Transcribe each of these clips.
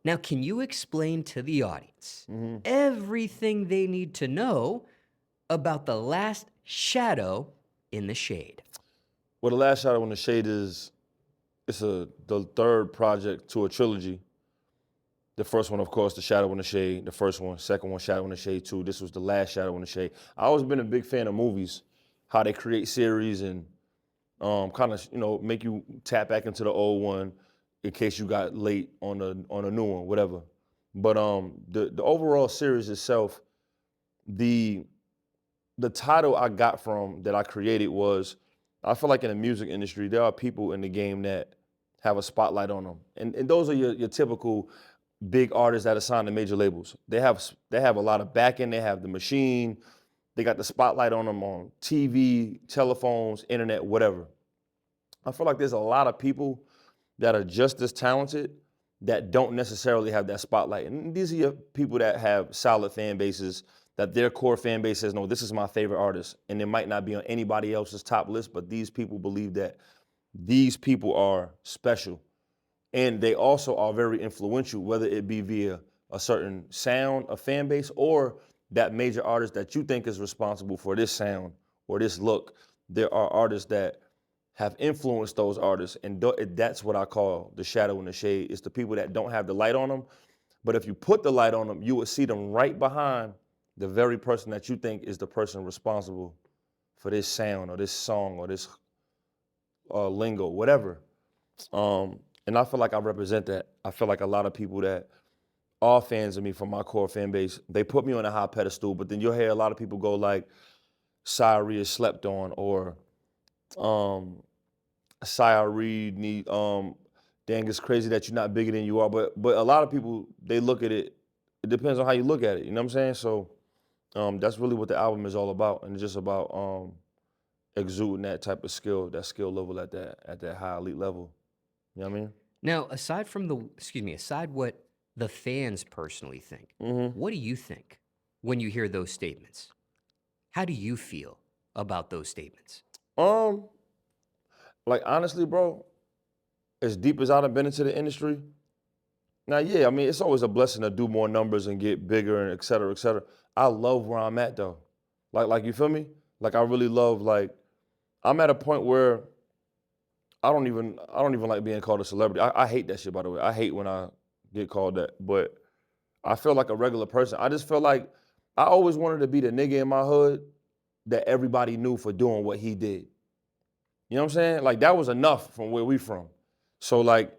Now, can you explain to the audience Mm-hmm. everything they need to know about the last shadow in the shade? Well, the last shadow in the shade is the third project to a trilogy. The first one, of course, the Shadow in the Shade. The first one, second one, Shadow in the Shade 2. This was the last Shadow in the Shade. I always been a big fan of movies, how they create series and kind of make you tap back into the old one in case you got late on a new one, whatever. But the overall series itself, the title I got from that I created was, I feel like in the music industry there are people in the game that have a spotlight on them, and those are your typical big artists that are signed to major labels. They have a lot of backing. They have the machine. They got the spotlight on them on TV, telephones, internet, whatever. I feel like there's a lot of people that are just as talented that don't necessarily have that spotlight. And these are your people that have solid fan bases, that their core fan base says, no, this is my favorite artist. And it might not be on anybody else's top list, but these people believe that these people are special. And they also are very influential, whether it be via a certain sound, a fan base, or that major artist that you think is responsible for this sound or this look. There are artists that have influenced those artists, and that's what I call the shadow in the shade. It's the people that don't have the light on them, but if you put the light on them, you would see them right behind the very person that you think is the person responsible for this sound or this song or this lingo, whatever. And I feel like I represent that. I feel like a lot of people that are fans of me from my core fan base, they put me on a high pedestal, but then you'll hear a lot of people go like, Syrie is slept on, or Syrie need, dang, it's crazy that you're not bigger than you are. But a lot of people, they look at it, it depends on how you look at it, you know what I'm saying? So that's really what the album is all about, and it's just about exuding that type of skill, that skill level at that high elite level. You know what I mean? Now, aside what the fans personally think, what do you think when you hear those statements? How do you feel about those statements? Like honestly, bro, as deep as I've been into the industry, now yeah, I mean it's always a blessing to do more numbers and get bigger and et cetera, et cetera. I love where I'm at though. Like you feel me? Like I really love, like, I'm at a point where I don't even like being called a celebrity. I hate that shit, by the way. I hate when I get called that. But I feel like a regular person. I just feel like I always wanted to be the nigga in my hood that everybody knew for doing what he did. You know what I'm saying? Like that was enough from where we from. So like,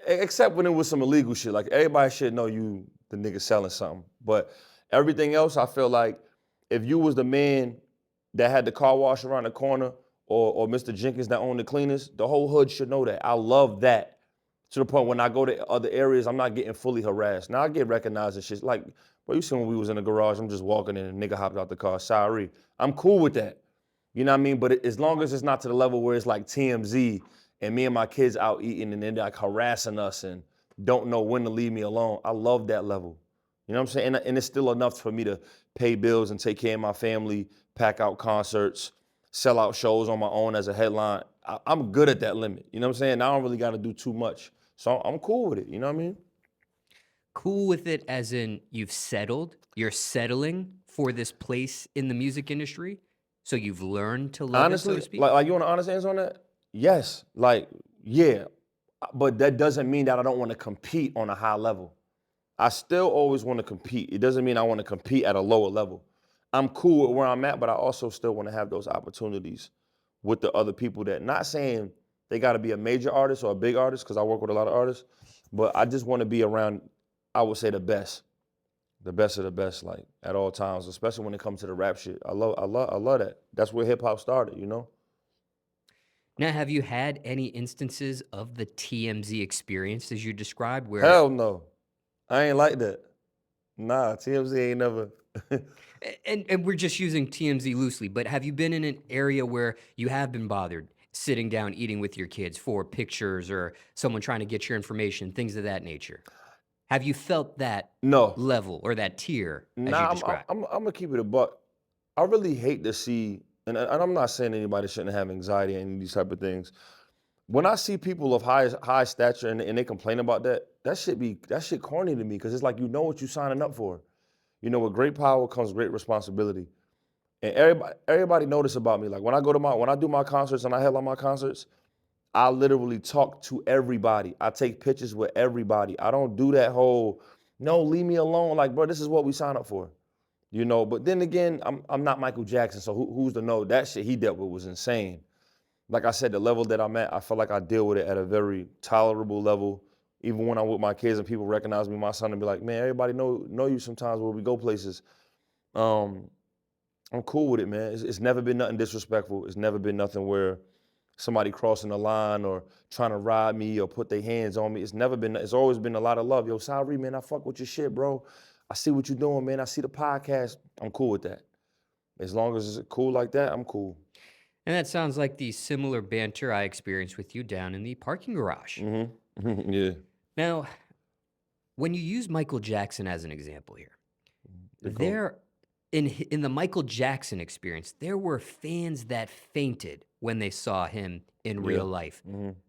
except when it was some illegal shit. Like everybody should know you the nigga selling something. But everything else, I feel like if you was the man that had the car wash around the corner, or Mr. Jenkins that owned the cleaners, the whole hood should know that. I love that. To the point when I go to other areas, I'm not getting fully harassed. Now I get recognized and shit. Like, well, you see when we was in the garage, I'm just walking in and a nigga hopped out the car, sorry. I'm cool with that. You know what I mean? But as long as it's not to the level where it's like TMZ and me and my kids out eating and then they're like harassing us and don't know when to leave me alone. I love that level. You know what I'm saying? And it's still enough for me to pay bills and take care of my family, pack out concerts, sell out shows on my own as a headline. I'm good at that limit. You know what I'm saying? I don't really got to do too much. So I'm cool with it. You know what I mean? Cool with it as in you've settled, you're settling for this place in the music industry, so you've learned to love it, so to Honestly, speak? like you want an honest answer on that? Yes. Like, yeah. But that doesn't mean that I don't want to compete on a high level. I still always want to compete. It doesn't mean I want to compete at a lower level. I'm cool with where I'm at, but I also still want to have those opportunities with the other people that, not saying they got to be a major artist or a big artist, because I work with a lot of artists, but I just want to be around, I would say, the best of the best, like at all times, especially when it comes to the rap shit. I love that. That's where hip hop started, you know? Now, have you had any instances of the TMZ experience as you described where Hell no. I ain't like that. Nah, TMZ ain't never. and we're just using TMZ loosely, but have you been in an area where you have been bothered sitting down eating with your kids for pictures or someone trying to get your information, things of that nature? Have you felt that No. level or that tier as you Nah, described? I'm gonna keep it a buck. I really hate to see, and I'm not saying anybody shouldn't have anxiety and any of these type of things, when I see people of high stature and they complain about that shit corny to me because it's like you know what you're signing up for. You know, with great power comes great responsibility. And everybody notice about me. Like when I do my concerts and I headline my concerts, I literally talk to everybody. I take pictures with everybody. I don't do that whole, no, leave me alone. Like, bro, this is what we sign up for. You know, but then again, I'm not Michael Jackson, so who's to know? That shit he dealt with was insane. Like I said, the level that I'm at, I feel like I deal with it at a very tolerable level. Even when I'm with my kids and people recognize me, my son will be like, man, everybody know you sometimes when we go places. Um, I'm cool with it, man. It's never been nothing disrespectful. It's never been nothing where somebody crossing the line or trying to ride me or put their hands on me. It's always been a lot of love. Yo, Sorry, man, I fuck with your shit, bro. I see what you're doing, man. I see the podcast. I'm cool with that. As long as it's cool like that, I'm cool. And that sounds like the similar banter I experienced with you down in the parking garage. Mm-hmm. Yeah. Now, when you use Michael Jackson as an example here, Good call. there in the Michael Jackson experience, there were fans that fainted when they saw him in Yeah. real life,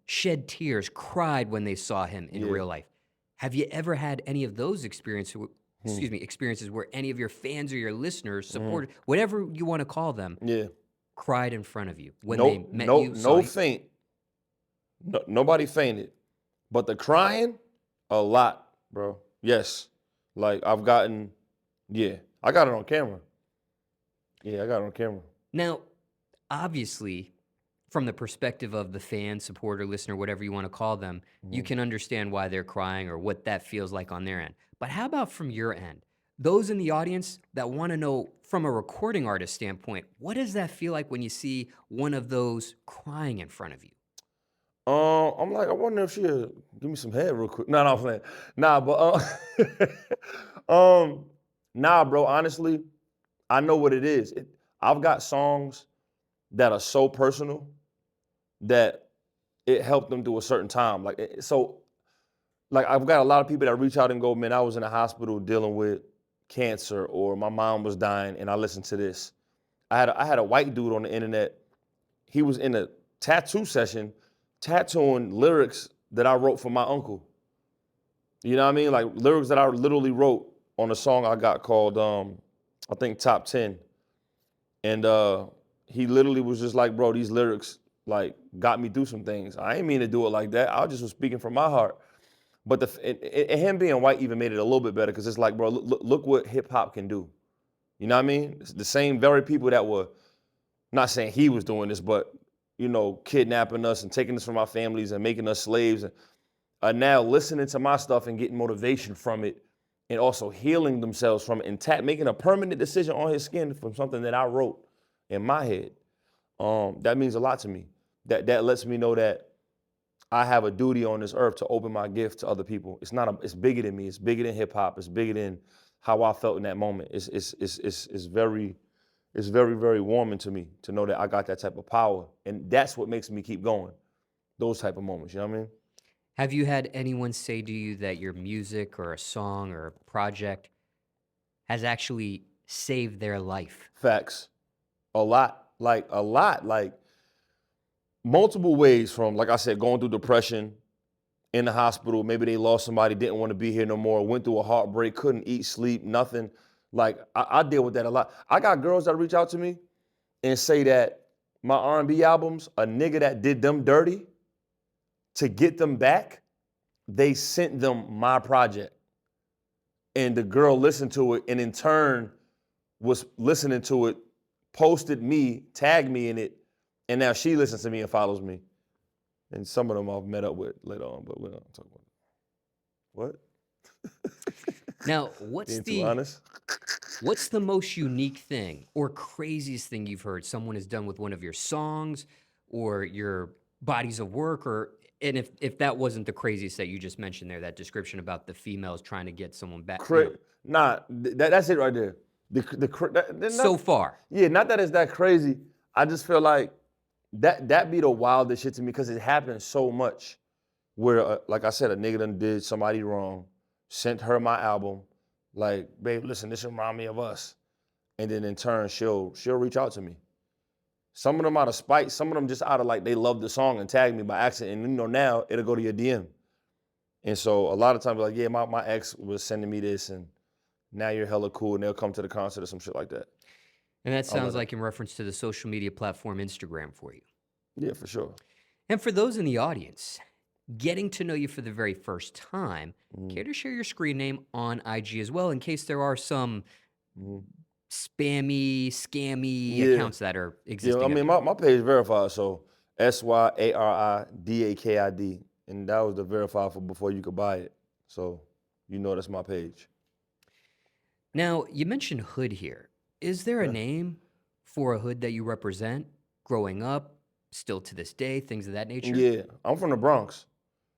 shed tears, cried when they saw him in Yeah. real life. Have you ever had any of those experiences where any of your fans or your listeners, supporters, whatever you want to call them, Yeah. cried in front of you when they met you, saw No you? faint. No, nobody fainted. But the crying, a lot, bro. Yes. Like I got it on camera. Yeah, I got it on camera. Now, obviously, from the perspective of the fan, supporter, listener, whatever you want to call them, you can understand why they're crying or what that feels like on their end. But how about from your end? Those in the audience that want to know from a recording artist standpoint, what does that feel like when you see one of those crying in front of you? I'm like, I wonder if she'll give me some head real quick. No, I'm playing. Nah, but nah, bro. Honestly, I know what it is. I've got songs that are so personal that it helped them through a certain time. Like I've got a lot of people that reach out and go, man, I was in a hospital dealing with cancer, or my mom was dying, and I listened to this. I had a white dude on the internet. He was in a tattoo session, tattooing lyrics that I wrote for my uncle. You know what I mean? Like lyrics that I literally wrote on a song I got called, I think Top 10. And he literally was just like, bro, these lyrics like got me through some things. I ain't mean to do it like that. I just was speaking from my heart. But and him being white even made it a little bit better because it's like, bro, look what hip hop can do. You know what I mean? It's the same very people that were, not saying he was doing this, but you know, kidnapping us and taking us from our families and making us slaves, and are now listening to my stuff and getting motivation from it, and also healing themselves from it, and making a permanent decision on his skin from something that I wrote in my head. That means a lot to me. That lets me know that I have a duty on this earth to open my gift to other people. It's bigger than me. It's bigger than hip hop. It's bigger than how I felt in that moment. It's very, very warming to me to know that I got that type of power. And that's what makes me keep going. Those type of moments, you know what I mean? Have you had anyone say to you that your music or a song or a project has actually saved their life? Facts. A lot. Like multiple ways, from, like I said, going through depression, in the hospital, maybe they lost somebody, didn't want to be here no more, went through a heartbreak, couldn't eat, sleep, nothing. Like I deal with that a lot. I got girls that reach out to me and say that my R&B albums, a nigga that did them dirty, to get them back, they sent them my project. And the girl listened to it and in turn was listening to it, posted me, tagged me in it, and now she listens to me and follows me. And some of them I've met up with later on, but we don't talk about it. What? Now, Being too honest? what's the most unique thing or craziest thing you've heard someone has done with one of your songs or your bodies of work, and if that wasn't the craziest that you just mentioned there, that description about the females trying to get someone back, Nah, that's it right there. so far. Yeah, not that it's that crazy. I just feel like that be the wildest shit to me because it happens so much. Where, like I said, a nigga done did somebody wrong, sent her my album, like, babe, listen, this remind me of us. And then in turn, she'll reach out to me. Some of them out of spite, some of them just out of like they love the song and tag me by accident. And now it'll go to your DM. And so a lot of times like, yeah, my ex was sending me this and now you're hella cool and they'll come to the concert or some shit like that. And that I love sounds it. like in reference to the social media platform Instagram for you. Yeah, for sure. And for those in the audience, getting to know you for the very first time, care to share your screen name on IG as well in case there are some spammy, scammy accounts that are existing? Yeah, I of mean, you? my page verified, so SYARIDAKID, and that was the verified for before you could buy it. So you know that's my page. Now, you mentioned hood here. Is there a name for a hood that you represent growing up, still to this day, things of that nature? Yeah, I'm from the Bronx,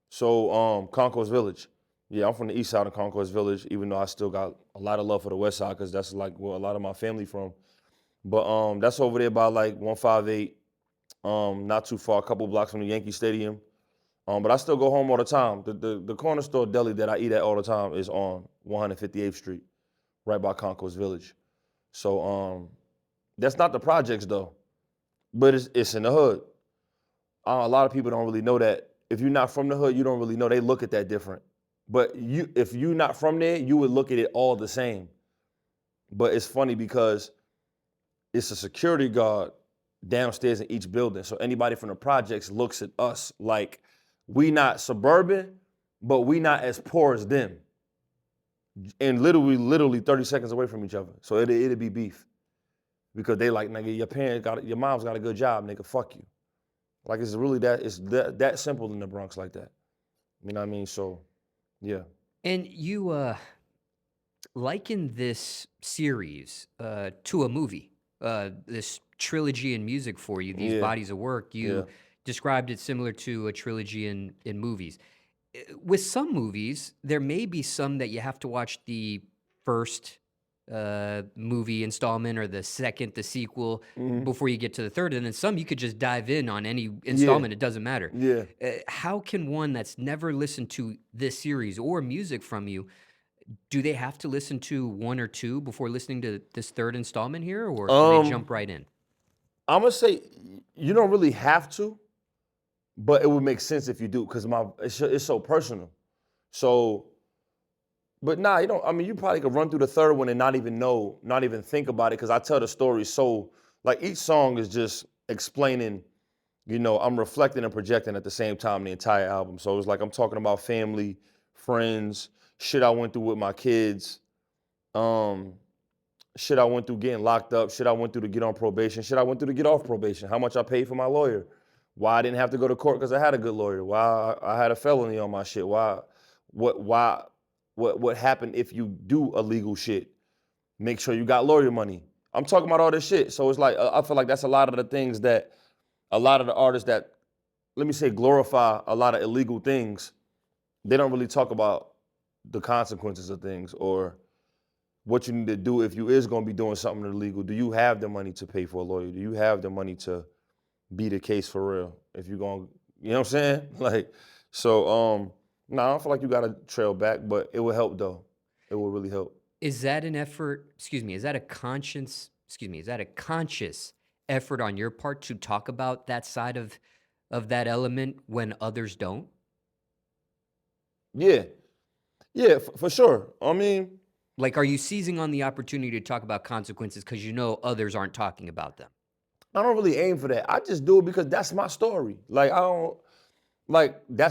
so Concourse Village. Yeah, I'm from the east side of Concourse Village, even though I still got a lot of love for the west side because that's like where a lot of my family from. But that's over there by like 158, not too far, a couple blocks from the Yankee Stadium. But I still go home all the time. The corner store deli that I eat at all the time is on 158th Street, right by Concourse Village. So that's not the projects though, but it's in the hood. A lot of people don't really know that. If you're not from the hood, you don't really know. They look at that different. But if you're not from there, you would look at it all the same. But it's funny because it's a security guard downstairs in each building. So anybody from the projects looks at us like we not suburban, but we not as poor as them. And literally 30 seconds away from each other. So it'd be beef. Because they like, nigga, your mom's got a good job, nigga, fuck you. Like it's really that simple in the Bronx like that. You know what I mean? So, yeah. And you liken this series to a movie, this trilogy in music for you, these bodies of work. You described it similar to a trilogy in movies. With some movies, there may be some that you have to watch the first movie installment or the second, the sequel, before you get to the third. And then some you could just dive in on any installment. It doesn't matter. Yeah. How can one that's never listened to this series or music from you, do they have to listen to one or two before listening to this third installment here, or can they jump right in? I'm gonna say you don't really have to, but it would make sense if you do, because it's so personal. So, but nah, you don't. I mean, you probably could run through the third one and not even think about it, because I tell the story so like each song is just explaining. I'm reflecting and projecting at the same time the entire album. So it's like I'm talking about family, friends, shit I went through with my kids, shit I went through getting locked up, shit I went through to get on probation, shit I went through to get off probation, how much I paid for my lawyer, why I didn't have to go to court because I had a good lawyer, why I had a felony on my shit, what happened if you do illegal shit, make sure you got lawyer money. I'm talking about all this shit. So it's like, I feel like that's a lot of the things that a lot of the artists that, let me say, glorify a lot of illegal things, they don't really talk about the consequences of things or what you need to do if you is gonna be doing something illegal. Do you have the money to pay for a lawyer? Do you have the money to be the case for real? If you're gonna, you know what I'm saying? Like, so, I don't feel like you gotta trail back, but it will help though. It will really help. Is that an effort, is that a conscious effort on your part to talk about that side of that element when others don't? Yeah, for sure. I mean, Like, are you seizing on the opportunity to talk about consequences because you know others aren't talking about them? I don't really aim for that. I just do it because that's my story. That's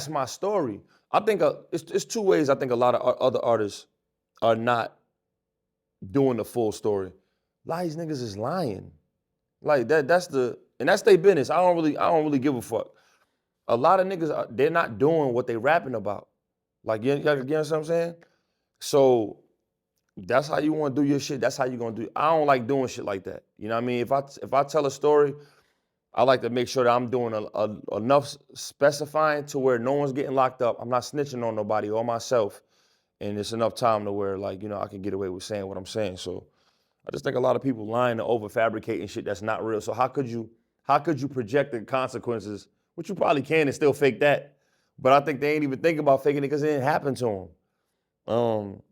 my story. I think it's two ways I think a lot of other artists are not doing the full story. A lot of these niggas is lying. Like that's their business. I don't really give a fuck. A lot of niggas, they're not doing what they rapping about. Like, you know what I'm saying? So that's how you want to do your shit. That's how you gonna do it. I don't like doing shit like that. You know what I mean? If I tell a story, I like to make sure that I'm doing enough specifying to where no one's getting locked up. I'm not snitching on nobody or myself, and it's enough time to where I can get away with saying what I'm saying. So I just think a lot of people lying and over fabricating shit that's not real. So how could you project the consequences, which you probably can and still fake that? But I think they ain't even thinking about faking it because it didn't happen to them.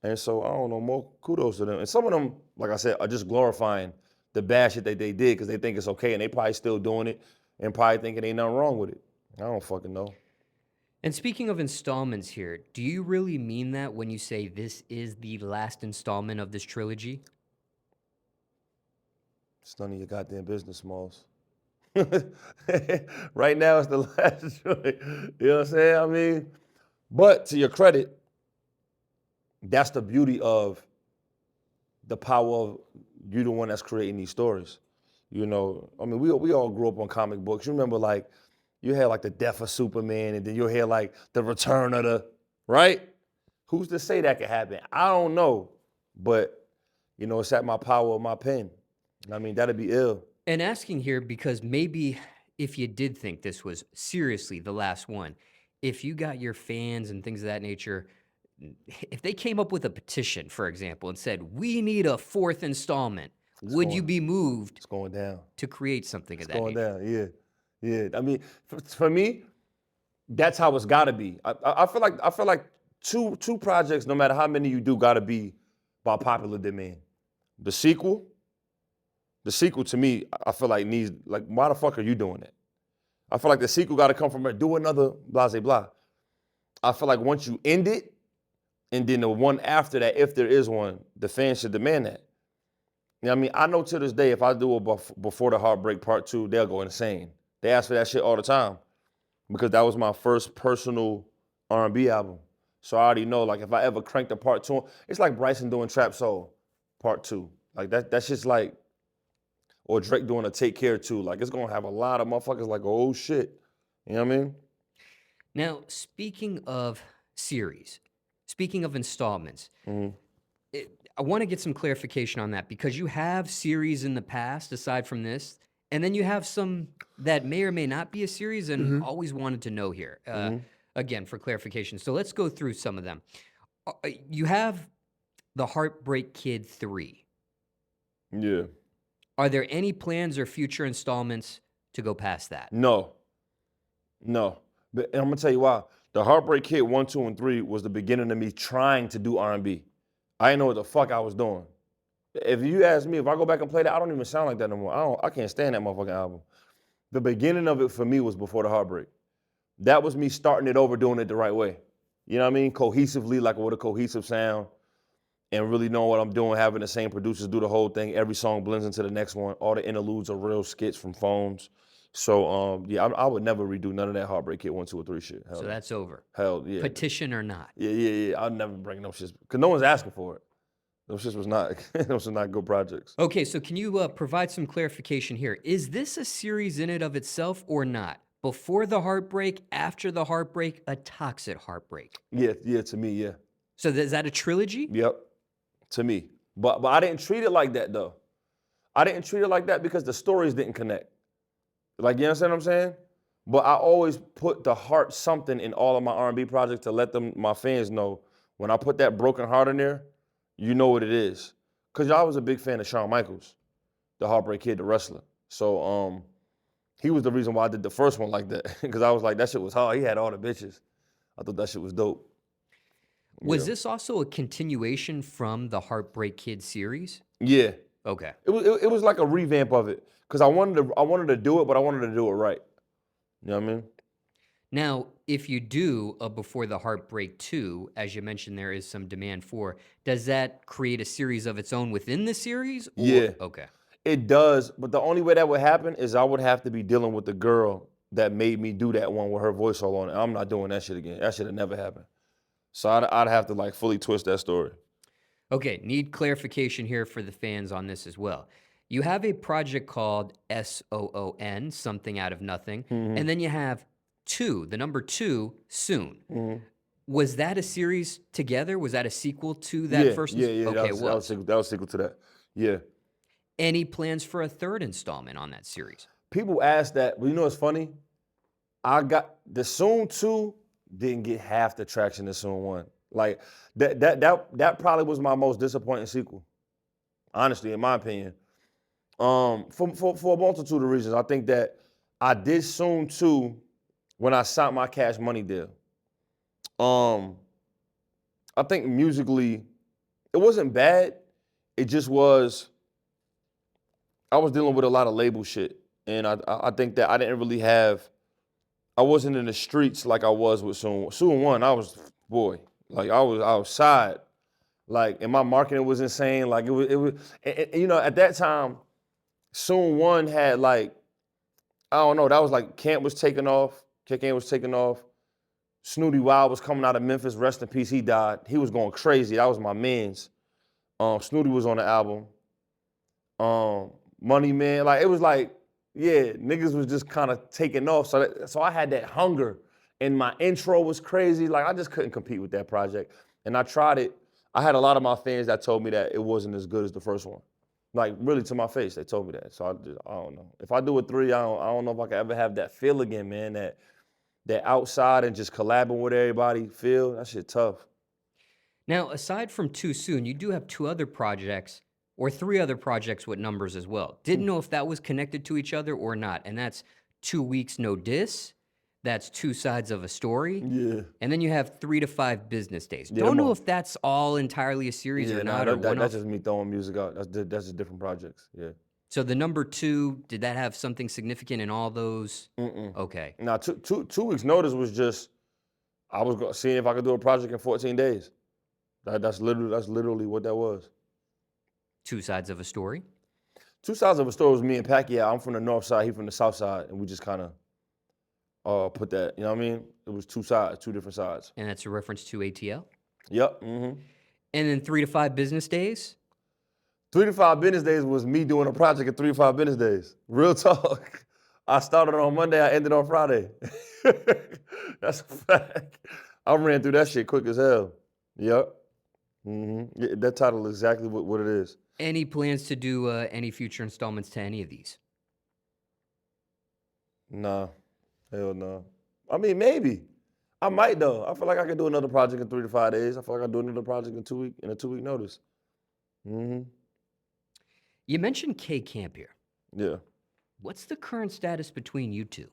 And so I don't know, more kudos to them. And some of them, like I said, are just glorifying the bad shit that they did because they think it's okay, and they probably still doing it and probably thinking ain't nothing wrong with it. I don't fucking know. And speaking of installments here, do you really mean that when you say this is the last installment of this trilogy? It's none of your goddamn business, Smallz. Right now, it's the last joint. You know what I'm saying? I mean, but to your credit, that's the beauty of the power of you the one that's creating these stories. You know, I mean, we all grew up on comic books. You remember, like, you had like the death of Superman, and then you'll hear like the return of the, right? Who's to say that could happen? I don't know, but you know, it's at my power of my pen. I mean, that'd be ill. And asking here because maybe if you did think this was seriously the last one, if you got your fans and things of that nature, if they came up with a petition, for example, and said, we need a fourth installment, would you be moved It's going down. to create something of It's that going nature? down. Yeah, yeah. I mean, for me, that's how it's got to be. I feel like two projects, no matter how many you do, got to be by popular demand. The sequel to me, I feel like needs, like, why the fuck are you doing it? I feel like the sequel got to come from do another blah, blah, blah. I feel like once you end it, and then the one after that, if there is one, the fans should demand that. You know what I mean? I know to this day, if I do a Before the Heartbreak Part 2, they'll go insane. They ask for that shit all the time because that was my first personal R&B album. So I already know, like, if I ever crank the Part 2, it's like Bryson doing Trap Soul Part 2. Like, that's just like, or Drake doing a Take Care 2. Like, it's going to have a lot of motherfuckers like, oh, shit. You know what I mean? Now, speaking of series, speaking of installments, I want to get some clarification on that because you have series in the past aside from this, and then you have some that may or may not be a series, and always wanted to know here. Again, for clarification. So let's go through some of them. You have the Heartbreak Kid 3. Yeah. Are there any plans or future installments to go past that? No. But and I'm gonna tell you why. The Heartbreak Kid 1, 2, and 3 was the beginning of me trying to do R&B. I didn't know what the fuck I was doing. If you ask me, if I go back and play that, I don't even sound like that no more. I can't stand that motherfucking album. The beginning of it for me was Before the Heartbreak. That was me starting it over, doing it the right way. You know what I mean? Cohesively, like with a cohesive sound, and really knowing what I'm doing, having the same producers do the whole thing. Every song blends into the next one. All the interludes are real skits from phones. So yeah, I would never redo none of that Heartbreak Kid 1, 2, or 3 shit. Hell So no. that's over. Hell yeah. Petition or not. Yeah. I'll never bring them shits because no one's asking for it. Those shits was not those are not good projects. Okay, so can you provide some clarification here? Is this a series in and of itself or not? Before the heartbreak, after the heartbreak, a toxic heartbreak. Yeah, to me, yeah. So is that a trilogy? Yep. To me. But I didn't treat it like that though. I didn't treat it like that because the stories didn't connect. Like, you understand what I'm saying? But I always put the heart something in all of my R&B projects to let my fans know when I put that broken heart in there, you know what it is. Cause I was a big fan of Shawn Michaels, the Heartbreak Kid, the wrestler. So he was the reason why I did the first one like that. Cause I was like, that shit was hard. He had all the bitches. I thought that shit was dope. Was this also a continuation from the Heartbreak Kid series? Yeah. Okay. It was like a revamp of it. Cause I wanted to do it, but I wanted to do it right. You know what I mean? Now, if you do a Before the Heartbreak 2, as you mentioned, there is some demand for, does that create a series of its own within the series? Or? Yeah. Okay. It does, but the only way that would happen is I would have to be dealing with the girl that made me do that one with her voice all on it. I'm not doing that shit again. That should have never happened. So I'd have to like fully twist that story. Okay, need clarification here for the fans on this as well. You have a project called SOON, Something Out of Nothing, and then you have 2, the number 2, Soon. Was that a series together? Was that a sequel to that first? Yeah. Okay, that was sequel to that. Yeah. Any plans for a third installment on that series? People ask that, but you know what's funny? I got the Soon 2 didn't get half the traction as Soon 1. Like that probably was my most disappointing sequel. Honestly, in my opinion. For a multitude of reasons. I think that I did Soon 2 when I signed my Cash Money deal. I think musically, it wasn't bad. It just was, I was dealing with a lot of label shit, and I think that I didn't really have. I wasn't in the streets like I was with Soon One. I was boy, like I was outside, like, and my marketing was insane. Like it was, and, you know, at that time, Soon One had like, I don't know, that was like Camp was taking off, Kick was taking off. Snooty Wild was coming out of Memphis. Rest in peace, he died. He was going crazy. That was my mans. Snooty was on the album. Money Man, like it was like, yeah, niggas was just kind of taking off. So I had that hunger, and my intro was crazy. Like I just couldn't compete with that project. And I tried it. I had a lot of my fans that told me that it wasn't as good as the first one. Like really to my face, they told me that. So I don't know. If I do a 3, I don't know if I can ever have that feel again, man. That outside and just collabing with everybody feel, that shit tough. Now, aside from Too Soon, you do have 2 other projects or 3 other projects with numbers as well. Didn't know if that was connected to each other or not. And that's 2 Weeks No Diss, that's 2 Sides of a Story, Yeah. and then you have 3 to 5 Business Days. Yeah, Don't them know all. if that's all entirely a series Yeah, or nah, not, or one that's off. just me throwing music out. That's just different projects. Yeah. So the number 2, did that have something significant in all those? Mm-mm. Okay. Now, 2 weeks notice was just I was seeing if I could do a project in 14 days. That's literally what that was. 2 Sides of a Story. 2 Sides of a Story was me and Pacquiao. I'm from the north side, he from the south side, and we just kind of put that. You know what I mean? It was 2 sides, 2 different sides. And that's a reference to ATL. Yep. Mm-hmm. And then 3 to 5 Business Days. 3 to 5 business days was me doing a project in 3 to 5 business days. Real talk. I started on Monday, I ended on Friday. That's a fact. I ran through that shit quick as hell. Yep. Mm-hmm. Yeah, that title is exactly what it is. Any plans to do any future installments to any of these? Nah, hell no. I mean, maybe. I might though. I feel like I could do another project in 3 to 5 days. I feel like I do another project in 2 week in a 2-week notice. Mm-hmm. You mentioned K Camp here. Yeah. What's the current status between you two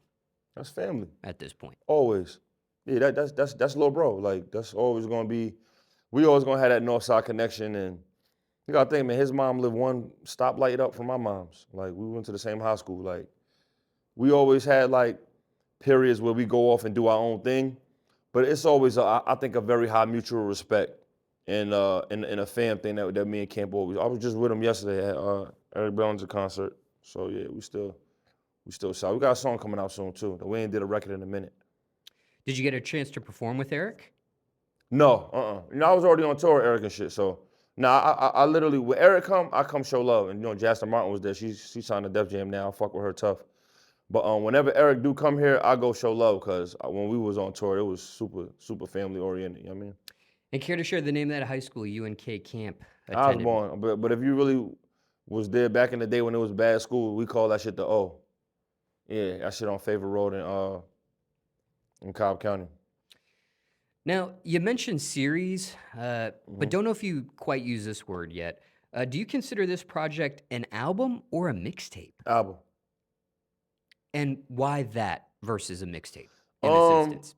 That's family. at this point? Always. Yeah, that's little bro. Like that's always gonna be. We always gonna have that north side connection, and you gotta think, man. His mom lived 1 stoplight up from my mom's. Like we went to the same high school. Like we always had like periods where we go off and do our own thing, but it's always I think a very high mutual respect and a fam thing that me and Camp always. I was just with him yesterday at Eric Bellinger's concert. So yeah, we still shot. We got a song coming out soon too. We ain't did a record in a minute. Did you get a chance to perform with Eric? No, You know, I was already on tour with Eric and shit. So I literally when Eric come, I come show love. And you know, Jasper Martin was there. She signed to Def Jam now. I fuck with her tough. But whenever Eric do come here, I go show love because when we was on tour, it was super family oriented. You know what I mean? And care to share the name of that high school you and K Camp I was attended? born, but if you really was there back in the day when it was bad school, we call that shit the O. Yeah, that shit on Favor Road in Cobb County. Now, you mentioned series, but don't know if you quite use this word yet. Do you consider this project an album or a mixtape? Album. And why that versus a mixtape in this instance?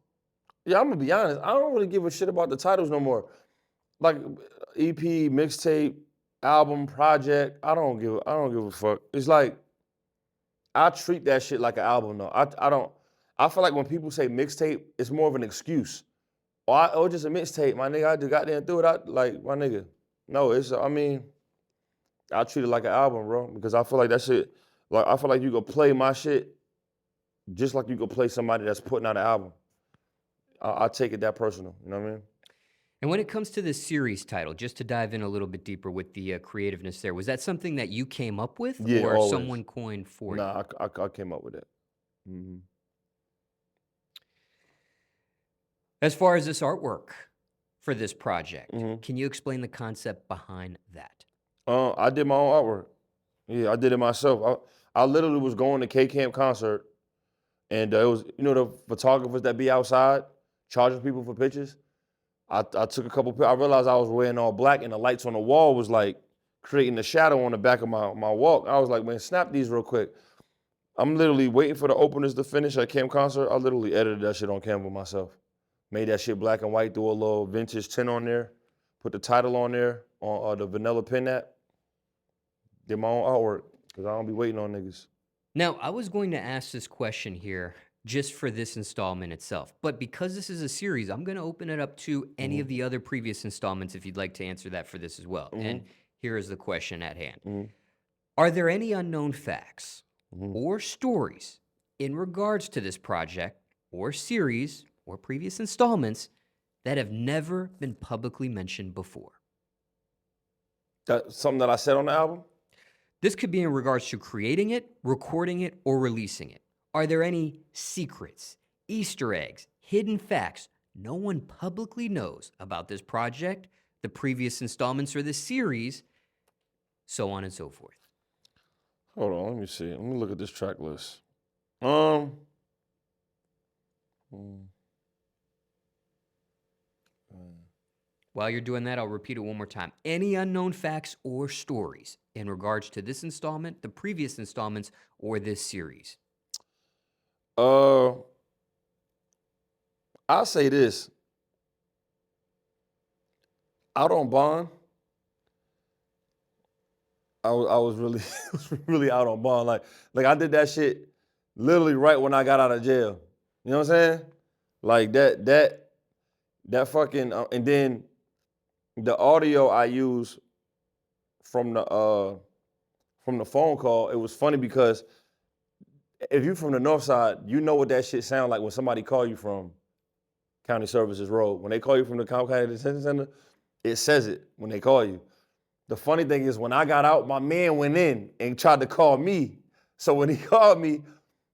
Yeah, I'm gonna be honest. I don't really give a shit about the titles no more. Like EP, mixtape, album, project. I don't give a fuck. It's like I treat that shit like an album though. I don't. I feel like when people say mixtape, it's more of an excuse. Or just a mixtape, my nigga. I just got there and threw it out like my nigga. No, I mean, I treat it like an album, bro, because I feel like that shit. Like I feel like you could play my shit just like you could play somebody that's putting out an album. I take it that personal. You know what I mean? And when it comes to this series title, just to dive in a little bit deeper with the creativeness there, was that something that you came up with Yeah, or always. someone coined for you? Nah, I came up with it. Mm-hmm. As far as this artwork for this project, Mhm. can you explain the concept behind that? I did my own artwork. Yeah, I did it myself. I literally was going to K Camp concert, and it was the photographers that be outside charging people for pictures. I took a couple. I realized I was wearing all black, and the lights on the wall was like creating a shadow on the back of my walk. I was like, man, snap these real quick. I'm literally waiting for the openers to finish at Camp concert. I literally edited that shit on Canva myself. Made that shit black and white, threw a little vintage tint on there, put the title on there on the vanilla pen app. Did my own artwork. Cause I don't be waiting on niggas. Now, I was going to ask this question here just for this installment itself, but because this is a series, I'm going to open it up to any of the other previous installments if you'd like to answer that for this as well. And here is the question at hand. Are there any unknown facts or stories in regards to this project or series or previous installments that have never been publicly mentioned before? That's something that I said on the album? This could be in regards to creating it, recording it, or releasing it. Are there any secrets, Easter eggs, hidden facts no one publicly knows about this project, the previous installments, or this series, so on and so forth? Hold on, let me see. Let me look at this track list. Mm. While you're doing that, I'll repeat it one more time. Any unknown facts or stories in regards to this installment, the previous installments, or this series? I'll say this. Out on bond, I was really really out on bond. Like I did that shit literally right when I got out of jail. You know what I'm saying? Like that fucking and then the audio I use from the phone call, it was funny because if you from the north side, you know what that shit sound like when somebody call you from County Services Road. When they call you from the County Detention Center, it says it when they call you. The funny thing is when I got out, my man went in and tried to call me. So when he called me,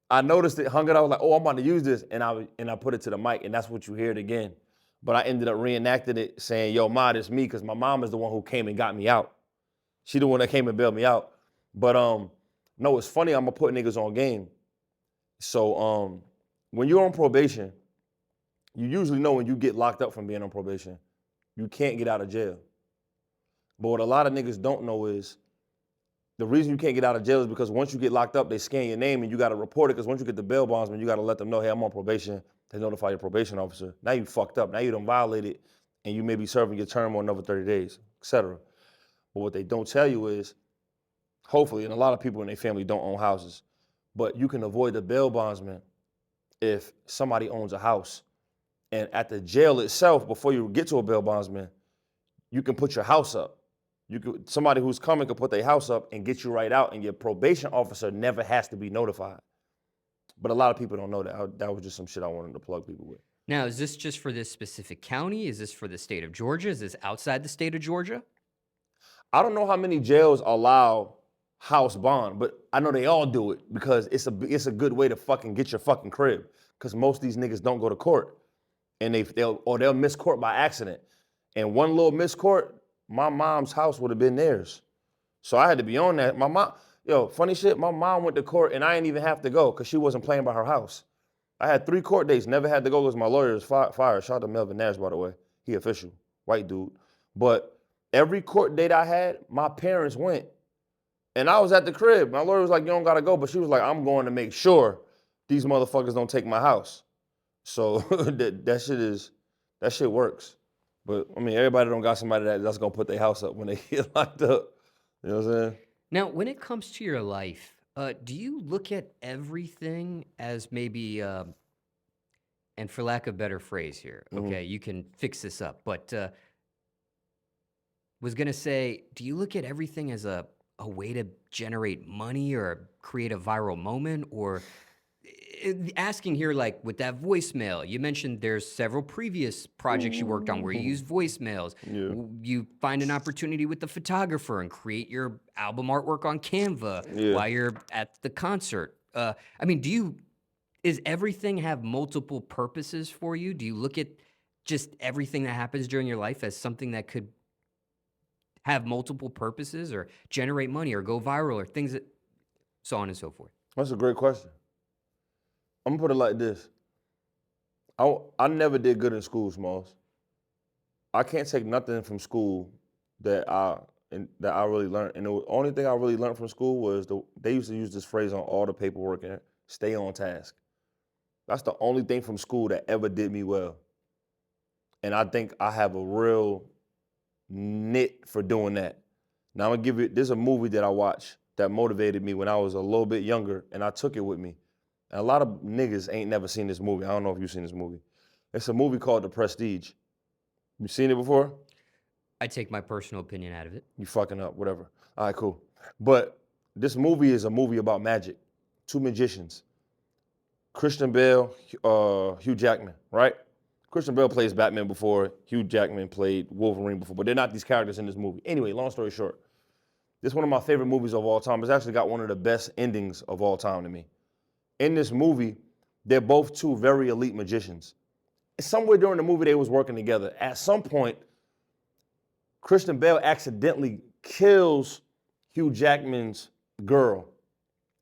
I noticed it, hung it out, I was like, oh, I'm about to use this. And I put it to the mic, and that's what you hear it again. But I ended up reenacting it saying, yo, Ma, it's me, because my mom is the one who came and got me out. She the one that came and bailed me out. But no, it's funny, I'm gonna put niggas on game. So when you're on probation, you usually know when you get locked up from being on probation, you can't get out of jail. But what a lot of niggas don't know is the reason you can't get out of jail is because once you get locked up, they scan your name and you got to report it, because once you get the bail bondsman, you got to let them know, hey, I'm on probation. They notify your probation officer. Now you fucked up. Now you done violated and you may be serving your term on another 30 days, etc. But what they don't tell you is, hopefully, and a lot of people in their family don't own houses, but you can avoid the bail bondsman if somebody owns a house. And at the jail itself, before you get to a bail bondsman, you can put your house up. Somebody who's coming could put their house up and get you right out, and your probation officer never has to be notified. But a lot of people don't know that. That was just some shit I wanted to plug people with. Now, is this just for this specific county? Is this for the state of Georgia? Is this outside the state of Georgia? I don't know how many jails allow house bond, but I know they all do it because it's a good way to fucking get your fucking crib. Because most of these niggas don't go to court, and they'll miss court by accident. And one little miss court, my mom's house would have been theirs. So I had to be on that. My mom, funny shit, my mom went to court and I didn't even have to go because she wasn't playing by her house. I had 3 court dates, never had to go because my lawyer is fired. Shout out to Melvin Nash, by the way. He official, white dude. But every court date I had, my parents went. And I was at the crib. My lawyer was like, you don't gotta go. But she was like, I'm going to make sure these motherfuckers don't take my house. So that shit works. But I mean, everybody don't got somebody that's gonna put their house up when they get locked up. You know what I'm saying? Now, when it comes to your life, do you look at everything as maybe, and for lack of a better phrase here, okay, you can fix this up, but was gonna say, do you look at everything as a way to generate money or create a viral moment? Or asking here, like with that voicemail, you mentioned there's several previous projects you worked on where you use voicemails. Yeah. You find an opportunity with the photographer and create your album artwork on Canva Yeah. while you're at the concert. I mean, is everything have multiple purposes for you? Do you look at just everything that happens during your life as something that could have multiple purposes or generate money or go viral or things that, so on and so forth? That's a great question. I'm gonna put it like this. I never did good in school, Smallz. I can't take nothing from school that I really learned. And the only thing I really learned from school was they used to use this phrase on all the paperwork and stay on task. That's the only thing from school that ever did me well. And I think I have a real nit for doing that. Now I'm gonna give you, there's a movie that I watch that motivated me when I was a little bit younger, and I took it with me. And a lot of niggas ain't never seen this movie. I don't know if you've seen this movie. It's a movie called The Prestige. You seen it before? I take my personal opinion out of it. You fucking up, whatever. All right, cool. But this movie is a movie about magic. Two magicians. Christian Bale, Hugh Jackman, right? Christian Bale plays Batman before. Hugh Jackman played Wolverine before, but they're not these characters in this movie. Anyway, long story short, this is one of my favorite movies of all time. It's actually got one of the best endings of all time to me. In this movie, they're both two very elite magicians. Somewhere during the movie, they was working together. At some point, Christian Bale accidentally kills Hugh Jackman's girl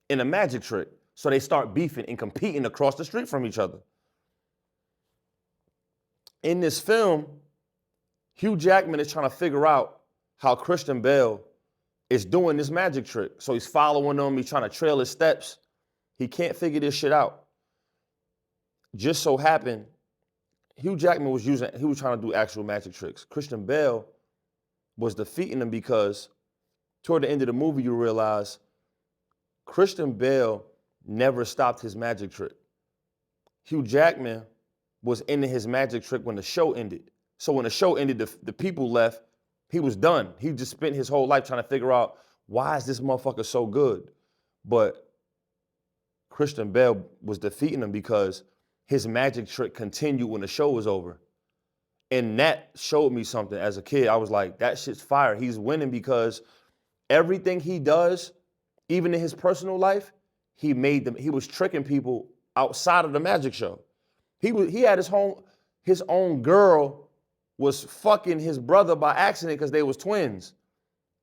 in a magic trick. So they start beefing and competing across the street from each other. In this film, Hugh Jackman is trying to figure out how Christian Bale is doing this magic trick. So he's following him, he's trying to trail his steps. He can't figure this shit out. Just so happened, Hugh Jackman was trying to do actual magic tricks. Christian Bale was defeating him because toward the end of the movie, you realize Christian Bale never stopped his magic trick. Hugh Jackman was ending his magic trick when the show ended. So when the show ended, the people left, he was done. He just spent his whole life trying to figure out, why is this motherfucker so good? But Christian Bale was defeating him because his magic trick continued when the show was over. And that showed me something as a kid. I was like, that shit's fire. He's winning because everything he does, even in his personal life, he was tricking people outside of the magic show. He had his own girl was fucking his brother by accident because they was twins.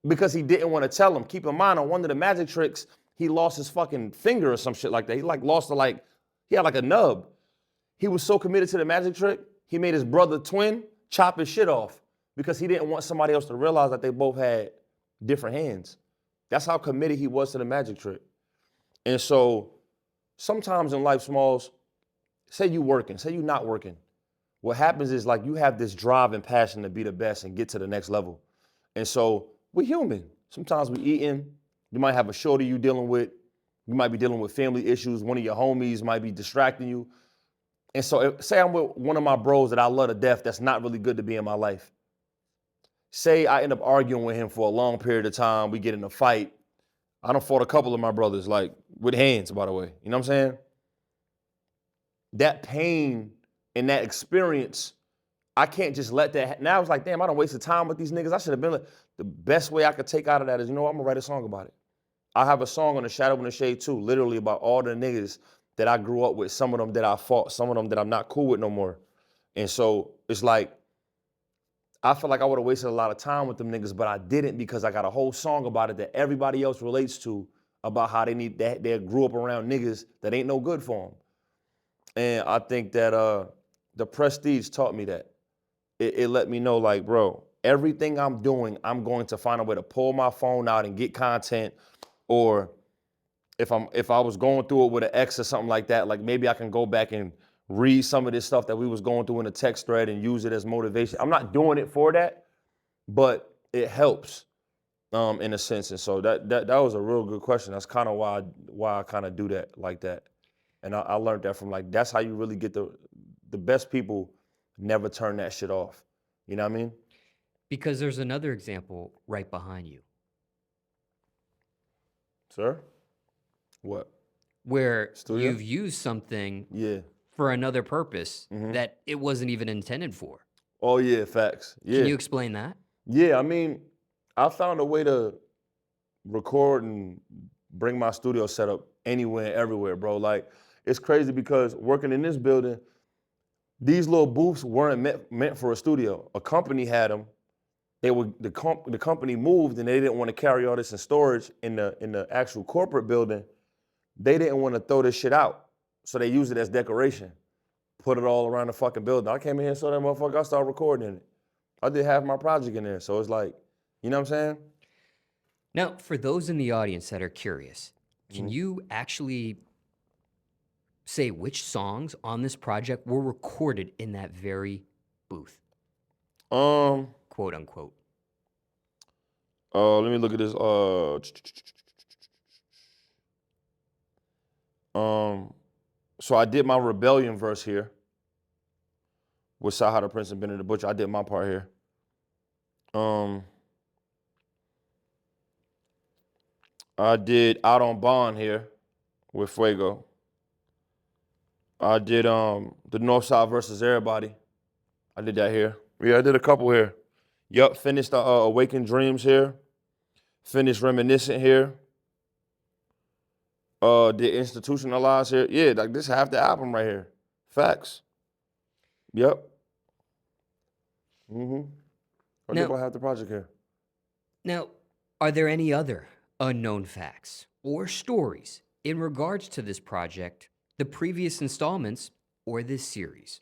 Because he didn't want to tell him. Keep in mind, on one of the magic tricks, he lost his fucking finger or some shit like that. He had like a nub. He was so committed to the magic trick, he made his brother twin chop his shit off because he didn't want somebody else to realize that they both had different hands. That's how committed he was to the magic trick. And so sometimes in life, Smallz, say you working, say you not working. What happens is like you have this drive and passion to be the best and get to the next level. And so we're human. Sometimes we eating. You might have a shorty you dealing with. You might be dealing with family issues. One of your homies might be distracting you. And so say I'm with one of my bros that I love to death that's not really good to be in my life. Say I end up arguing with him for a long period of time. We get in a fight. I done fought a couple of my brothers, like with hands, by the way. You know what I'm saying? That pain and that experience, I can't just let that now it's like, damn, I done wasted time with these niggas. I should have been like, the best way I could take out of that is, you know what, I'm gonna write a song about it. I have a song on The Shadow and the Shade too, literally about all the niggas that I grew up with, some of them that I fought, some of them that I'm not cool with no more. And so it's like, I feel like I would have wasted a lot of time with them niggas, but I didn't because I got a whole song about it that everybody else relates to about how they grew up around niggas that ain't no good for them. And I think that The Prestige taught me that. It let me know, like, bro, everything I'm doing, I'm going to find a way to pull my phone out and get content. Or if I was going through it with an ex or something like that, like maybe I can go back and read some of this stuff that we was going through in the text thread and use it as motivation. I'm not doing it for that, but it helps in a sense. And so that was a real good question. That's kind of why I kind of do that like that. And I learned that from like, that's how you really get the best people never turn that shit off. You know what I mean? Because there's another example right behind you. Sir? What? Where Studio? you've used something Yeah. for another purpose that it wasn't even intended for. Oh yeah, facts. Yeah. Can you explain that? Yeah, I mean, I found a way to record and bring my studio setup anywhere, everywhere, bro. Like, it's crazy because working in this building, these little booths weren't meant for a studio. A company had them. The company moved and they didn't want to carry all this in storage in the actual corporate building. They didn't want to throw this shit out. So they used it as decoration. Put it all around the fucking building. I came in here and saw that motherfucker, I started recording in it. I did half my project in there. So it's like, you know what I'm saying? Now, for those in the audience that are curious, can you actually say which songs on this project were recorded in that very booth? Quote unquote. Let me look at this. So I did my Rebellion verse here with Saha the Prince and Benny the Butcher. I did my part here. I did Out on Bond here with Fuego. I did the Northside versus Everybody. I did that here. Yeah, I did a couple here. Yup, finished Awakened Dreams here. Finished Reminiscent here. Did Institutionalized here. Yeah, like this half the album right here. Facts. Yep. I did about half the project here. Now, are there any other unknown facts or stories in regards to this project, the previous installments, or this series?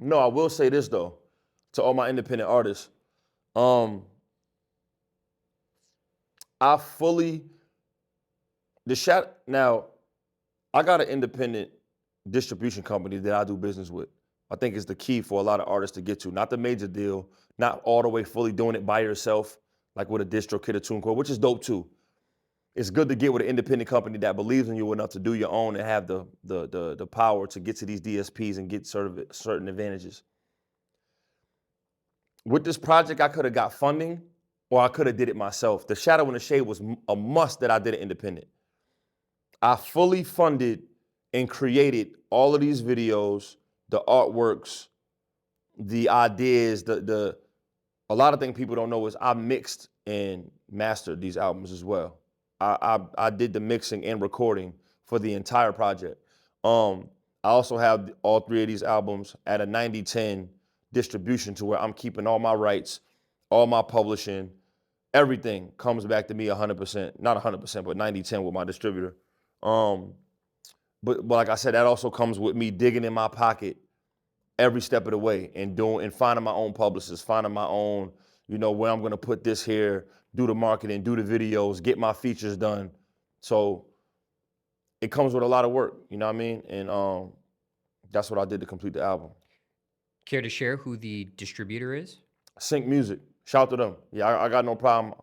No, I will say this though, to all my independent artists. I fully now, I got an independent distribution company that I do business with. I think it's the key for a lot of artists to get to. Not the major deal, not all the way fully doing it by yourself, like with a distro kid or TuneCore, which is dope too. It's good to get with an independent company that believes in you enough to do your own and have the power to get to these DSPs and get certain advantages. With this project, I could have got funding or I could have did it myself. The Shadow and the Shade was a must that I did it independent. I fully funded and created all of these videos, the artworks, the ideas, a lot of things people don't know is I mixed and mastered these albums as well. I did the mixing and recording for the entire project. I also have all three of these albums at a 90-10 distribution to where I'm keeping all my rights, all my publishing, everything comes back to me 100%, not 100%, but 90-10 with my distributor. But like I said, that also comes with me digging in my pocket every step of the way and finding my own publicists, finding my own, where I'm gonna put this here, do the marketing, do the videos, get my features done. So it comes with a lot of work, you know what I mean? And that's what I did to complete the album. Care to share who the distributor is? Sync Music, shout out to them. Yeah, I got no problem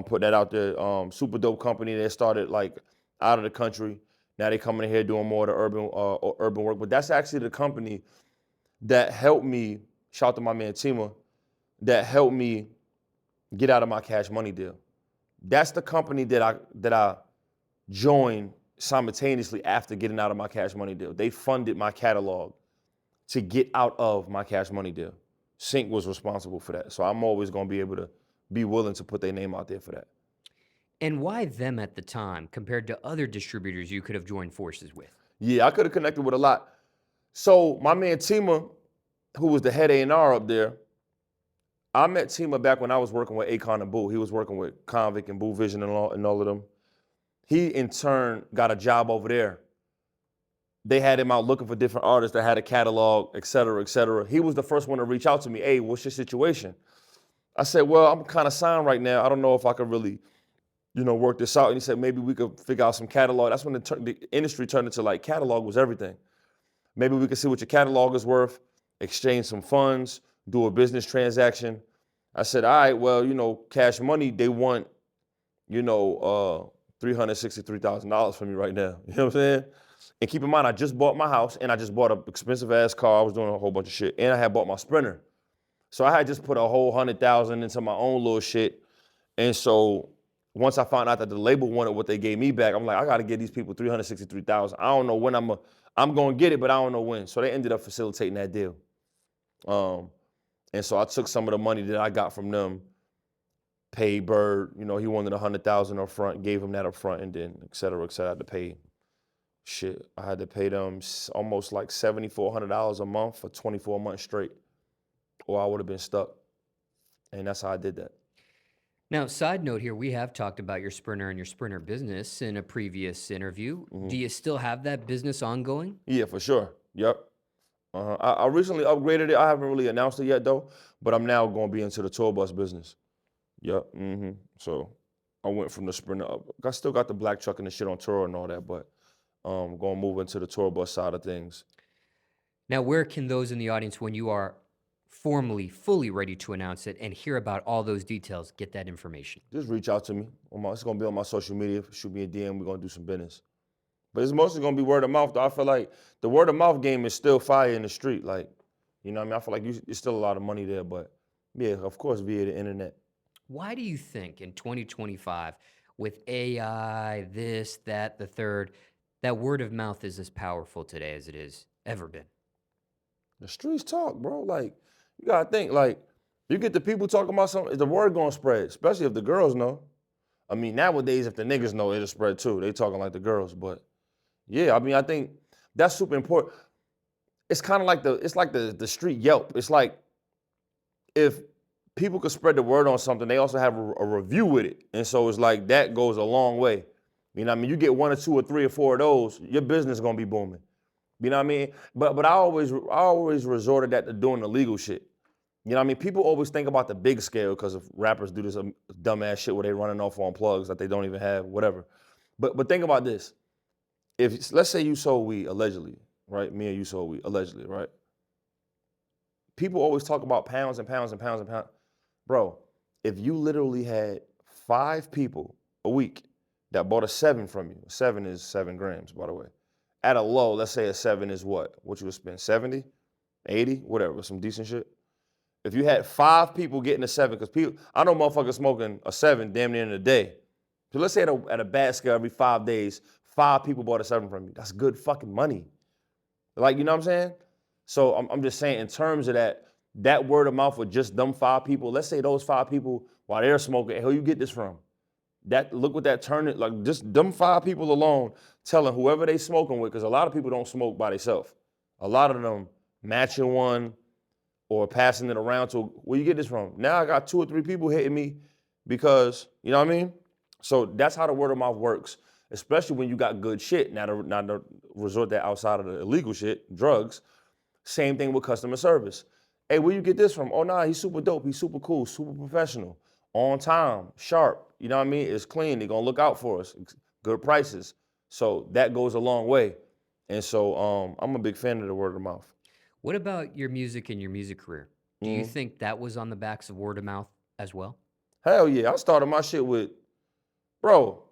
putting that out there. Super dope company. They started like out of the country. Now they coming in here doing more of the urban work. But that's actually the company that helped me, shout out to my man Tima, that helped me get out of my Cash Money deal. That's the company that I joined simultaneously after getting out of my Cash Money deal. They funded my catalog to get out of my Cash Money deal. Sync was responsible for that. So I'm always gonna be able to be willing to put their name out there for that. And why them at the time compared to other distributors you could have joined forces with? Yeah, I could have connected with a lot. So my man Tima, who was the head A&R up there, I met Tima back when I was working with Akon and Boo. He was working with Convict and Boo Vision and all of them. He, in turn, got a job over there. They had him out looking for different artists that had a catalog, et cetera, et cetera. He was the first one to reach out to me. Hey, what's your situation? I said, well, I'm kind of signed right now. I don't know if I could really, work this out. And he said, maybe we could figure out some catalog. That's when the industry turned into like catalog was everything. Maybe we could see what your catalog is worth, exchange some funds, do a business transaction. I said, all right, well, Cash Money, they want, $363,000 from me right now. You know what I'm saying? And keep in mind, I just bought my house and I just bought an expensive ass car. I was doing a whole bunch of shit. And I had bought my Sprinter. So I had just put a whole $100,000 into my own little shit. And so once I found out that the label wanted what they gave me back, I'm like, I gotta give these people $363,000. I don't know when I'm gonna get it, but I don't know when. So they ended up facilitating that deal. And so I took some of the money that I got from them, paid Bird, he wanted $100,000 up front, gave him that up front, and then et cetera, I had to pay I had to pay them almost like $7,400 a month for 24 months straight, or I would have been stuck. And that's how I did that. Now, side note here, we have talked about your Sprinter and your Sprinter business in a previous interview. Do you still have that business ongoing? Yeah, for sure. Yep. I recently upgraded it. I haven't really announced it yet though, but I'm now going to be into the tour bus business. Yep. So I went from the Sprinter up. I still got the black truck and the shit on tour and all that, but I'm going to move into the tour bus side of things. Now, where can those in the audience, when you are formally, fully ready to announce it and hear about all those details, get that information? Just reach out to me. It's gonna be on my social media. Shoot me a DM. We're gonna do some business. But it's mostly gonna be word of mouth. Though I feel like the word of mouth game is still fire in the street. Like, you know what I mean? I feel like there's still a lot of money there. But yeah, of course, via the internet. Why do you think in 2025, with AI, this, that, the third, that word of mouth is as powerful today as it has ever been? The streets talk, bro. Like, you gotta think, like, you get the people talking about something, is the word gonna spread, especially if the girls know. I mean, nowadays, if the niggas know, it'll spread too. They talking like the girls, but yeah, I mean, I think that's super important. It's kind of like the street Yelp. It's like if people could spread the word on something, they also have a review with it. And so it's like that goes a long way. You know what I mean? You get 1 or 2 or 3 or 4 of those, your business gonna be booming. You know what I mean? But I always resorted that to doing the legal shit. You know what I mean? People always think about the big scale because of rappers do this dumbass shit where they running off on plugs that they don't even have, whatever. But think about this. If let's say you sold weed allegedly, right? Me and you sold weed allegedly, right? People always talk about pounds and pounds and pounds and pounds. Bro, if you literally had 5 people a week that bought a 7 from you, 7 is 7 grams, by the way. At a low, let's say a 7 is what? What you would spend, 70, 80, whatever, some decent shit. If you had 5 people getting a 7, because people, I know motherfuckers smoking a 7 damn near in a day. So let's say at a bad scale, every 5 days, 5 people bought a 7 from you. That's good fucking money. Like, you know what I'm saying? So I'm just saying in terms of that word of mouth with just them 5 people, let's say those 5 people, while they're smoking, who you get this from? Look what that turned it, like just them 5 people alone telling whoever they smoking with, because a lot of people don't smoke by themselves. A lot of them matching one or passing it around to, where you get this from? Now I got 2 or 3 people hitting me because, you know what I mean? So that's how the word of mouth works, especially when you got good shit. Now to resort that outside of the illegal shit, drugs, same thing with customer service. Hey, where you get this from? Oh, nah, he's super dope. He's super cool, super professional, on time, sharp. You know what I mean? It's clean. They're going to look out for us. Good prices. So that goes a long way. And so I'm a big fan of the word of mouth. What about your music and your music career? Do you think that was on the backs of word of mouth as well? Hell yeah. I started my shit with, bro,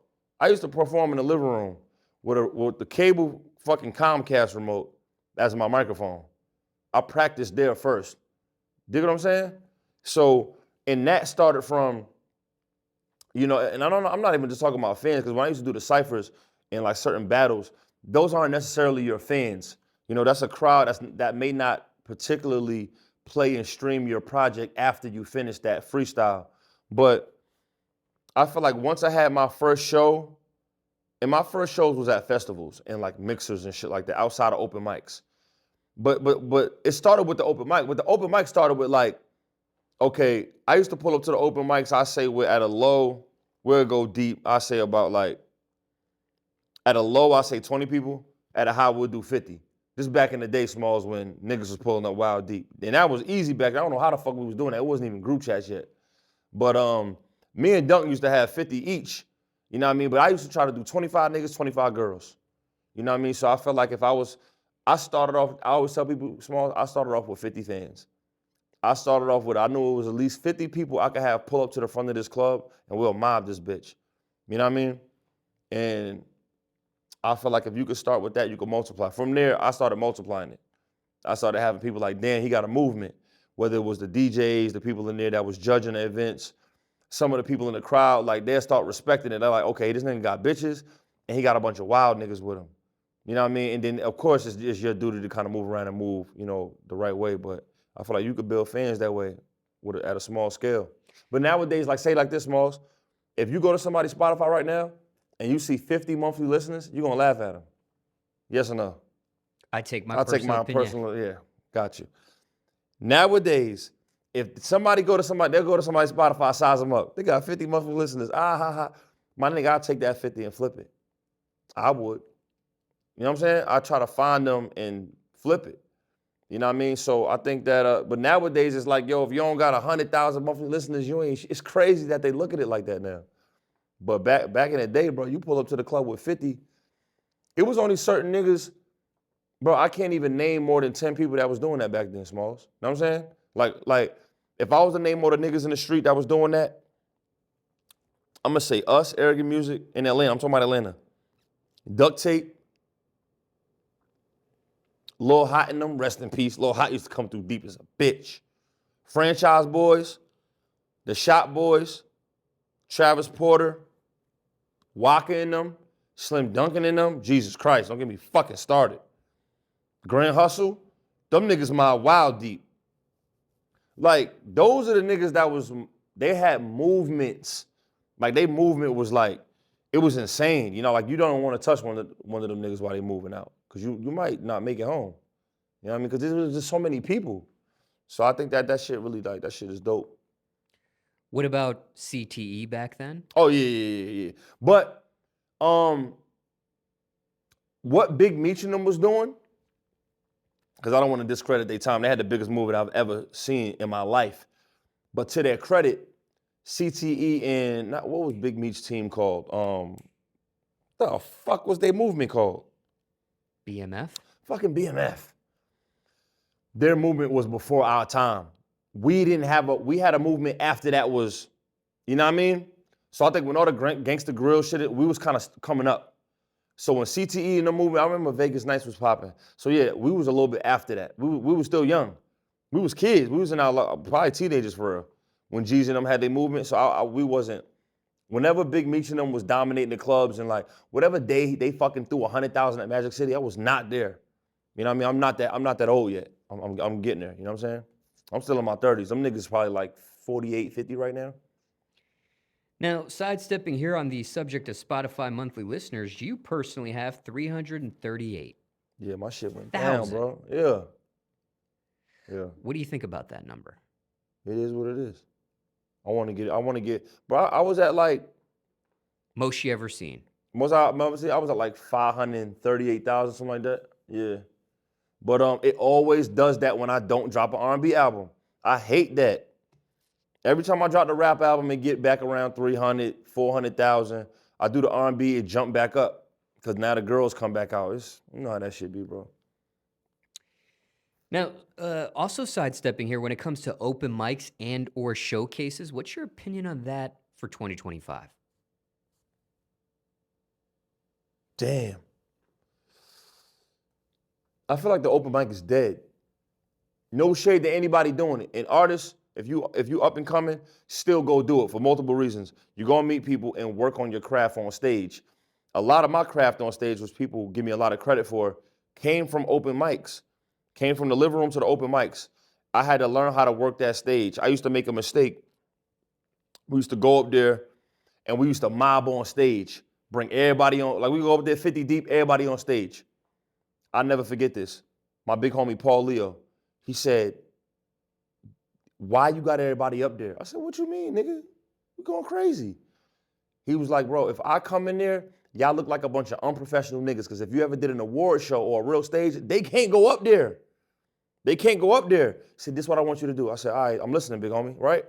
I used to perform in the living room with the cable fucking Comcast remote as my microphone. I practiced there first. Dig what I'm saying? So, and that started from, you know, and I'm not even just talking about fans, because when I used to do the ciphers in like certain battles, those aren't necessarily your fans. You know, that's a crowd that may not particularly play and stream your project after you finish that freestyle. But I feel like once I had my first show, and my first shows was at festivals and like mixers and shit like that, outside of open mics. But it started with the open mic. But the open mic started with like, okay, I used to pull up to the open mics. I say we're at a low, we'll go deep. I say about like, at a low, I say 20 people. At a high, we'll do 50. This back in the day, Smallz, when niggas was pulling up wild deep. And that was easy back then. I don't know how the fuck we was doing that. It wasn't even group chats yet. But me and Dunkin used to have 50 each. You know what I mean? But I used to try to do 25 niggas, 25 girls. You know what I mean? So I felt like I started off, I always tell people, Smallz, I started off with 50 fans. I started off with, I knew it was at least 50 people I could have pull up to the front of this club and we'll mob this bitch. You know what I mean? And I feel like if you could start with that, you could multiply. From there, I started multiplying it. I started having people like, damn, he got a movement. Whether it was the DJs, the people in there that was judging the events, some of the people in the crowd, like they'll start respecting it. They're like, okay, this nigga got bitches and he got a bunch of wild niggas with him. You know what I mean? And then, of course, it's your duty to kind of move around and move, you know, the right way. But I feel like you could build fans that way at a small scale. But nowadays, like say like this, Smallz, if you go to somebody's Spotify right now and you see 50 monthly listeners, you're going to laugh at them. Yes or no? I'll take my personal, yeah, got you. Nowadays, if somebody they'll go to somebody's Spotify, size them up. They got 50 monthly listeners. My nigga, I'll take that 50 and flip it. I would. You know what I'm saying? I try to find them and flip it. You know what I mean? So I think that, but nowadays it's like, yo, if you don't got 100,000 monthly listeners, it's crazy that they look at it like that now. But back in the day, bro, you pull up to the club with 50, it was only certain niggas, bro, I can't even name more than 10 people that was doing that back then, Smallz. You know what I'm saying? Like if I was to name all the niggas in the street that was doing that, I'm gonna say us, Arrogant Music, in Atlanta. I'm talking about Atlanta. Duct Tape, Lil Hot in them, rest in peace. Lil Hot used to come through deep as a bitch. Franchise Boys, The Shop Boys, Travis Porter, Waka in them, Slim Dunkin in them. Jesus Christ, don't get me fucking started. Grand Hustle, them niggas my wild deep. Like, those are the niggas that they had movements. Like, they movement was like, it was insane. You know, like, you don't want to touch one of them niggas while they moving out. Because you might not make it home. You know what I mean? Because there was just so many people. So I think that shit really, like, that shit is dope. What about CTE back then? Oh, yeah. But, what Big Meech and them was doing, because I don't want to discredit their time. They had the biggest movie I've ever seen in my life. But to their credit, CTE and, what was Big Meech's team called? The fuck was their movement called? BMF? Fucking BMF. Their movement was before our time. We had a movement after that was, you know what I mean? So I think when all the gangster grill shit, we was kind of coming up. So when CTE and the movement, I remember Vegas Nights was popping. So yeah, we was a little bit after that. We was still young. We was kids. We was in our, probably teenagers for real. When G's and them had their movement, so we wasn't. Whenever Big Meech and them was dominating the clubs and like, whatever day they fucking threw 100,000 at Magic City, I was not there. You know what I mean? I'm not that old yet. I'm getting there, you know what I'm saying? I'm still in my 30s. Them niggas probably like 48, 50 right now. Now, sidestepping here on the subject of Spotify monthly listeners, you personally have 338. Yeah, my shit went down, bro. Yeah. What do you think about that number? It is what it is. I want to get, bro, I was at like. Most you ever seen? I was at like 538,000, something like that. Yeah. But it always does that when I don't drop an R&B album. I hate that. Every time I drop the rap album and get back around 300, 400,000, I do the R&B, it jump back up. Because now the girls come back out. You know how that shit be, bro. Now, also sidestepping here, when it comes to open mics and or showcases, what's your opinion on that for 2025? Damn. I feel like the open mic is dead. No shade to anybody doing it. And artists, if you up and coming, still go do it for multiple reasons. You're gonna meet people and work on your craft on stage. A lot of my craft on stage, which people give me a lot of credit for, came from open mics. Came from the living room to the open mics. I had to learn how to work that stage. I used to make a mistake. We used to go up there and we used to mob on stage. Bring everybody on, like we go up there 50 deep, everybody on stage. I'll never forget this. My big homie, Paul Leo, he said, why you got everybody up there? I said, what you mean, nigga? We going crazy. He was like, bro, if I come in there, y'all look like a bunch of unprofessional niggas, because if you ever did an award show or a real stage, they can't go up there. They can't go up there. He said, this is what I want you to do. I said, all right, I'm listening, big homie, right?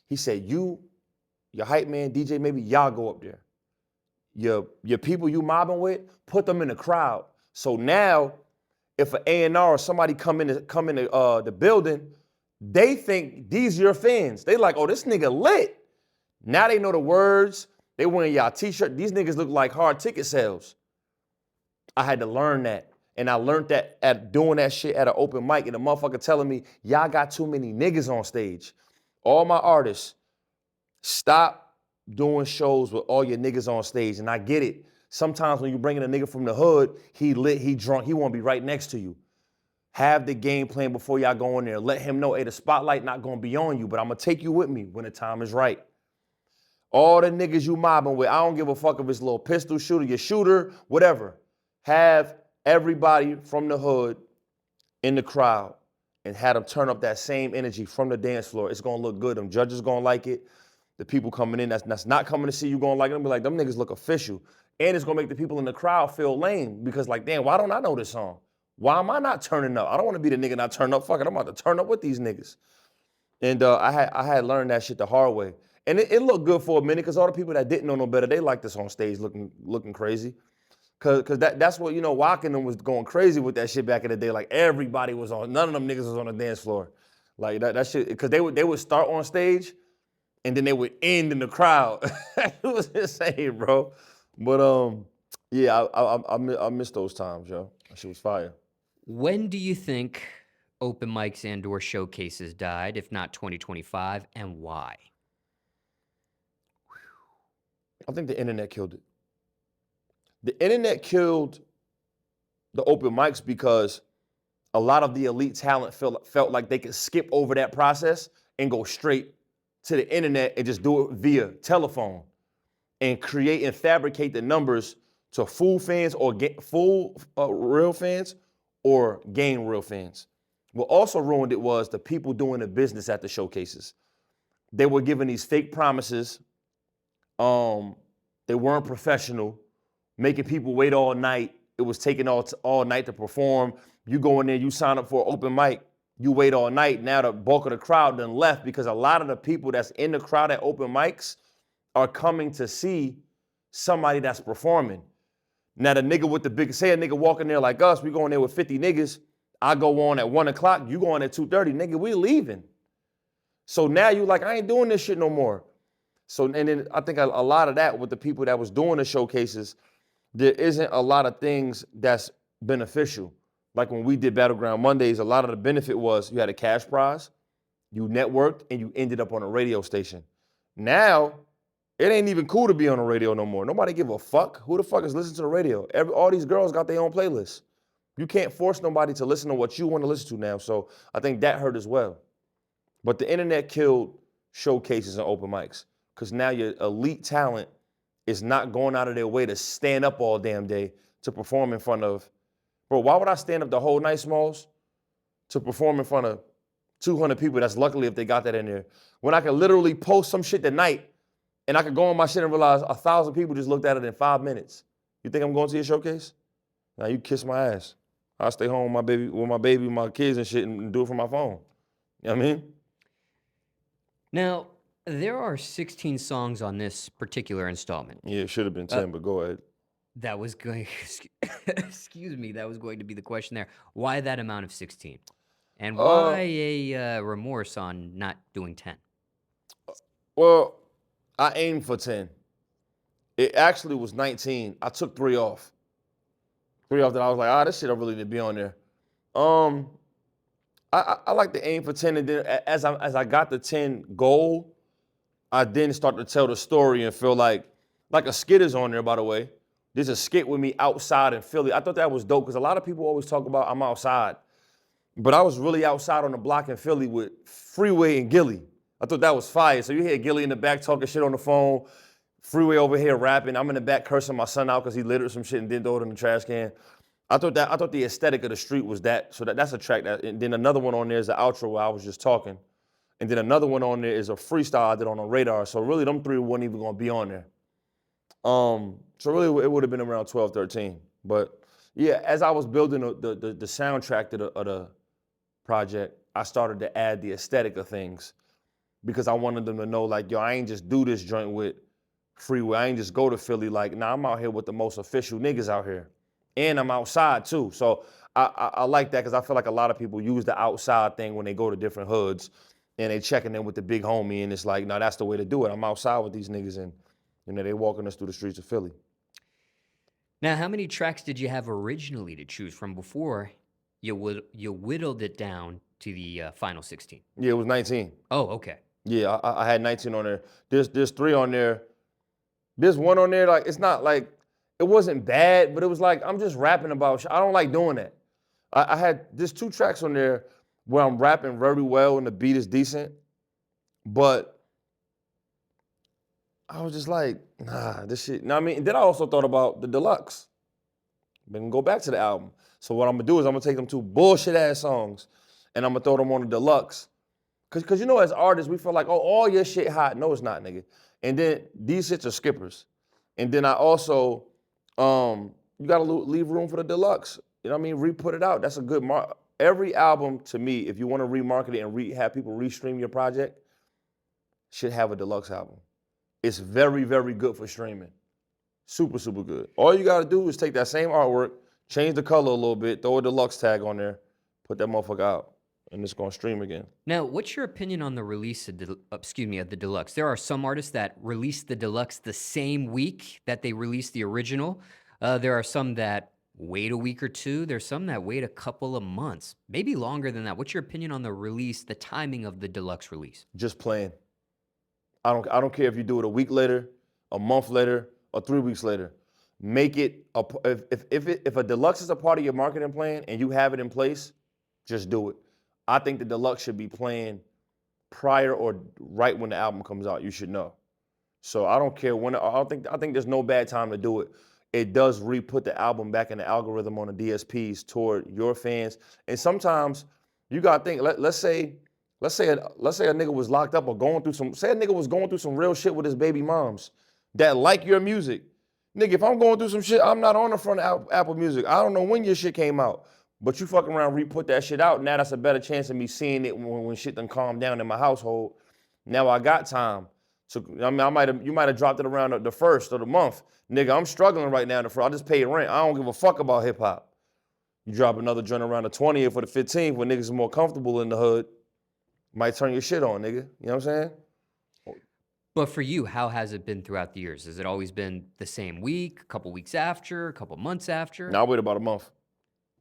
He said, your hype man, DJ, maybe y'all go up there. Your people you mobbing with, put them in the crowd. So now, if an A&R or somebody come in the building, they think these your fans. They like, oh, this nigga lit. Now they know the words. They wearing y'all t-shirt. These niggas look like hard ticket sales. I had to learn that. And I learned that at doing that shit at an open mic and the motherfucker telling me, y'all got too many niggas on stage. All my artists, stop doing shows with all your niggas on stage. And I get it. Sometimes when you bring in a nigga from the hood, he lit, he drunk, he wanna be right next to you. Have the game plan before y'all go in there. Let him know, hey, the spotlight not gonna be on you, but I'm gonna take you with me when the time is right. All the niggas you mobbing with, I don't give a fuck if it's a little pistol shooter, your shooter, whatever. Have everybody from the hood in the crowd and have them turn up that same energy from the dance floor. It's gonna look good. Them judges gonna like it. The people coming in that's not coming to see you gonna like it. They'll be like, them niggas look official. And it's gonna make the people in the crowd feel lame because like, damn, why don't I know this song? Why am I not turning up? I don't wanna be the nigga not turn up. Fuck it, I'm about to turn up with these niggas. And I had learned that shit the hard way. And it looked good for a minute because all the people that didn't know no better, they liked us on stage looking crazy. Cause that's what, you know, Walking was going crazy with that shit back in the day. Like everybody was on, none of them niggas was on the dance floor. Like that shit, because they would start on stage and then they would end in the crowd. It was insane, bro. But yeah, I miss those times, yo. That shit was fire. When do you think open mics and/or showcases died, if not 2025, and why? I think the internet killed it. The internet killed the open mics because a lot of the elite talent felt like they could skip over that process and go straight to the internet and just do it via telephone and create and fabricate the numbers to fool fans or fool real fans or gain real fans. What also ruined it was the people doing the business at the showcases. They were giving these fake promises. They weren't professional, making people wait all night. It was taking all night to perform. You go in there, you sign up for an open mic, you wait all night. Now the bulk of the crowd done left because a lot of the people that's in the crowd at open mics are coming to see somebody that's performing. Now the nigga with the big, say a nigga walking there like us, we going there with 50 niggas, I go on at 1 o'clock, you go on at 2:30, nigga, we leaving. So now you like, I ain't doing this shit no more. So, and then I think a lot of that with the people that was doing the showcases, there isn't a lot of things that's beneficial. Like when we did Battleground Mondays, a lot of the benefit was you had a cash prize, you networked, and you ended up on a radio station. Now, it ain't even cool to be on the radio no more. Nobody give a fuck. Who the fuck is listening to the radio? All these girls got their own playlists. You can't force nobody to listen to what you want to listen to now. So I think that hurt as well. But the internet killed showcases and open mics because now your elite talent is not going out of their way to stand up all damn day to perform in front of, bro, why would I stand up the whole night, Smallz, to perform in front of 200 people? That's luckily if they got that in there. When I could literally post some shit tonight and I could go on my shit and realize 1,000 people just looked at it in 5 minutes. You think I'm going to your showcase? Now you kiss my ass. I'll stay home with my baby, my kids and shit and do it from my phone. You know what I mean? Now, there are 16 songs on this particular installment. Yeah, it should have been 10, but go ahead. That was going, excuse me, that was going to be the question there. Why that amount of 16? And why a remorse on not doing 10? Well, I aimed for 10. It actually was 19. I took 3 off. 3 off that I was like, this shit don't really need to be on there. I like to aim for 10, and then as I got the 10 goal, I then start to tell the story and feel like a skit is on there, by the way. There's a skit with me outside in Philly. I thought that was dope because a lot of people always talk about I'm outside. But I was really outside on the block in Philly with Freeway and Gilly. I thought that was fire. So you hear Gilly in the back talking shit on the phone, Freeway over here rapping. I'm in the back cursing my son out because he littered some shit and didn't throw it in the trash can. I thought the aesthetic of the street was that. So that's a track that, and then another one on there is the outro where I was just talking. And then another one on there is a freestyle I did on a radar. So really them 3 weren't even gonna be on there. So really it would have been around 12, 13. But yeah, as I was building the soundtrack of the project, I started to add the aesthetic of things because I wanted them to know like, yo, I ain't just do this joint with Freeway. I ain't just go to Philly like, nah, I'm out here with the most official niggas out here. And I'm outside too. So I like that because I feel like a lot of people use the outside thing when they go to different hoods and they checking in with the big homie and it's like, no, that's the way to do it. I'm outside with these niggas and they walking us through the streets of Philly. Now, how many tracks did you have originally to choose from before you whittled it down to the final 16? Yeah, it was 19. Oh, okay. Yeah, I had 19 on there. There's 3 on there. There's 1 on there, like, it's not like, it wasn't bad, but it was like, I'm just rapping about shit. I don't like doing that. There's 2 tracks on there where I'm rapping very well and the beat is decent, but I was just like, nah, this shit. You know what I mean? And then I also thought about the deluxe. Then go back to the album. So what I'm gonna do is I'm gonna take them 2 bullshit ass songs and I'm gonna throw them on the deluxe. Cause you know, as artists, we feel like, oh, all your shit hot. No, it's not, nigga. And then these shits are skippers. And then I also, you gotta leave room for the deluxe. You know what I mean? Re-put it out. That's a good mark. Every album, to me, if you wanna remarket it and have people restream your project, should have a deluxe album. It's very, very good for streaming. Super, super good. All you gotta do is take that same artwork, change the color a little bit, throw a deluxe tag on there, put that motherfucker out. and it's gonna stream again. Now, what's your opinion on the release of of the deluxe? There are some artists that release the deluxe the same week that they release the original. There are some that wait a week or two. There's some that wait a couple of months, maybe longer than that. What's your opinion on the release, the timing of the deluxe release? Just playing. I don't care if you do it a week later, a month later, or 3 weeks later. Make it if a deluxe is a part of your marketing plan and you have it in place, just do it. I think the deluxe should be playing prior or right when the album comes out. You should know. So I don't care when. I think there's no bad time to do it. It does put the album back in the algorithm on the DSPs toward your fans. And sometimes you gotta think. Let's say a nigga was locked up or going through some. Say a nigga was going through some real shit with his baby moms that like your music. Nigga, if I'm going through some shit, I'm not on the front of Apple Music. I don't know when your shit came out, but you fucking around re-put that shit out. Now that's a better chance of me seeing it when shit done calmed down in my household. Now I got time. So I mean, you might have dropped it around the first of the month. Nigga, I'm struggling right now. I just paid rent. I don't give a fuck about hip hop. You drop another joint around the 20th or the 15th when niggas are more comfortable in the hood. Might turn your shit on, nigga. You know what I'm saying? But for you, how has it been throughout the years? Has it always been the same week, a couple weeks after, a couple months after? Now I wait about a month.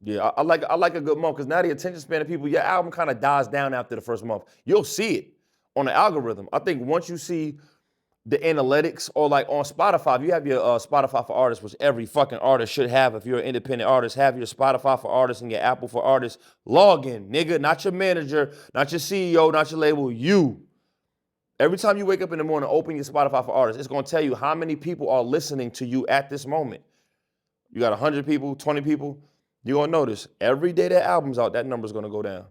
Yeah, I like a good month because now the attention span of people, your album kind of dies down after the first month. You'll see it on the algorithm. I think once you see the analytics or like on Spotify, if you have your Spotify for artists, which every fucking artist should have if you're an independent artist, have your Spotify for artists and your Apple for artists. Log in, nigga, not your manager, not your CEO, not your label, you. Every time you wake up in the morning, open your Spotify for artists, it's gonna tell you how many people are listening to you at this moment. You got 100 people, 20 people, you're gonna notice every day that album's out, that number's gonna go down.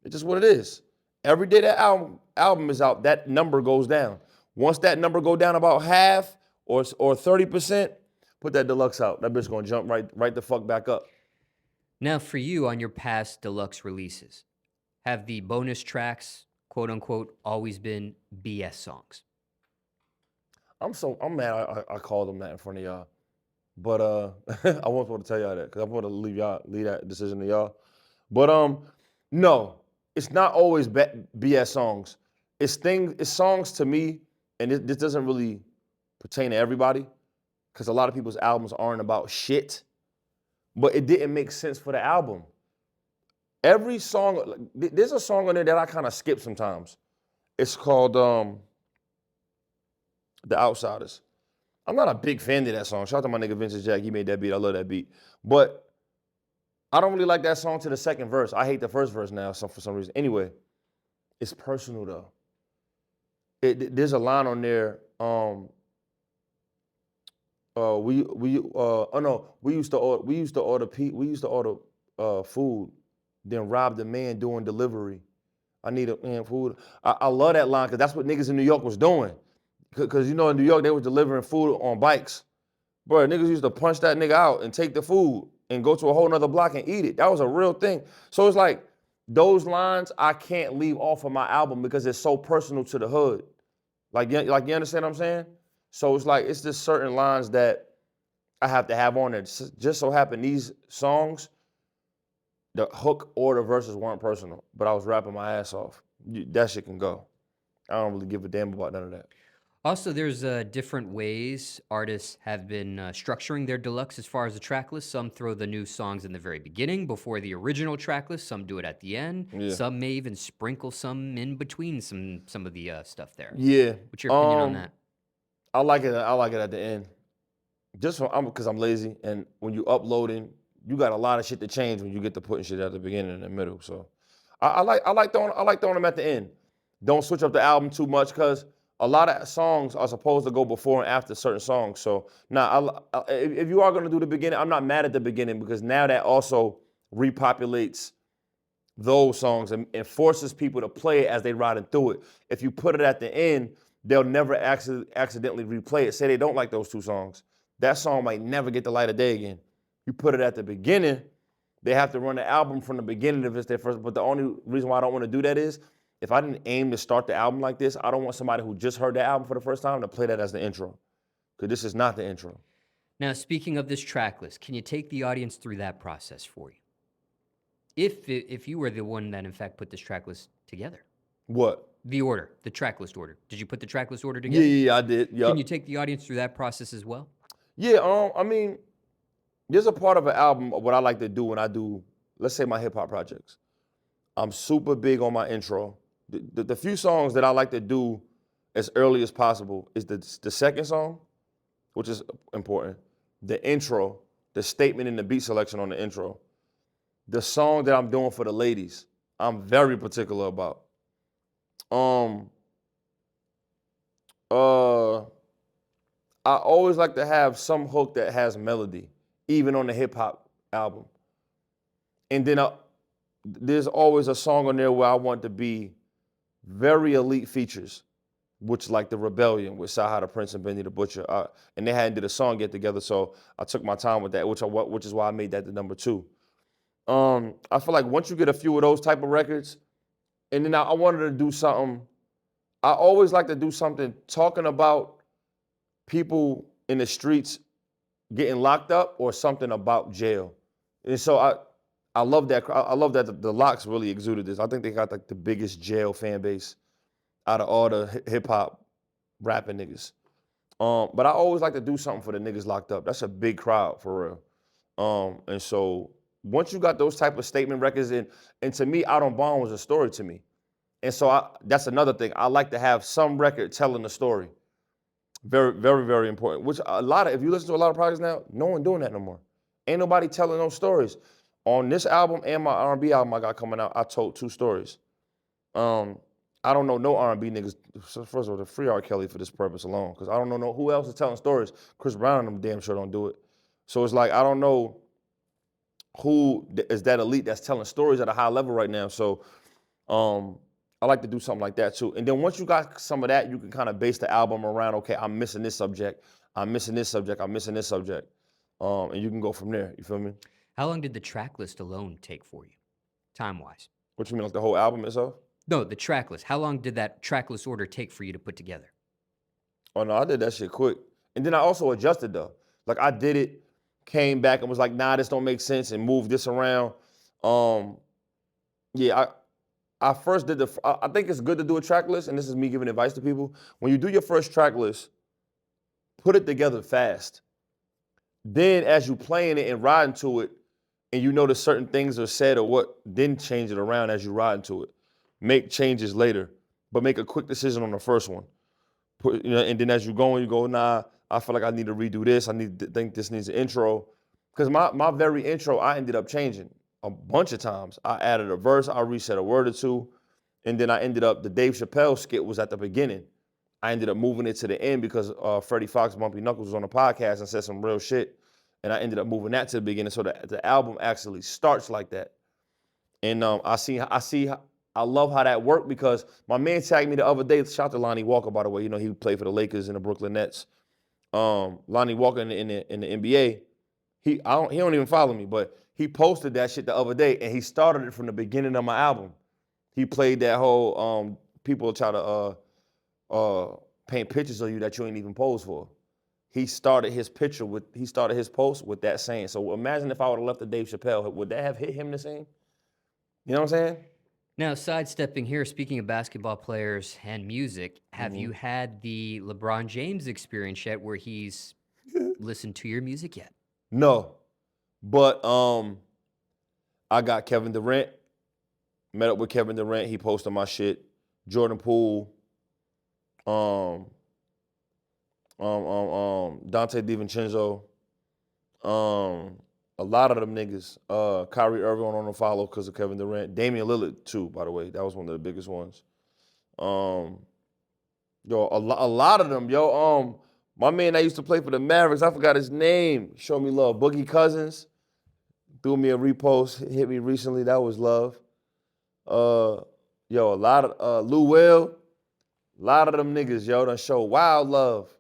It's just what it is. Every day that album is out, that number goes down. Once that number go down about half or 30%, put that deluxe out. That bitch gonna jump right the fuck back up. Now, for you, on your past deluxe releases, have the bonus tracks, quote unquote, always been BS songs? I'm mad I called them that in front of y'all. But I wasn't supposed to tell y'all that because I want to leave that decision to y'all. But no, it's not always BS songs. It's songs to me, and this doesn't really pertain to everybody because a lot of people's albums aren't about shit. But it didn't make sense for the album. Every song, there's a song on there that I kind of skip sometimes. It's called The Outsiders. I'm not a big fan of that song. Shout out to my nigga Vincent Jack. He made that beat. I love that beat. But I don't really like that song to the second verse. I hate the first verse now for some reason. Anyway, it's personal though. There's a line on there. We used to order food, then rob the man doing delivery. I need food. I love that line because that's what niggas in New York was doing. Because, you know, in New York, they was delivering food on bikes. Bro, niggas used to punch that nigga out and take the food and go to a whole nother block and eat it. That was a real thing. So it's like, those lines I can't leave off of my album because it's so personal to the hood. Like you understand what I'm saying? So it's like, it's just certain lines that I have to have on there. Just so happen these songs, the hook or the verses weren't personal, but I was rapping my ass off. That shit can go. I don't really give a damn about none of that. Also, there's different ways artists have been structuring their deluxe as far as the track list. Some throw the new songs in the very beginning before the original track list. Some do it at the end. Yeah. Some may even sprinkle some in between some of the stuff there. Yeah. What's your opinion on that? I like it at the end. Just because I'm lazy, and when you uploading, you got a lot of shit to change when you get to putting shit at the beginning and the middle. So I like throwing them at the end. Don't switch up the album too much because a lot of songs are supposed to go before and after certain songs. So if you are gonna do the beginning, I'm not mad at the beginning because now that also repopulates those songs and forces people to play it as they riding through it. If you put it at the end, they'll never accidentally replay it. Say they don't like those two songs. That song might never get the light of day again. You put it at the beginning, they have to run the album from the beginning if it's their first. But the only reason why I don't want to do that is if I didn't aim to start the album like this, I don't want somebody who just heard the album for the first time to play that as the intro. Because this is not the intro. Now, speaking of this track list, can you take the audience through that process for you? If you were the one that in fact put this track list together, What? the track list order. Did you put the track list order Yeah, together? yeah, I did. Can you Yup. take the audience through that process as well? Yeah, I mean, there's a part of an album what I like to do when I do, let's say my hip hop projects. I'm super big on my intro. The few songs that I like to do as early as possible is the second song, which is important, the intro, the statement and the beat selection on the intro, the song that I'm doing for the ladies, I'm very particular about. Um, uh, I always like to have some hook that has melody, even on the hip hop album. And then there's always a song on there where I want to be very elite features, which like the Rebellion with Saha the Prince and Benny the Butcher, and they hadn't did a song yet together, so I took my time with that, which is why I made that the number 2. I feel like once you get a few of those type of records, and then I wanted to do something. I always like to do something talking about people in the streets getting locked up or something about jail, and so I love that. I love that the Locks really exuded this. I think they got like the biggest jail fan base out of all the hip hop rapping niggas. But I always like to do something for the niggas locked up. That's a big crowd for real. And so once you got those type of statement records in, and to me, Out on Bond was a story to me. And so that's another thing. I like to have some record telling the story. Very, very, very important. Which if you listen to a lot of projects now, no one doing that no more. Ain't nobody telling no stories. On this album and my R&B album I got coming out, I told 2 stories. I don't know no R&B niggas. So first of all, the free R. Kelly for this purpose alone, because I don't know who else is telling stories. Chris Brown and them damn sure don't do it. So it's like I don't know who is that elite that's telling stories at a high level right now. So I like to do something like that too. And then once you got some of that, you can kind of base the album around, okay, I'm missing this subject, I'm missing this subject, I'm missing this subject. And you can go from there, you feel me? How long did the track list alone take for you, time-wise? What you mean, like the whole album itself? No, the track list. How long did that track list order take for you to put together? Oh no, I did that shit quick. And then I also adjusted though. Like I did it, came back and was like, nah, this don't make sense, and moved this around. Yeah, I first did I think it's good to do a track list, and this is me giving advice to people. When you do your first track list, put it together fast. Then as you playing it and riding to it, and you notice certain things are said or what, then change it around as you ride into it. Make changes later, but make a quick decision on the first one. And then as you go, nah, I feel like I need to redo this. Think this needs an intro. Because my very intro, I ended up changing a bunch of times. I added a verse, I reset a word or two, and then I ended up, the Dave Chappelle skit was at the beginning. I ended up moving it to the end because Freddie Fox, Bumpy Knuckles was on the podcast and said some real shit. And I ended up moving that to the beginning so that the album actually starts like that. And I love how that worked because my man tagged me the other day. Shout out to Lonnie Walker, by the way. You know, he played for the Lakers and the Brooklyn Nets. Lonnie Walker in the NBA, he don't even follow me, but he posted that shit the other day and he started it from the beginning of my album. He played that whole people try to paint pictures of you that you ain't even posed for. He started his post with that saying. So imagine if I would have left the Dave Chappelle, would that have hit him the same? You know what I'm saying? Now, sidestepping here, speaking of basketball players and music, have you had the LeBron James experience yet where he's listened to your music yet? No, but I got Kevin Durant, met up with Kevin Durant. He posted my shit. Jordan Poole, Dante DiVincenzo, a lot of them niggas. Kyrie Irving on the follow because of Kevin Durant. Damian Lillard too, by the way. That was one of the biggest ones. Yo, a lot of them. Yo, my man that used to play for the Mavericks, I forgot his name. Show me love. Boogie Cousins threw me a repost, hit me recently. That was love. Yo, a lot of Lou Will, a lot of them niggas, yo, done show wild love.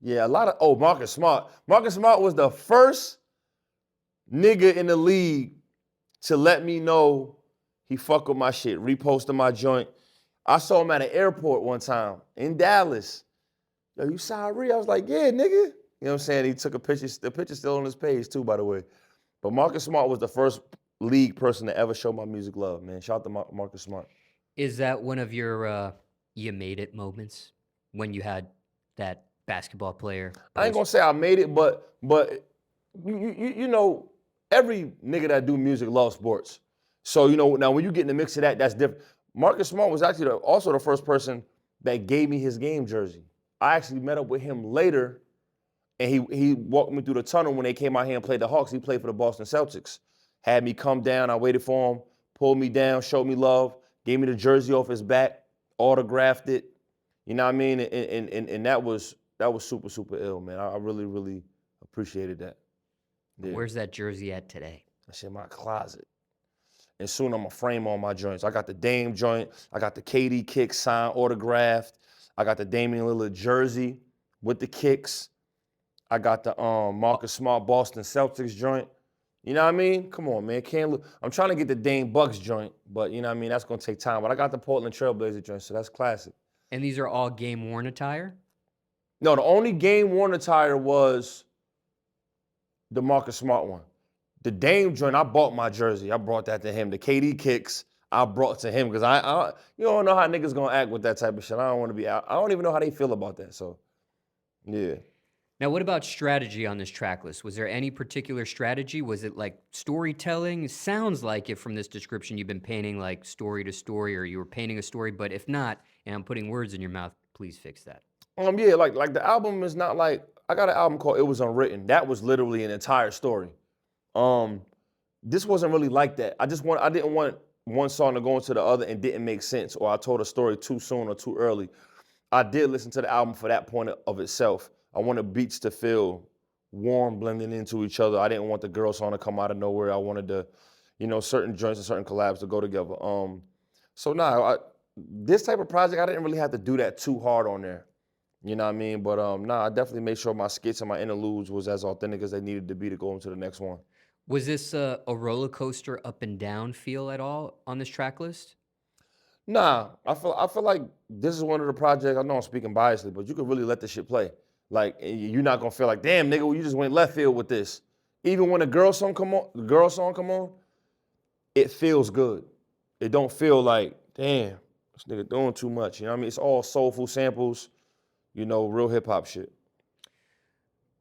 Yeah, a lot of Marcus Smart. Marcus Smart was the first nigga in the league to let me know he fuck with my shit, reposted my joint. I saw him at an airport one time in Dallas. Yo, you sorry? I was like, yeah, nigga. You know what I'm saying? He took a picture. The picture's still on his page too, by the way. But Marcus Smart was the first league person to ever show my music love, man. Shout out to Marcus Smart. Is that one of your you made it moments when you had that basketball player I ain't post? gonna say I made it, but you know, every nigga that do music loves sports. So you know, now when you get in the mix of that, that's different. Marcus Smart was actually also the first person that gave me his game jersey. I actually met up with him later, and he walked me through the tunnel when they came out here and played the Hawks. He played for the Boston Celtics. Had me come down. I waited for him, pulled me down, showed me love, gave me the jersey off his back, autographed it. You know what I mean? And that was super, super ill, man. I really, really appreciated that. Yeah. Where's that jersey at today? That's in my closet. And soon I'm gonna frame all my joints. I got the Dame joint. I got the KD kick signed, autographed. I got the Damian Lillard jersey with the kicks. I got the Marcus Smart Boston Celtics joint. You know what I mean? Come on, man. Can't look. I'm trying to get the Dame Bucks joint, but you know what I mean? That's gonna take time. But I got the Portland Trailblazer joint, so that's classic. And these are all game worn attire? No, the only game worn attire was the Marcus Smart one. The Dame joint, I bought my jersey. I brought that to him. The KD kicks, I brought to him because I you don't know how niggas gonna act with that type of shit. I don't want to be out. I don't even know how they feel about that. So, yeah. Now, what about strategy on this track list? Was there any particular strategy? Was it like storytelling? It sounds like it from this description you've been painting like story to story, or you were painting a story, but if not, and I'm putting words in your mouth, please fix that. Yeah, like the album is not like I got an album called It Was Unwritten. That was literally an entire story. This wasn't really like that. I didn't want one song to go into the other and didn't make sense, or I told a story too soon or too early. I did listen to the album for that point of itself. I wanted beats to feel warm, blending into each other. I didn't want the girl song to come out of nowhere. I wanted to, certain joints and certain collabs to go together. This type of project, I didn't really have to do that too hard on there. You know what I mean? But I definitely made sure my skits and my interludes was as authentic as they needed to be to go into the next one. Was this a roller coaster up and down feel at all on this track list? Nah, I feel like this is one of the projects. I know I'm speaking biasly, but you can really let this shit play. Like you're not gonna feel like, damn nigga, you just went left field with this. Even when the girl song come on, it feels good. It don't feel like, damn, this nigga doing too much. You know what I mean? It's all soulful samples, real hip hop shit.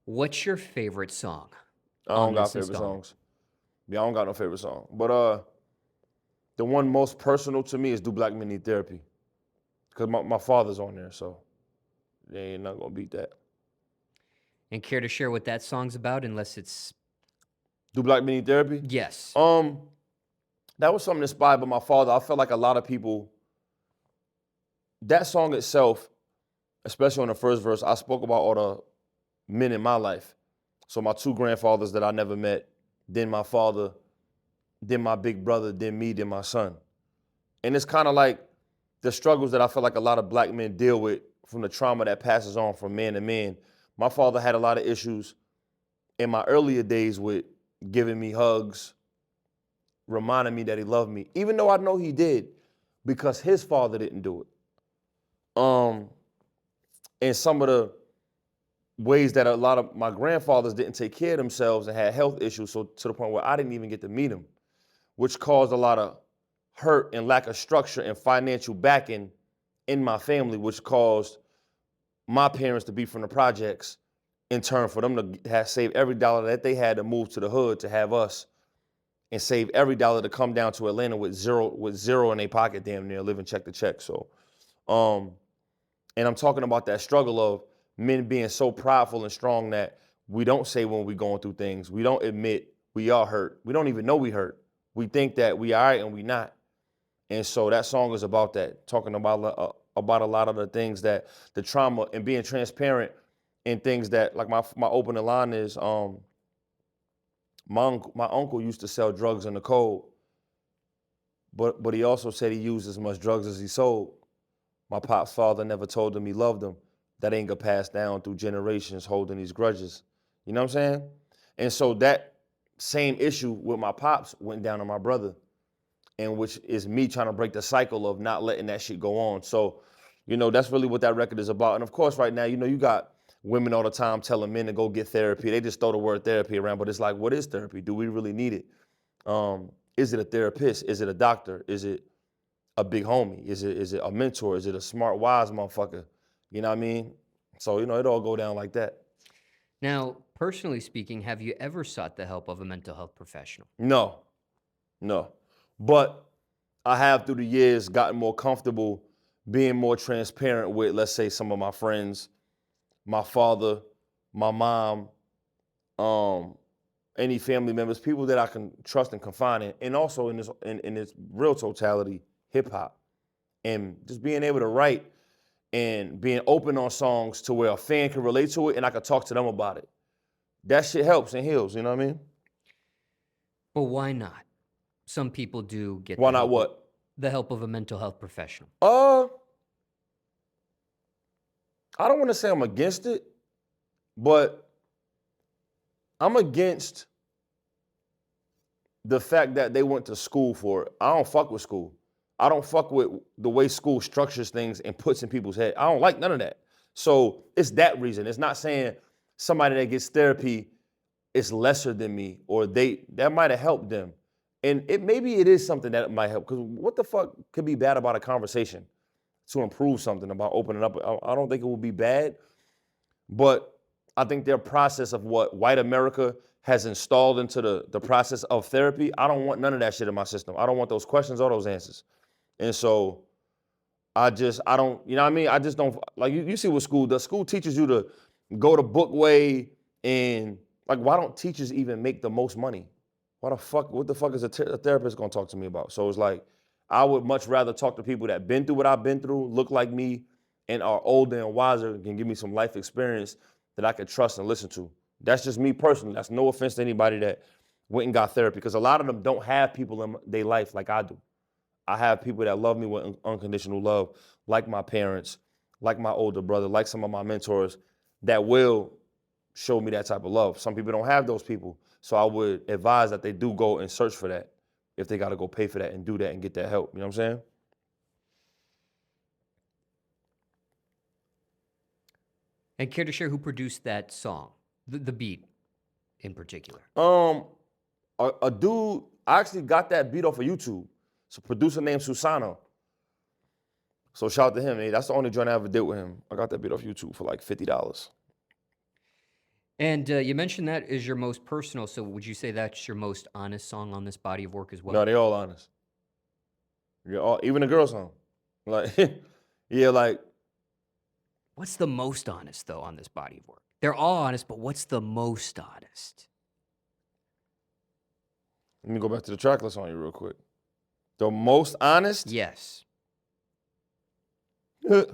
What's your favorite song? I don't got favorite songs. Yeah, I don't got no favorite song. But the one most personal to me is Do Black Men Need Therapy. Because my father's on there, so they ain't not gonna beat that. And care to share what that song's about, unless it's... Do Black Men Need Therapy? Yes. That was something inspired by my father. I felt like a lot of people, that song itself, especially on the first verse, I spoke about all the men in my life. So my two grandfathers that I never met, then my father, then my big brother, then me, then my son. And it's kind of like the struggles that I feel like a lot of black men deal with from the trauma that passes on from man to man. My father had a lot of issues in my earlier days with giving me hugs, reminding me that he loved me, even though I know he did, because his father didn't do it. And some of the ways that a lot of my grandfathers didn't take care of themselves and had health issues, so to the point where I didn't even get to meet him, which caused a lot of hurt and lack of structure and financial backing in my family, which caused my parents to be from the projects, in turn for them to have saved every dollar that they had to move to the hood to have us, and save every dollar to come down to Atlanta with zero in their pocket, damn near living check to check. So, and I'm talking about that struggle of men being so prideful and strong that we don't say when we're going through things. We don't admit we are hurt. We don't even know we hurt. We think that we all right and we not. And so that song is about that, talking about a lot of the things that the trauma and being transparent in things that, like my opening line is, my uncle used to sell drugs in the cold, but he also said he used as much drugs as he sold. My pop's father never told him he loved him. That ain't gonna pass down through generations holding these grudges. You know what I'm saying? And so that same issue with my pops went down to my brother, and which is me trying to break the cycle of not letting that shit go on. So, that's really what that record is about. And of course, right now, you got women all the time telling men to go get therapy. They just throw the word therapy around, but it's like, what is therapy? Do we really need it? Is it a therapist? Is it a doctor? Is it a big homie? Is it a mentor? Is it a smart, wise motherfucker? You know what I mean? So, you know, it all go down like that. Now, personally speaking, have you ever sought the help of a mental health professional? No, no. But I have through the years gotten more comfortable being more transparent with, let's say, some of my friends, my father, my mom, any family members, people that I can trust and confide in, and also in this real totality, hip hop, and just being able to write and being open on songs to where a fan can relate to it and I can talk to them about it. That shit helps and heals. You know what I mean? But why not? Some people do get Why the not help what? the help of a mental health professional. I don't want to say I'm against it, but I'm against the fact that they went to school for it. I don't fuck with school. I don't fuck with the way school structures things and puts in people's head. I don't like none of that. So it's that reason. It's not saying somebody that gets therapy is lesser than me or that might have helped them. And maybe it is something that might help, because what the fuck could be bad about a conversation to improve something, about opening up? I don't think it would be bad, but I think their process of what white America has installed into the process of therapy, I don't want none of that shit in my system. I don't want those questions or those answers. And so I don't, you know what I mean? I just don't, like, you see what school does. School teaches you to go the book way, and like, why don't teachers even make the most money? What the fuck is a therapist gonna talk to me about? So it's like, I would much rather talk to people that been through what I've been through, look like me, and are older and wiser, and can give me some life experience that I can trust and listen to. That's just me personally. That's no offense to anybody that went and got therapy, because a lot of them don't have people in their life like I do. I have people that love me with unconditional love, like my parents, like my older brother, like some of my mentors, that will show me that type of love. Some people don't have those people. So I would advise that they do go and search for that if they got to go pay for that and do that and get that help. You know what I'm saying? And care to share who produced that song, the beat in particular? A dude, I actually got that beat off of YouTube. It's a producer named Susano. So shout out to him. Hey, that's the only joint I ever did with him. I got that beat off YouTube for like $50. And you mentioned that is your most personal, so would you say that's your most honest song on this body of work as well? No, they all honest. Even the girl song. Like, yeah, like, What's the most honest, though, on this body of work? They're all honest, but what's the most honest? let me go back to the Tracklist on you real quick. The most honest? Yes. I'm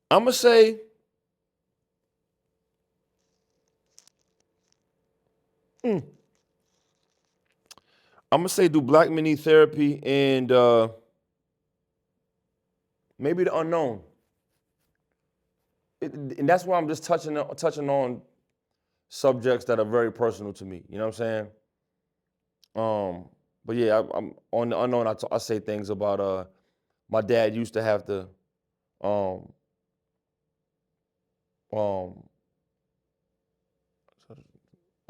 going to say, I'm going to say do Black Men Need Therapy and maybe The Unknown. And that's why I'm just touching on subjects that are very personal to me. You know what I'm saying? But yeah, I'm on The Unknown. I say things about my dad used to have to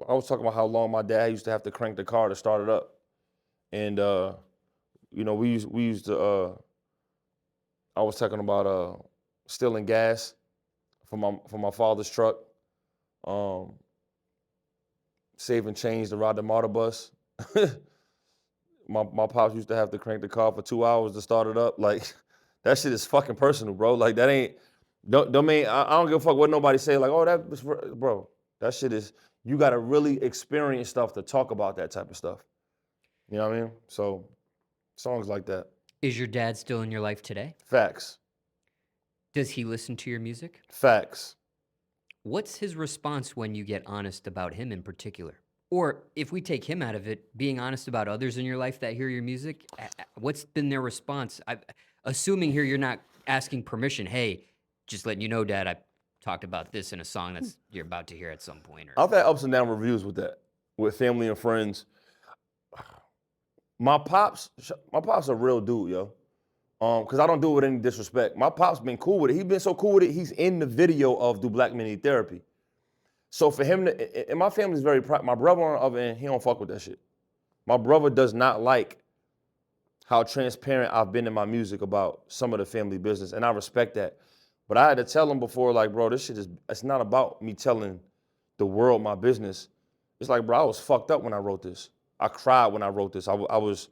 I was talking about how long my dad used to have to crank the car to start it up, and you know, we used to. I was talking about stealing gas from my father's truck, saving change to ride the martyr bus. my pops used to have to crank the car for 2 hours to start it up. Like, that shit is fucking personal, bro. Like, that ain't don't mean I don't give a fuck what nobody say. Like, oh, bro, that shit is. You got to really experience stuff to talk about that type of stuff. You know what I mean? So, songs like that. Is your dad still in your life today? Facts. Does he listen to your music? Facts. What's his response when you get honest about him in particular? Or if we take him out of it, being honest about others in your life that hear your music, what's been their response? Assuming here you're not asking permission. Hey, just letting you know, Dad, I talked about this in a song that's you're about to hear at some point. Or I've had ups and down reviews with that, with family and friends. My pops a real dude, yo. Because I don't do it with any disrespect. My pops been cool with it. He's been so cool with it, he's in the video of Do Black Men Need Therapy. So for him to, and my family's very proud. My brother on the other end, he don't fuck with that shit. My brother does not like how transparent I've been in my music about some of the family business, and I respect that. But I had to tell him before, like, bro, this shit it's not about me telling the world my business. It's like, bro, I was fucked up when I wrote this. I cried when I wrote this. I was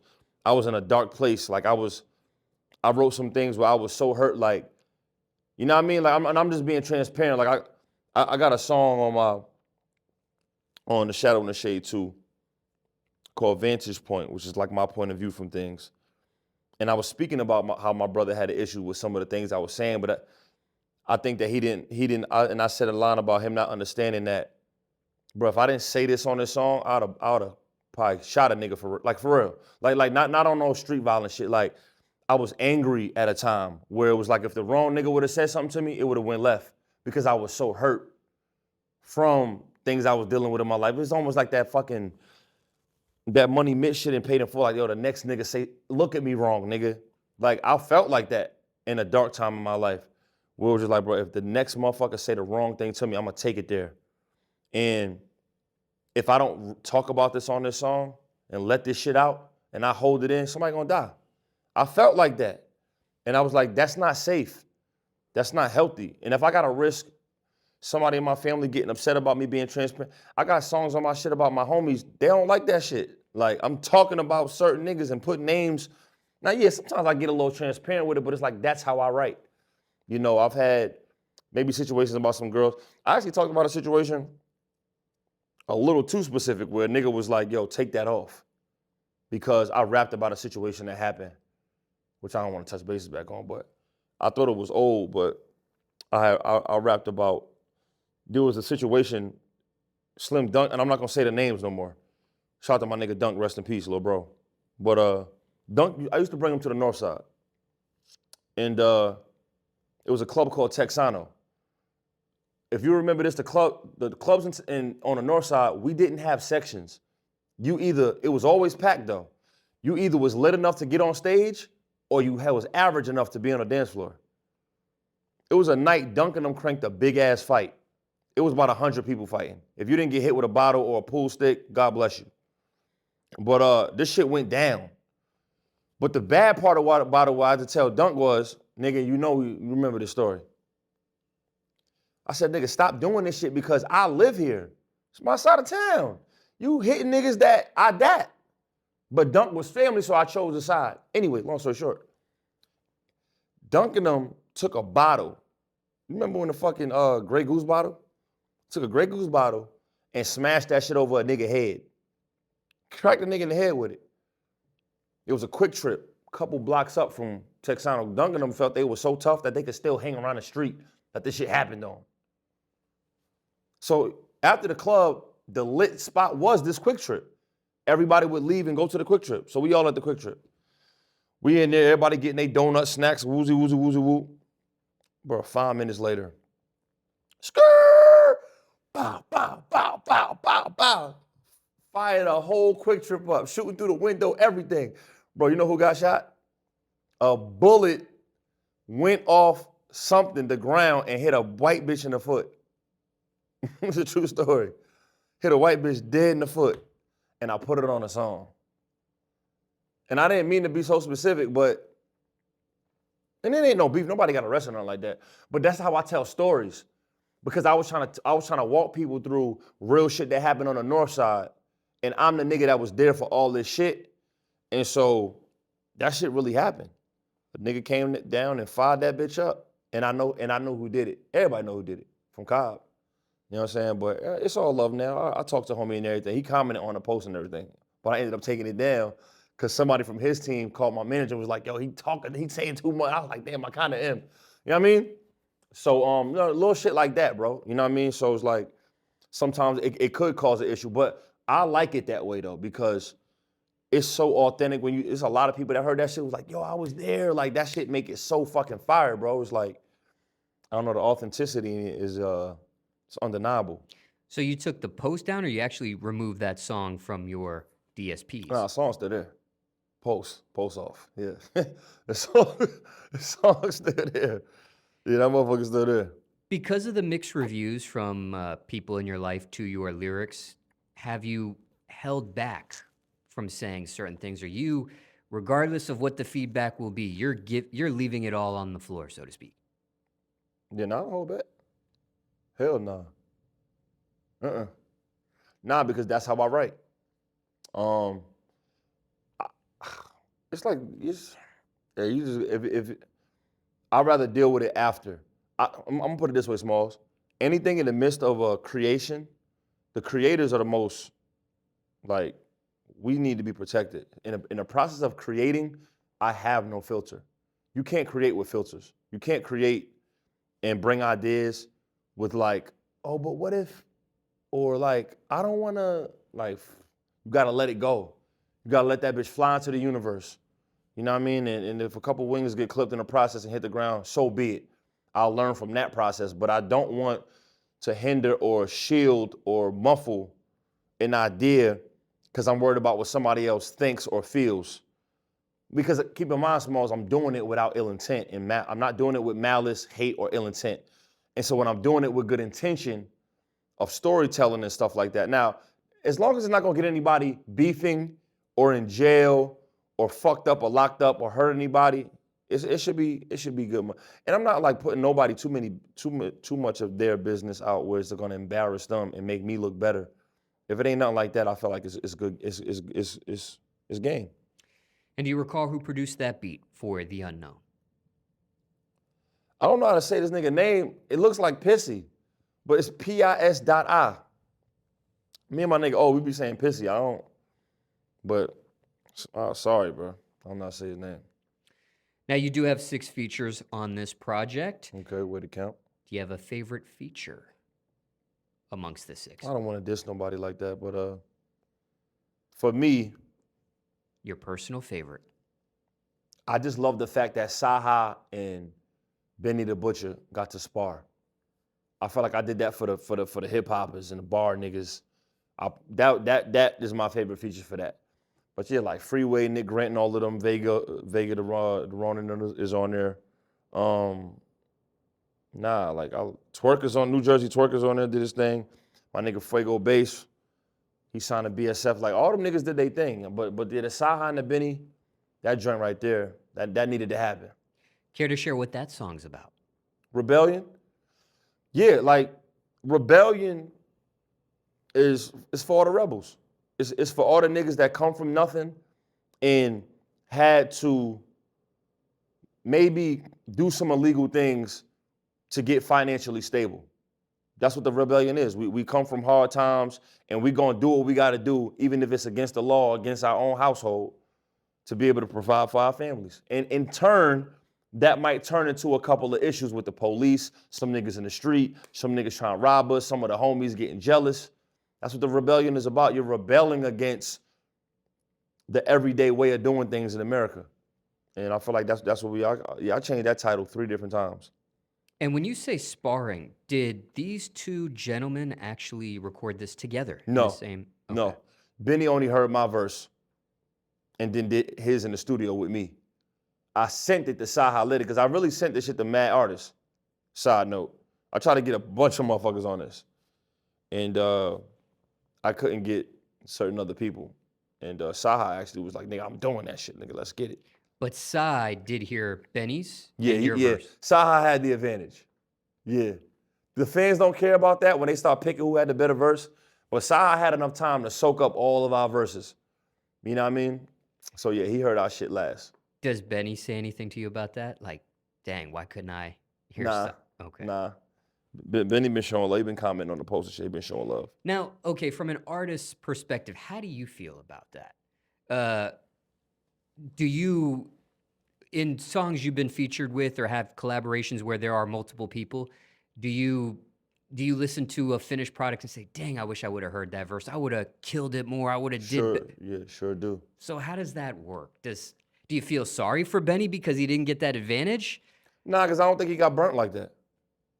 in a dark place. Like I wrote some things where I was so hurt, like, you know what I mean? Like I'm just being transparent. Like I got a song on the Shadow and the Shade 2 called Vantage Point, which is like my point of view from things. And I was speaking about how my brother had an issue with some of the things I was saying, but I think that he didn't. And I said a line about him not understanding that, bro. If I didn't say this on this song, I would have probably shot a nigga for real. Like not on no street violence shit. Like I was angry at a time where it was like if the wrong nigga would have said something to me, it would have went left because I was so hurt from things I was dealing with in my life. It's almost like that Money Mitch shit and paid him for, like, yo, the next nigga say, look at me wrong, nigga. Like, I felt like that in a dark time in my life. We were just like, bro, if the next motherfucker say the wrong thing to me, I'm gonna take it there. And if I don't talk about this on this song and let this shit out and I hold it in, somebody gonna die. I felt like that. And I was like, that's not safe. That's not healthy. And if I gotta risk somebody in my family getting upset about me being transparent, I got songs on my shit about my homies. They don't like that shit. Like, I'm talking about certain niggas and putting names. Now, yeah, sometimes I get a little transparent with it, but it's like, that's how I write. You know, I've had maybe situations about some girls. I actually talked about a situation a little too specific where a nigga was like, yo, take that off. Because I rapped about a situation that happened, which I don't want to touch bases back on, but I thought it was old, but I rapped about, there was a situation, Slim Dunk, and I'm not gonna say the names no more. Shout out to my nigga Dunk, rest in peace, little bro. But Dunk, I used to bring him to the northside. And it was a club called Texano. If you remember this, the clubs on the north side, we didn't have sections. It was always packed though. You either was lit enough to get on stage or was average enough to be on the dance floor. It was a night Dunkin them cranked a big ass fight. It was about 100 people fighting. If you didn't get hit with a bottle or a pool stick, God bless you. But this shit went down. But the bad part about it, what I had to tell Dunk was, nigga, you remember this story. I said, nigga, stop doing this shit because I live here. It's my side of town. You hitting niggas that. But Dunk was family, so I chose a side. Anyway, long story short, Dunk and them took a bottle. You remember when the fucking Grey Goose bottle? Took a Grey Goose bottle and smashed that shit over a nigga head. Cracked the nigga in the head with it. It was a quick trip, couple blocks up from Texano. Dunk and them felt they were so tough that they could still hang around the street that this shit happened on. So after the club, the lit spot was this quick trip. Everybody would leave and go to the quick trip. So we all at the quick trip. We in there, everybody getting their donuts, snacks, woozy, woozy, woozy, woo. Bro, 5 minutes later, skrrr, bow, bow, bow, bow, bow, bow. Fired a whole quick trip up, shooting through the window, everything. Bro, you know who got shot? A bullet went off the ground, and hit a white bitch in the foot. It's a true story. Hit a white bitch dead in the foot, and I put it on a song. And I didn't mean to be so specific, and it ain't no beef. Nobody got arrested or nothing like that. But that's how I tell stories, because I was trying to walk people through real shit that happened on the north side, and I'm the nigga that was there for all this shit, and so that shit really happened. The nigga came down and fired that bitch up, and I know who did it. Everybody know who did it from Cobb. You know what I'm saying? But it's all love now. I talked to homie and everything. He commented on the post and everything, but I ended up taking it down because somebody from his team called my manager and was like, yo, he's saying too much. I was like, damn, I kind of am. You know what I mean? So, little shit like that, bro. You know what I mean? So it's like, sometimes it could cause an issue, but I like it that way though, because it's so authentic. It's a lot of people that heard that shit was like, yo, I was there. Like, that shit make it so fucking fire, bro. It's like, I don't know, the authenticity is, it's undeniable. So you took the post down, or you actually removed that song from your DSPs? Nah, the song's still there. Post off, yeah. the song's still there. Yeah, that motherfucker's still there. Because of the mixed reviews from people in your life to your lyrics, have you held back from saying certain things? Or you, regardless of what the feedback will be, you're leaving it all on the floor, so to speak? Yeah, nah, I don't hold back. Hell nah. Nah, because that's how I write. Um, it's like yeah, you just if I'd rather deal with it after. I'm gonna put it this way, Smalls. Anything in the midst of a creation, the creators are the most like we need to be protected. In the process of creating, I have no filter. You can't create with filters. You can't create and bring ideas with like, oh, but what if, or like, I don't wanna, like, you gotta let it go. You gotta let that bitch fly into the universe. You know what I mean? And if a couple wings get clipped in the process and hit the ground, so be it. I'll learn from that process, but I don't want to hinder or shield or muffle an idea because I'm worried about what somebody else thinks or feels. Because keep in mind, Smalls, I'm doing it without ill intent. And I'm not doing it with malice, hate, or ill intent. And so when I'm doing it with good intention of storytelling and stuff like that. Now, as long as it's not gonna get anybody beefing or in jail or fucked up or locked up or hurt anybody, it should be good. And I'm not like putting nobody too much of their business out where it's gonna embarrass them and make me look better. If it ain't nothing like that, I feel like it's good. It's game. And do you recall who produced that beat for The Unknown? I don't know how to say this nigga name. It looks like Pissy, but it's PIS.I. Me and my nigga, we be saying Pissy. I don't, but sorry, bro. I'm not saying his name. Now, you do have 6 features on this project. Okay, way to count. Do you have a favorite feature amongst the 6? I don't want to diss nobody like that, but for me, Your personal favorite? I just love the fact that Saha and Benny the Butcher got to spar. I felt like I did that for the hip hoppers and the bar niggas. That is my favorite feature for that. But yeah, like Freeway, Nick Grant, and all of them, Vega the Ronin is on there. Like Twerkers on New Jersey, Twerkers on there did his thing. My nigga Fuego Bass, he signed a BSF. Like all them niggas did their thing. But the Saha and the Benny, that joint right there, that needed to happen. Care to share what that song's about? Rebellion? Yeah, like Rebellion is for all the rebels. It's for all the niggas that come from nothing and had to maybe do some illegal things to get financially stable. That's what the rebellion is. We come from hard times and we gonna do what we gotta do, even if it's against the law, against our own household, to be able to provide for our families. And in turn, that might turn into a couple of issues with the police, some niggas in the street, some niggas trying to rob us, some of the homies getting jealous. That's what the rebellion is about. You're rebelling against the everyday way of doing things in America. And I feel like that's what we are. Yeah, I changed that title 3 different times. And when you say sparring, did these 2 gentlemen actually record this together? No. In the same? Okay. No. Benny only heard my verse and then did his in the studio with me. I sent it to Saha Liddy because I really sent this shit to mad artists. Side note. I tried to get a bunch of motherfuckers on this. And I couldn't get certain other people. And Saha actually was like, nigga, I'm doing that shit, nigga, let's get it. But Psy did hear Benny's Yeah, and your yeah. verse. Saha had the advantage. Yeah. The fans don't care about that when they start picking who had the better verse. But Saha had enough time to soak up all of our verses. You know what I mean? So yeah, he heard our shit last. Does Benny say anything to you about that? Like, dang, why couldn't I hear Nah. Psy? Okay. Nah. Benny been showing love. He been commenting on the post and shit. He been showing love. Now, okay, from an artist's perspective, how do you feel about that? Do you, in songs you've been featured with or have collaborations where there are multiple people, do you listen to a finished product and say, dang, I wish I would have heard that verse. I would have killed it more. I would have Sure, did. yeah, sure do. So how does that work? Do you feel sorry for Benny because he didn't get that advantage? Nah, because I don't think he got burnt like that.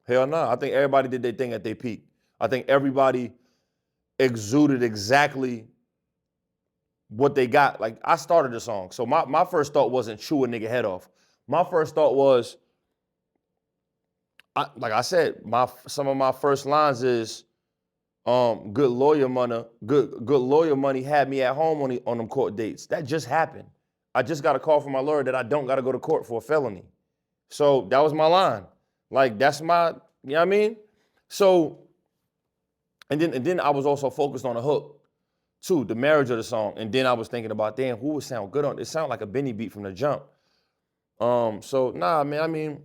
Hell no. I think everybody did their thing at their peak. I think everybody exuded exactly what they got. Like, I started the song. So my first thought wasn't chew a nigga head off. My first thought was, like I said, some of my first lines is, good lawyer money had me at home on them court dates. That just happened. I just got a call from my lawyer that I don't got to go to court for a felony. So that was my line. Like that's my, you know what I mean? So, and then I was also focused on the hook too, the marriage of the song. And then I was thinking about, damn, who would sound good on it? It sounded like a Benny beat from the jump. So nah, man, I mean,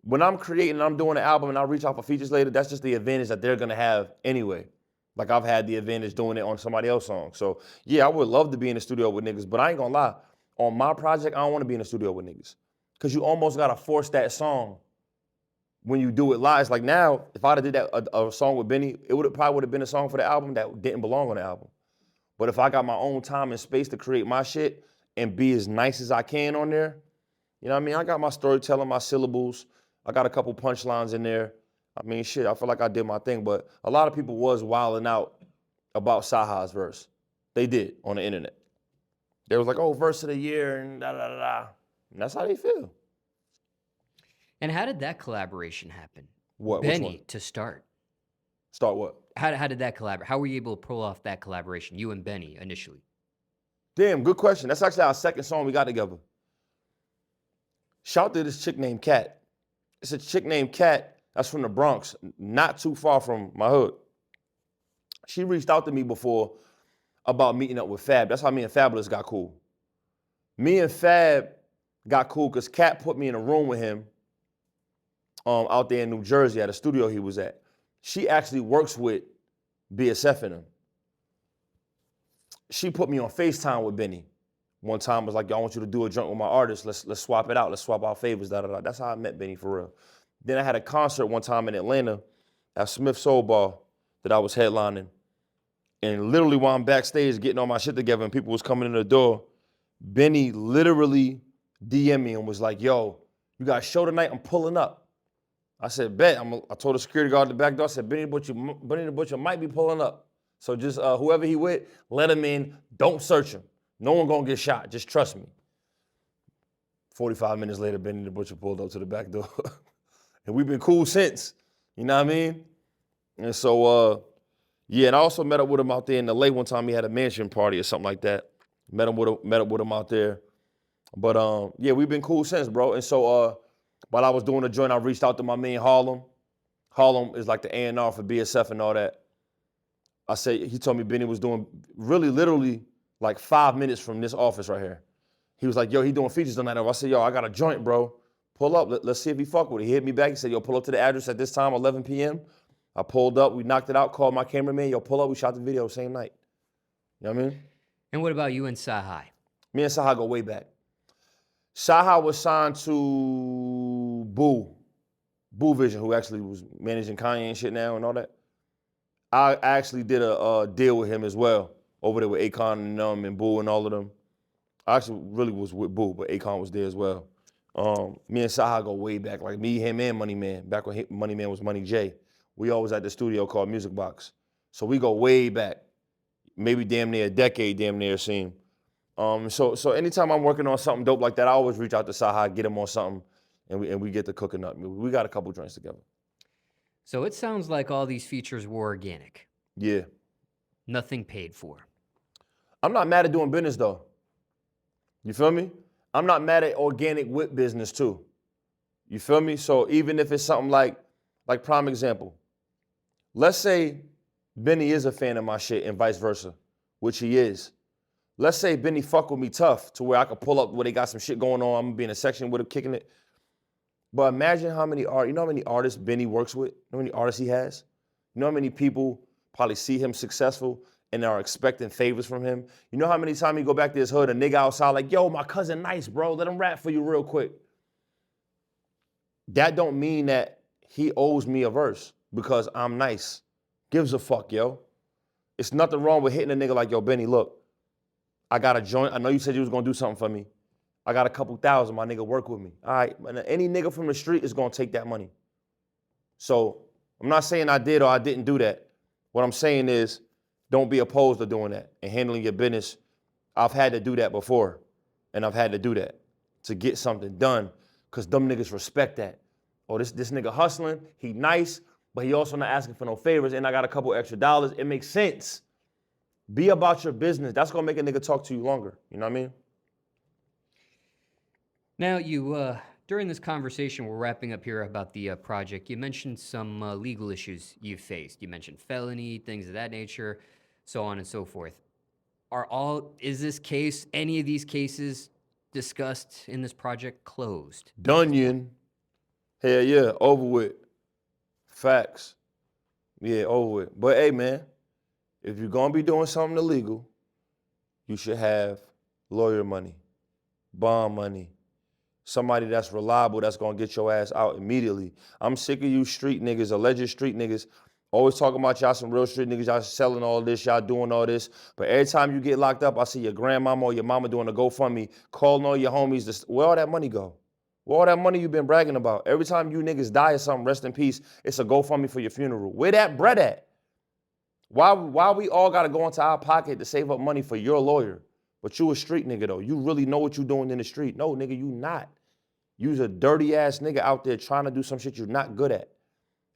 when I'm creating and I'm doing an album and I reach out for features later, that's just the advantage that they're gonna have anyway. Like I've had the advantage doing it on somebody else's song. So yeah, I would love to be in the studio with niggas, but I ain't gonna lie. On my project, I don't wanna be in the studio with niggas. Cause you almost gotta force that song when you do it live. It's like now, if I'd have did that a song with Benny, it probably would have been a song for the album that didn't belong on the album. But if I got my own time and space to create my shit and be as nice as I can on there, you know what I mean? I got my storytelling, my syllables. I got a couple punchlines in there. I mean, shit, I feel like I did my thing, but a lot of people was wilding out about Saha's verse. They did on the internet. They was like, oh, verse of the year and da-da-da-da. And that's how they feel. And how did that collaboration happen? What? Which one? Benny to start. Start what? How did that collaborate? How were you able to pull off that collaboration, you and Benny initially? Damn, good question. That's actually our second song we got together. Shout to this chick named Kat. It's a chick named Kat that's from the Bronx, not too far from my hood. She reached out to me before about meeting up with Fab. That's how me and Fabulous got cool. Me and Fab got cool because Kat put me in a room with him out there in New Jersey at a studio he was at. She actually works with BSF in him. She put me on FaceTime with Benny. One time was like, yo, I want you to do a joint with my artist. Let's swap it out. Let's swap out favors, da-da-da. That's how I met Benny for real. Then I had a concert one time in Atlanta at Smith Soul Bar that I was headlining. And literally while I'm backstage getting all my shit together and people was coming in the door, Benny literally DM'd me and was like, yo, you got a show tonight? I'm pulling up. I said, bet. I told the security guard at the back door, I said, Benny the Butcher might be pulling up. So just whoever he with, let him in. Don't search him. No one gonna get shot. Just trust me. 45 minutes later, Benny the Butcher pulled up to the back door. And we've been cool since. You know what I mean? And so, yeah, and I also met up with him out there in LA one time. He had a mansion party or something like that. Met up with him out there. But yeah, we've been cool since, bro. And so while I was doing the joint, I reached out to my man Harlem. Harlem is like the A&R for BSF and all that. I said, he told me Benny was doing really literally like 5 minutes from this office right here. He was like, yo, he doing features tonight. I said, yo, I got a joint, bro. Pull up, let's see if he fuck with it. He hit me back, he said, yo, pull up to the address at this time, 11 p.m. I pulled up, we knocked it out, called my cameraman, yo, pull up, we shot the video same night. You know what I mean? And what about you and Sahai? Me and Saha go way back. Saha was signed to Boo Vision, who actually was managing Kanye and shit now and all that. I actually did a deal with him as well, over there with Akon and Boo and all of them. I actually really was with Boo, but Akon was there as well. Me and Saha go way back, like me, him, and Money Man. Back when Money Man was Money J. We always at the studio called Music Box. So we go way back, maybe damn near a decade, damn near seem. So anytime I'm working on something dope like that, I always reach out to Saha, get him on something, and we get to cooking up. We got a couple drinks together. So it sounds like all these features were organic. Yeah. Nothing paid for. I'm not mad at doing business though. You feel me? I'm not mad at organic whip business too. You feel me? So even if it's something like prime example, let's say Benny is a fan of my shit and vice versa, which he is. Let's say Benny fuck with me tough to where I could pull up where they got some shit going on. I'm gonna be in a section with him kicking it. But imagine how many artists Benny works with? You know how many artists he has? You know how many people probably see him successful and are expecting favors from him? You know how many times he go back to his hood, a nigga outside like, yo, my cousin nice, bro. Let him rap for you real quick. That don't mean that he owes me a verse because I'm nice. Gives a fuck, yo. It's nothing wrong with hitting a nigga like, yo, Benny, look, I got a joint. I know you said you was gonna do something for me. I got a couple thousand, my nigga, work with me. All right, any nigga from the street is gonna take that money. So I'm not saying I did or I didn't do that. What I'm saying is don't be opposed to doing that and handling your business. I've had to do that before, and I've had to do that to get something done because them niggas respect that. oh, this nigga hustling, he nice, but he also not asking for no favors, and I got a couple extra dollars. It makes sense. Be about your business. That's gonna make a nigga talk to you longer. You know what I mean? Now, you during this conversation, we're wrapping up here about the project. You mentioned some legal issues you've faced. You mentioned felony, things of that nature, so on and so forth. Is any of these cases discussed in this project closed? Dunkin, hell yeah, over with. Facts. Yeah, over with. But hey, man, if you're gonna be doing something illegal, you should have lawyer money, bond money, somebody that's reliable that's gonna get your ass out immediately. I'm sick of you street niggas, alleged street niggas, always talking about y'all some real street niggas, y'all selling all this, y'all doing all this. But every time you get locked up, I see your grandmama or your mama doing a GoFundMe, calling all your homies. Where all that money go? Where all that money you been bragging about? Every time you niggas die or something, rest in peace, it's a GoFundMe for your funeral. Where that bread at? Why we all gotta go into our pocket to save up money for your lawyer? But you a street nigga though. You really know what you doing in the street. No, nigga, you not. You's a dirty ass nigga out there trying to do some shit you're not good at.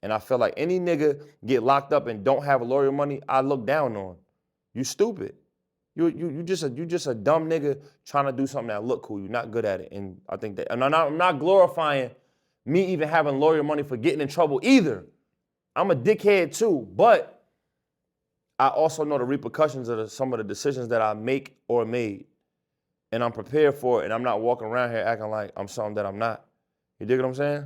And I feel like any nigga get locked up and don't have a lawyer money, I look down on. You stupid. You just a dumb nigga trying to do something that look cool. You're not good at it. And I think that, and I'm not glorifying me even having lawyer money for getting in trouble either. I'm a dickhead too, but I also know the repercussions of some of the decisions that I make or made. And I'm prepared for it, and I'm not walking around here acting like I'm something that I'm not. You dig what I'm saying?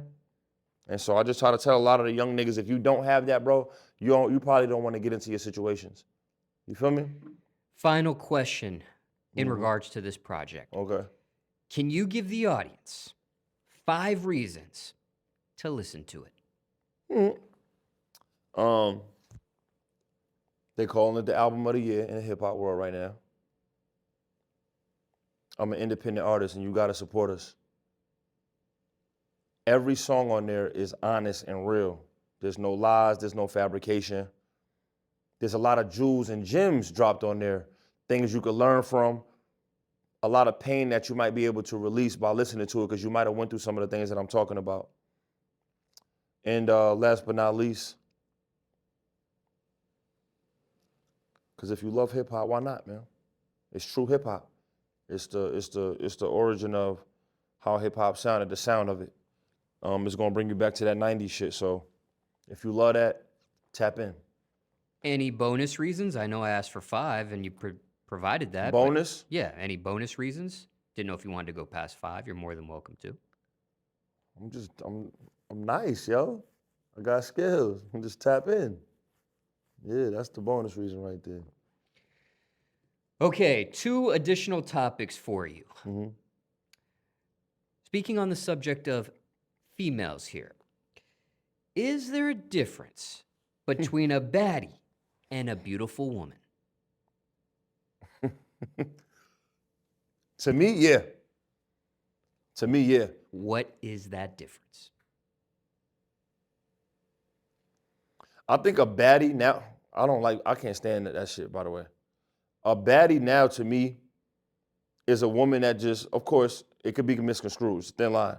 And so I just try to tell a lot of the young niggas, if you don't have that, bro, you probably don't want to get into your situations. You feel me? Final question in regards to this project. Okay. Can you give the audience 5 reasons to listen to it? They calling it the album of the year in the hip hop world right now. I'm an independent artist, and you gotta support us. Every song on there is honest and real. There's no lies, there's no fabrication. There's a lot of jewels and gems dropped on there, things you could learn from, a lot of pain that you might be able to release by listening to it, because you might have went through some of the things that I'm talking about. And last but not least, because if you love hip hop, why not, man? It's true hip hop. It's the origin of how hip hop sounded, the sound of it. It's gonna bring you back to that 90s shit. So if you love that, tap in. Any bonus reasons? I know I asked for 5 and you provided that. Bonus? Yeah, any bonus reasons? Didn't know if you wanted to go past 5. You're more than welcome to. I'm nice, yo. I got skills. Just tap in. Yeah, that's the bonus reason right there. Okay, 2 additional topics for you. Mm-hmm. Speaking on the subject of females here, is there a difference between a baddie and a beautiful woman? To me, yeah. To me, yeah. What is that difference? I think a baddie now, I can't stand that shit, by the way. A baddie now, to me, is a woman that just, of course, it could be misconstrued, it's a thin line.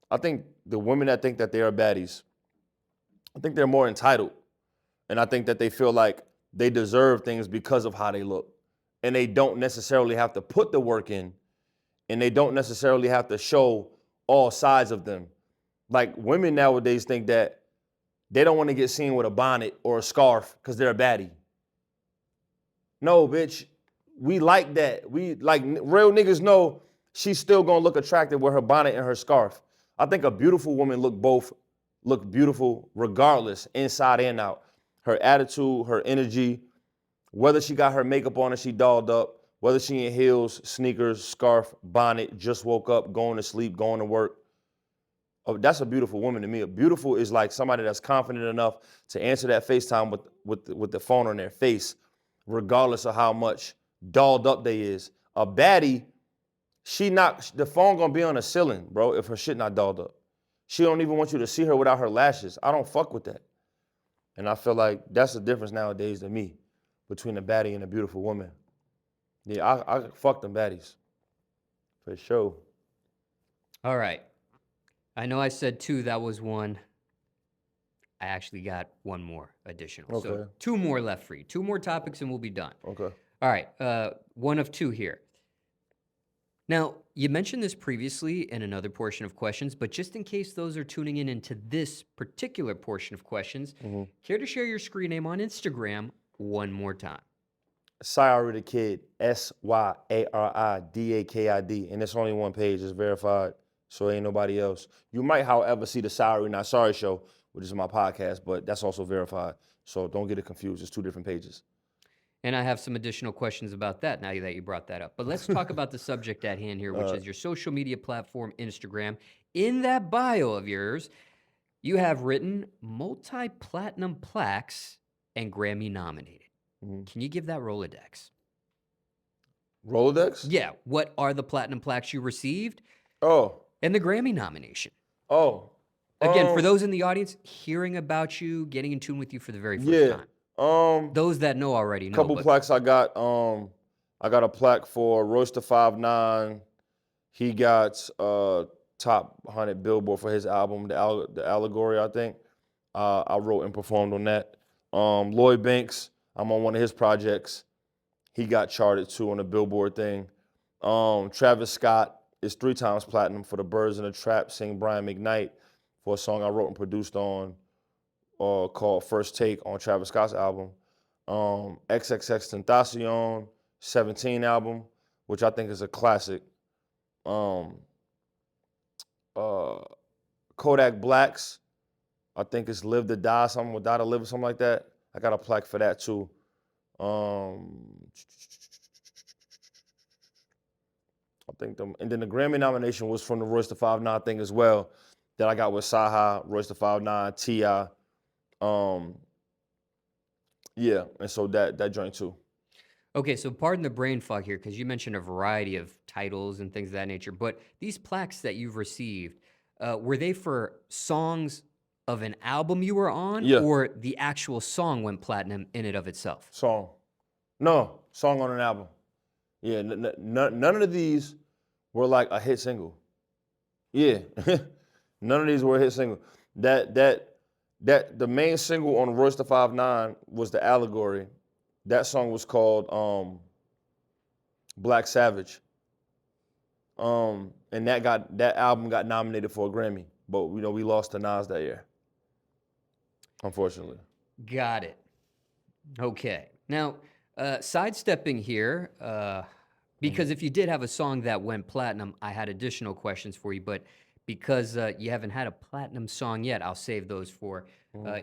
I think the women that think that they are baddies, I think they're more entitled. And I think that they feel like they deserve things because of how they look. And they don't necessarily have to put the work in, and they don't necessarily have to show all sides of them. Like, women nowadays think that they don't want to get seen with a bonnet or a scarf because they're a baddie. No, bitch, we like that. We like real niggas know she's still gonna look attractive with her bonnet and her scarf. I think a beautiful woman look beautiful regardless, inside and out. Her attitude, her energy, whether she got her makeup on or she dolled up, whether she in heels, sneakers, scarf, bonnet, just woke up, going to sleep, going to work. Oh, that's a beautiful woman to me. A beautiful is like somebody that's confident enough to answer that FaceTime with the phone on their face, regardless of how much dolled up they is. A baddie, the phone gonna be on the ceiling, bro, if her shit not dolled up. She don't even want you to see her without her lashes. I don't fuck with that. And I feel like that's the difference nowadays to me between a baddie and a beautiful woman. Yeah, I fuck them baddies. For sure. All right. I know I said 2, that was 1. I actually got 1 more additional. So Okay. 2 more left for you. 2 more topics and we'll be done. Okay. All right, 1 of 2 here. Now, you mentioned this previously in another portion of questions, but just in case those are tuning in into this particular portion of questions, care to share your screen name on Instagram 1 more time? Ari Da Kid, SYARIDAKID, and it's only 1 page. It's verified, so ain't nobody else. You might, however, see the Sorry Not Sorry show, which is my podcast, but that's also verified. So don't get it confused. It's 2 different pages. And I have some additional questions about that now that you brought that up. But let's talk about the subject at hand here, which is your social media platform, Instagram. In that bio of yours, you have written multi-platinum plaques and Grammy nominated. Can you give that Rolodex? Rolodex? Yeah. What are the platinum plaques you received Oh. and the Grammy nomination? Oh. Again, for those in the audience, hearing about you, getting in tune with you for the very first time. Those that know already know. Couple plaques I got. I got a plaque for Royce da 5'9". He got top 100 Billboard for his album, the Allegory, I think. I wrote and performed on that. Lloyd Banks, I'm on one of his projects. He got charted too on the Billboard thing. Travis Scott is 3 times platinum for the Birds in the Trap, Sing Brian McKnight, for a song I wrote and produced on called First Take on Travis Scott's album. XXXTentacion, 17 album, which I think is a classic. Kodak Black's, I think it's Live to Die, something with Die to Live or something like that. I got a plaque for that too. I think and then the Grammy nomination was from the Royce da 5'9" thing as well, that I got with Saha, Royce da 5'9", T.I. Yeah, and so that joint too. Okay, so pardon the brain fog here, because you mentioned a variety of titles and things of that nature, but these plaques that you've received, were they for songs of an album you were on, Yeah. or the actual song went platinum in and of itself? Song. No, song on an album. Yeah, none of these were like a hit single. Yeah, none of these were a hit single. The main single on Royce da 5'9" was the Allegory. That song was called Black Savage. And that album got nominated for a Grammy, but we lost to Nas that year, unfortunately. Got it. Okay. Now, sidestepping here, because if you did have a song that went platinum, I had additional questions for you, but because you haven't had a platinum song yet, I'll save those for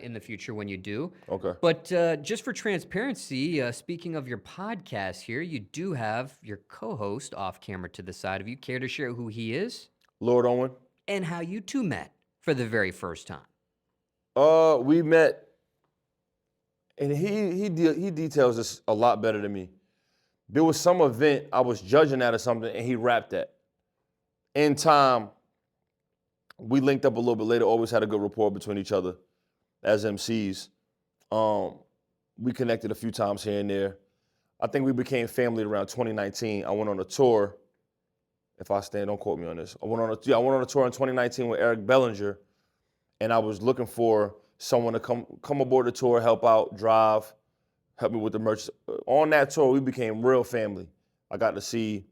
in the future when you do. Okay. But just for transparency, speaking of your podcast here, you do have your co-host off camera to the side of you. Care to share who he is? Lord Owen. And how you two met for the very first time? We met, and he details this a lot better than me. There was some event I was judging at or something, and he rapped at. In time, we linked up a little bit later, always had a good rapport between each other as MCs. We connected a few times here and there. I think we became family around 2019. I went on a tour. If I stand, don't quote me on this. I went on a tour in 2019 with Eric Bellinger, and I was looking for someone to come aboard the tour, help out, drive, help me with the merch. On that tour, we became real family. I got to see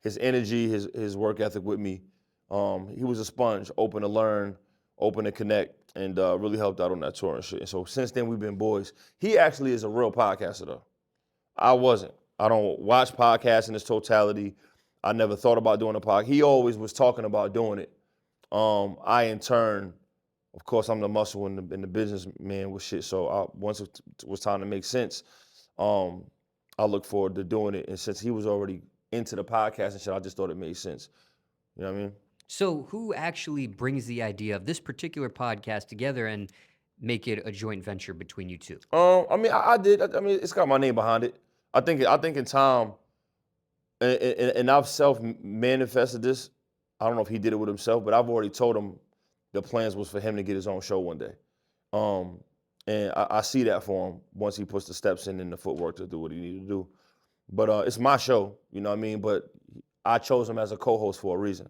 his energy, his work ethic with me. He was a sponge, open to learn, open to connect, and really helped out on that tour and shit. And so since then, we've been boys. He actually is a real podcaster, though. I wasn't. I don't watch podcasts in its totality. I never thought about doing a podcast. He always was talking about doing it. I, in turn, of course, I'm the muscle and the businessman with shit. So once it was time to make sense, I looked forward to doing it. And since he was already into the podcast and shit, I just thought it made sense. You know what I mean? So who actually brings the idea of this particular podcast together and make it a joint venture between you two? I did. I mean, it's got my name behind it. I think in time, and I've self-manifested this. I don't know if he did it with himself, but I've already told him the plans was for him to get his own show one day. And I see that for him once he puts the steps in and the footwork to do what he needs to do. But it's my show, you know what I mean? But I chose him as a co-host for a reason.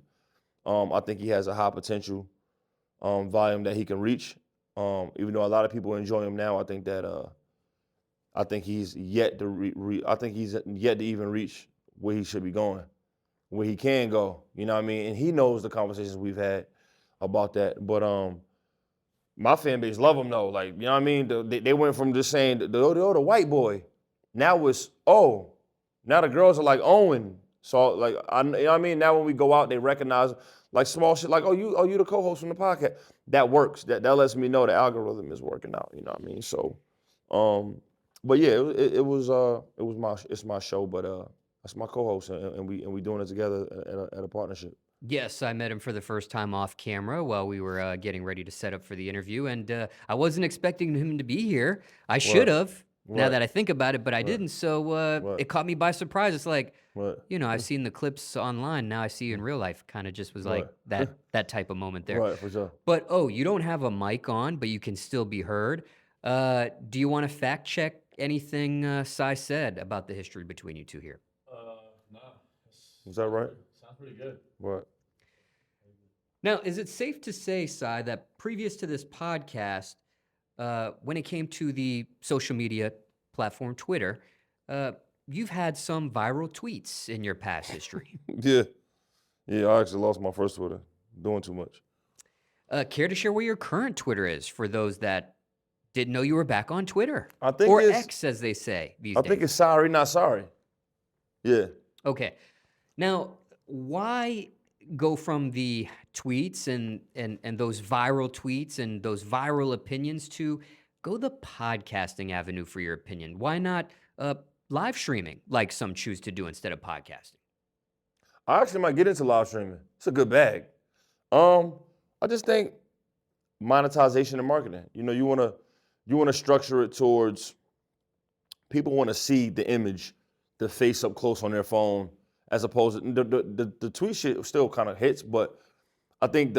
I think he has a high potential. volume that he can reach. Even though a lot of people enjoy him now, I think he's yet to I think he's yet to even reach where he should be going, where he can go. You know what I mean? And he knows the conversations we've had about that. But my fan base love him though. Like, you know what I mean? They went from just saying the white boy. Now it's now the girls are like Owen. So like you know what I mean? Now when we go out, they recognize like small shit like, you the co-host from the podcast. That works. That lets me know the algorithm is working out. You know what I mean? So but yeah, it's my show, but that's my co-host, and we doing it together at a partnership. Yes, I met him for the first time off camera while we were getting ready to set up for the interview, and I wasn't expecting him to be here. I should have, now Right. that I think about it, but I didn't. So it caught me by surprise. It's like, I've seen the clips online. Now I see you in real life. Kind of just was like that type of moment there. Right, for sure. But you don't have a mic on, but you can still be heard. Do you want to fact check anything Sai said about the history between you two here? Nah. Is that right? Sounds pretty good. Right. Now, is it safe to say, Sai, that previous to this podcast, when it came to the social media platform Twitter, you've had some viral tweets in your past history? Yeah, I actually lost my first Twitter doing too much. Care to share where your current Twitter is for those that didn't know you were back on Twitter? I think or it's X, as they say these days. I think it's sorry, not sorry. Yeah. Okay. Now, why go from the tweets and those viral tweets and those viral opinions to go the podcasting avenue for your opinion? Why not live streaming like some choose to do instead of podcasting? I actually might get into live streaming. It's a good bag. I just think monetization and marketing. You know, you wanna structure it towards people want to see the image, the face up close on their phone, as opposed to the tweet shit still kind of hits, but I think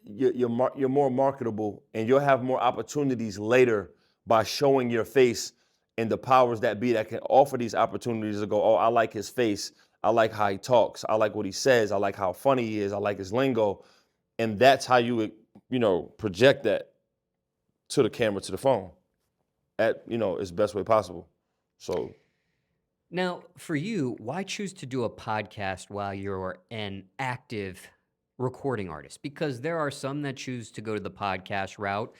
you're more marketable and you'll have more opportunities later by showing your face and the powers that be that can offer these opportunities to go, I like his face, I like how he talks, I like what he says, I like how funny he is, I like his lingo, and that's how you project that to the camera, to the phone, at its best way possible. So. Now, for you, why choose to do a podcast while you're an active recording artist? Because there are some that choose to go to the podcast route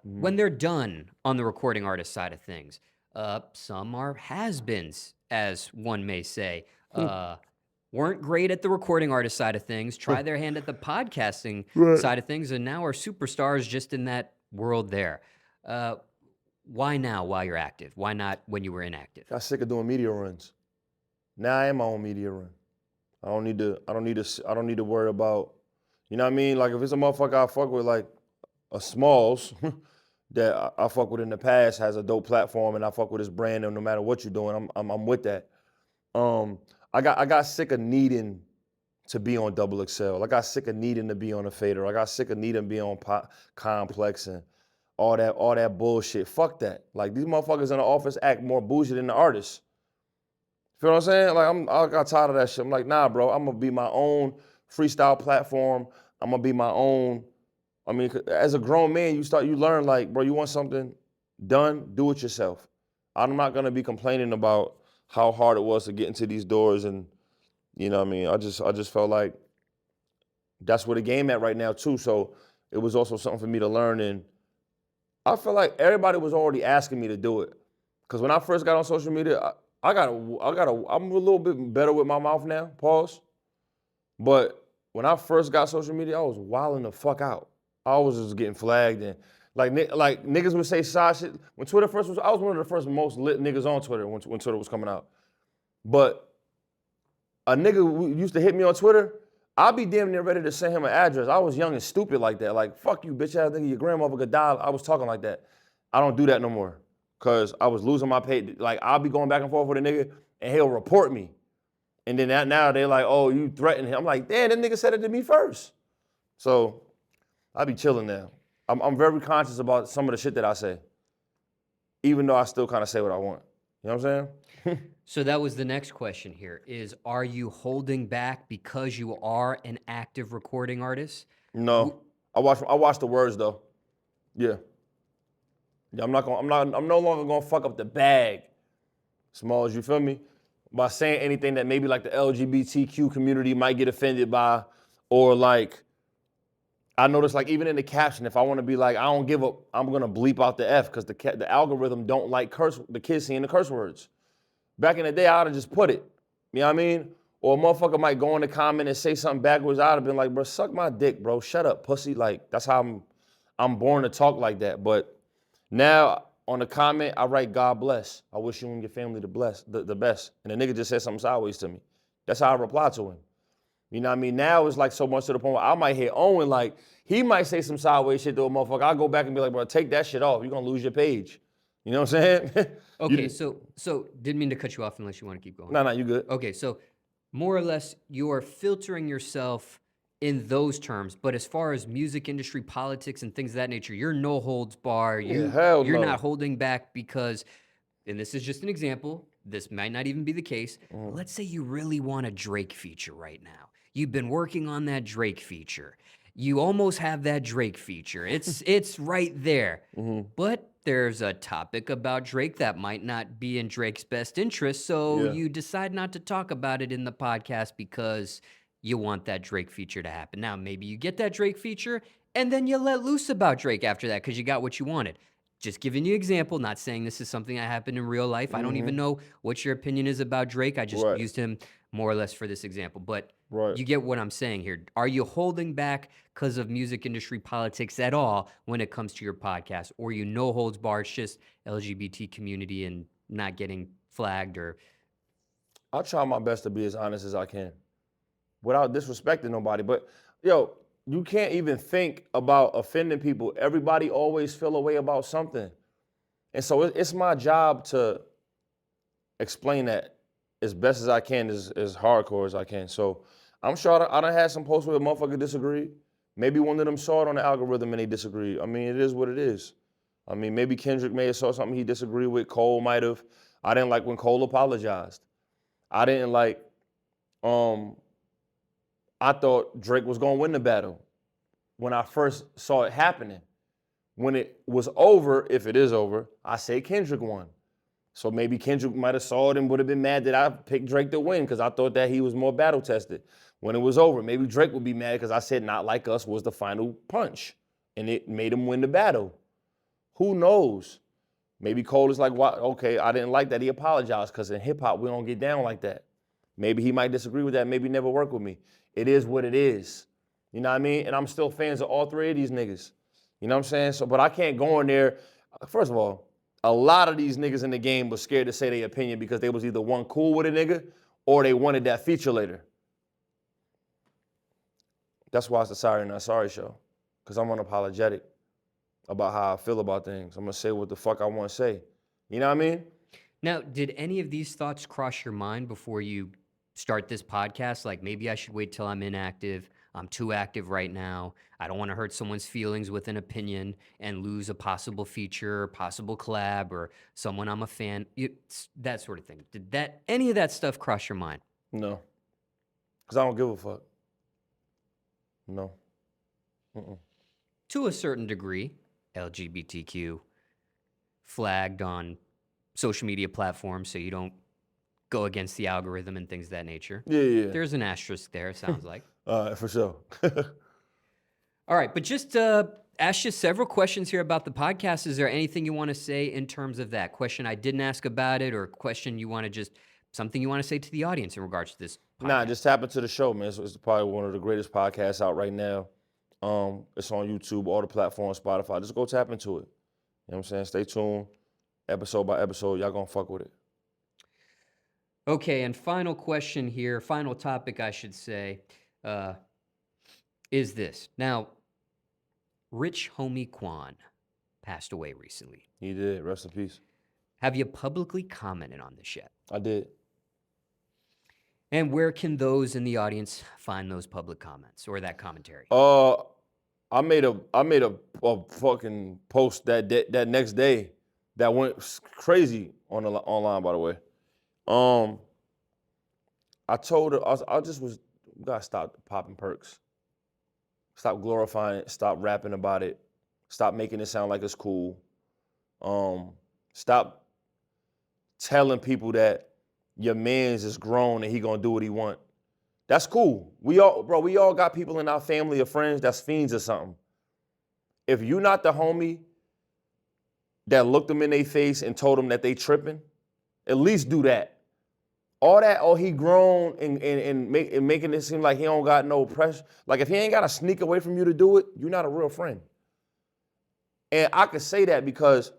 when they're done on the recording artist side of things. Some are has-beens, as one may say. Weren't great at the recording artist side of things, try their hand at the podcasting side of things, and now are superstars just in that world there. Why now while you're active? Why not when you were inactive? Got sick of doing media runs. Now I am my own media run. I don't need to worry about, you know what I mean? Like if it's a motherfucker I fuck with, like a Smallz that I fuck with in the past, has a dope platform, and I fuck with his brand, and no matter what you're doing, I'm with that. I got sick of needing to be on Double XL. I got sick of needing to be on a Fader. I got sick of needing to be on Complex and all that bullshit. Fuck that. Like these motherfuckers in the office act more bougie than the artists. Feel what I'm saying? Like I got tired of that shit. I'm like, nah, bro. I'm gonna be my own freestyle platform. I'm gonna be my own. I mean, as a grown man, you learn like, bro, you want something done, do it yourself. I'm not gonna be complaining about how hard it was to get into these doors, and you know what I mean. I just felt like that's where the game at right now too. So it was also something for me to learn, and I feel like everybody was already asking me to do it. Cause when I first got on social media, I'm a little bit better with my mouth now, pause. But when I first got social media, I was wilding the fuck out. I was just getting flagged, and like niggas would say side shit. When Twitter first I was one of the first most lit niggas on Twitter when Twitter was coming out. But a nigga who used to hit me on Twitter, I'd be damn near ready to send him an address. I was young and stupid like that. Like, fuck you, bitch ass nigga, your grandmother could die. I was talking like that. I don't do that no more. Cause I was losing my pay. Like, I'll be going back and forth with a nigga and he'll report me. And then now they're like, oh, you threatened him. I'm like, damn, that nigga said it to me first. So I be chilling now. I'm very conscious about some of the shit that I say, even though I still kind of say what I want. You know what I'm saying? So that was the next question here is, are you holding back because you are an active recording artist? No. I watch the words though. Yeah. Yeah, I'm no longer gonna fuck up the bag. Smallz, you feel me? By saying anything that maybe like the LGBTQ community might get offended by, or like, I notice like even in the caption, if I want to be like, I don't give up, I'm gonna bleep out the F because the algorithm don't like the kids seeing the curse words. Back in the day, I'd have just put it. You know what I mean? Or a motherfucker might go in the comment and say something backwards. I'd have been like, bro, suck my dick, bro. Shut up, pussy. Like, that's how I'm born to talk like that. But now on the comment, I write, God bless. I wish you and your family the best. And the nigga just said something sideways to me. That's how I reply to him. You know what I mean? Now it's like so much to the point where I might hear Owen, like, he might say some sideways shit to a motherfucker. I'll go back and be like, bro, take that shit off. You're gonna lose your page. You know what I'm saying? Okay, so didn't mean to cut you off unless you want to keep going. No, you good. Okay, so more or less you're filtering yourself in those terms, but as far as music industry, politics, and things of that nature, you're no holds bar. Hell You're no. not holding back because, and this is just an example, this might not even be the case. But let's say you really want a Drake feature right now. You've been working on that Drake feature. You almost have that Drake feature. It's right there. But there's a topic about Drake that might not be in Drake's best interest, so you decide not to talk about it in the podcast because you want that Drake feature to happen. Now, maybe you get that Drake feature, and then you let loose about Drake after that because you got what you wanted. Just giving you an example, not saying this is something that happened in real life. I don't even know what your opinion is about Drake. I just used him more or less for this example. But you get what I'm saying here. Are you holding back because of music industry politics at all when it comes to your podcast? Or you no holds barred, it's just LGBT community and not getting flagged or... I try my best to be as honest as I can without disrespecting nobody. But, yo, you can't even think about offending people. Everybody always feel a way about something. And so it's my job to explain that as best as I can, as hardcore as I can. So I'm sure I done had some posts where a motherfucker disagreed. Maybe one of them saw it on the algorithm and they disagreed. I mean, it is what it is. I mean, maybe Kendrick may have saw something he disagreed with. Cole might have. I didn't like when Cole apologized. I didn't like, I thought Drake was gonna win the battle when I first saw it happening. When it was over, if it is over, I say Kendrick won. So maybe Kendrick might have saw it and would have been mad that I picked Drake to win because I thought that he was more battle tested. When it was over, maybe Drake would be mad because I said Not Like Us was the final punch and it made him win the battle. Who knows? Maybe Cole is like, okay, I didn't like that. He apologized because in hip hop, we don't get down like that. Maybe he might disagree with that, maybe never work with me. It is what it is. You know what I mean? And I'm still fans of all three of these niggas. You know what I'm saying? So, but I can't go in there. First of all, a lot of these niggas in the game was scared to say their opinion because they was either one cool with a nigga or they wanted that feature later. That's why it's the Sorry Not Sorry show. Because I'm unapologetic about how I feel about things. I'm gonna say what the fuck I want to say. You know what I mean? Now, did any of these thoughts cross your mind before you start this podcast? Like, maybe I should wait till I'm inactive. I'm too active right now. I don't want to hurt someone's feelings with an opinion and lose a possible feature or possible collab or someone I'm a fan. That sort of thing. Did any of that stuff cross your mind? No. Because I don't give a fuck. No. To a certain degree, LGBTQ flagged on social media platforms so you don't go against the algorithm and things of that nature. Yeah. There's an asterisk there, it sounds like. For sure. All right, but just ask you several questions here about the podcast. Is there anything you want to say in terms of that? Question I didn't ask about it, or question you want to just, something you want to say to the audience in regards to this podcast? Nah, just tap into the show, man. It's probably one of the greatest podcasts out right now. It's on YouTube, all the platforms, Spotify. Just go tap into it. You know what I'm saying? Stay tuned. Episode by episode, y'all gonna fuck with it. Okay, and final question here, final topic, I should say, is this. Now, Rich Homie Quan passed away recently. He did. Rest in peace. Have you publicly commented on this yet? I did. And where can those in the audience find those public comments or that commentary? I made a fucking post that next day that went crazy online, by the way. I told her, we gotta stop popping perks. Stop glorifying it. Stop rapping about it. Stop making it sound like it's cool. Stop telling people that your man's is grown and he gonna do what he want. That's cool. We all got people in our family or friends that's fiends or something. If you not the homie that looked them in their face and told them that they tripping, at least do that. All that, oh, he grown and making it seem like he don't got no pressure. Like if he ain't gotta sneak away from you to do it, you're not a real friend. And I could say that because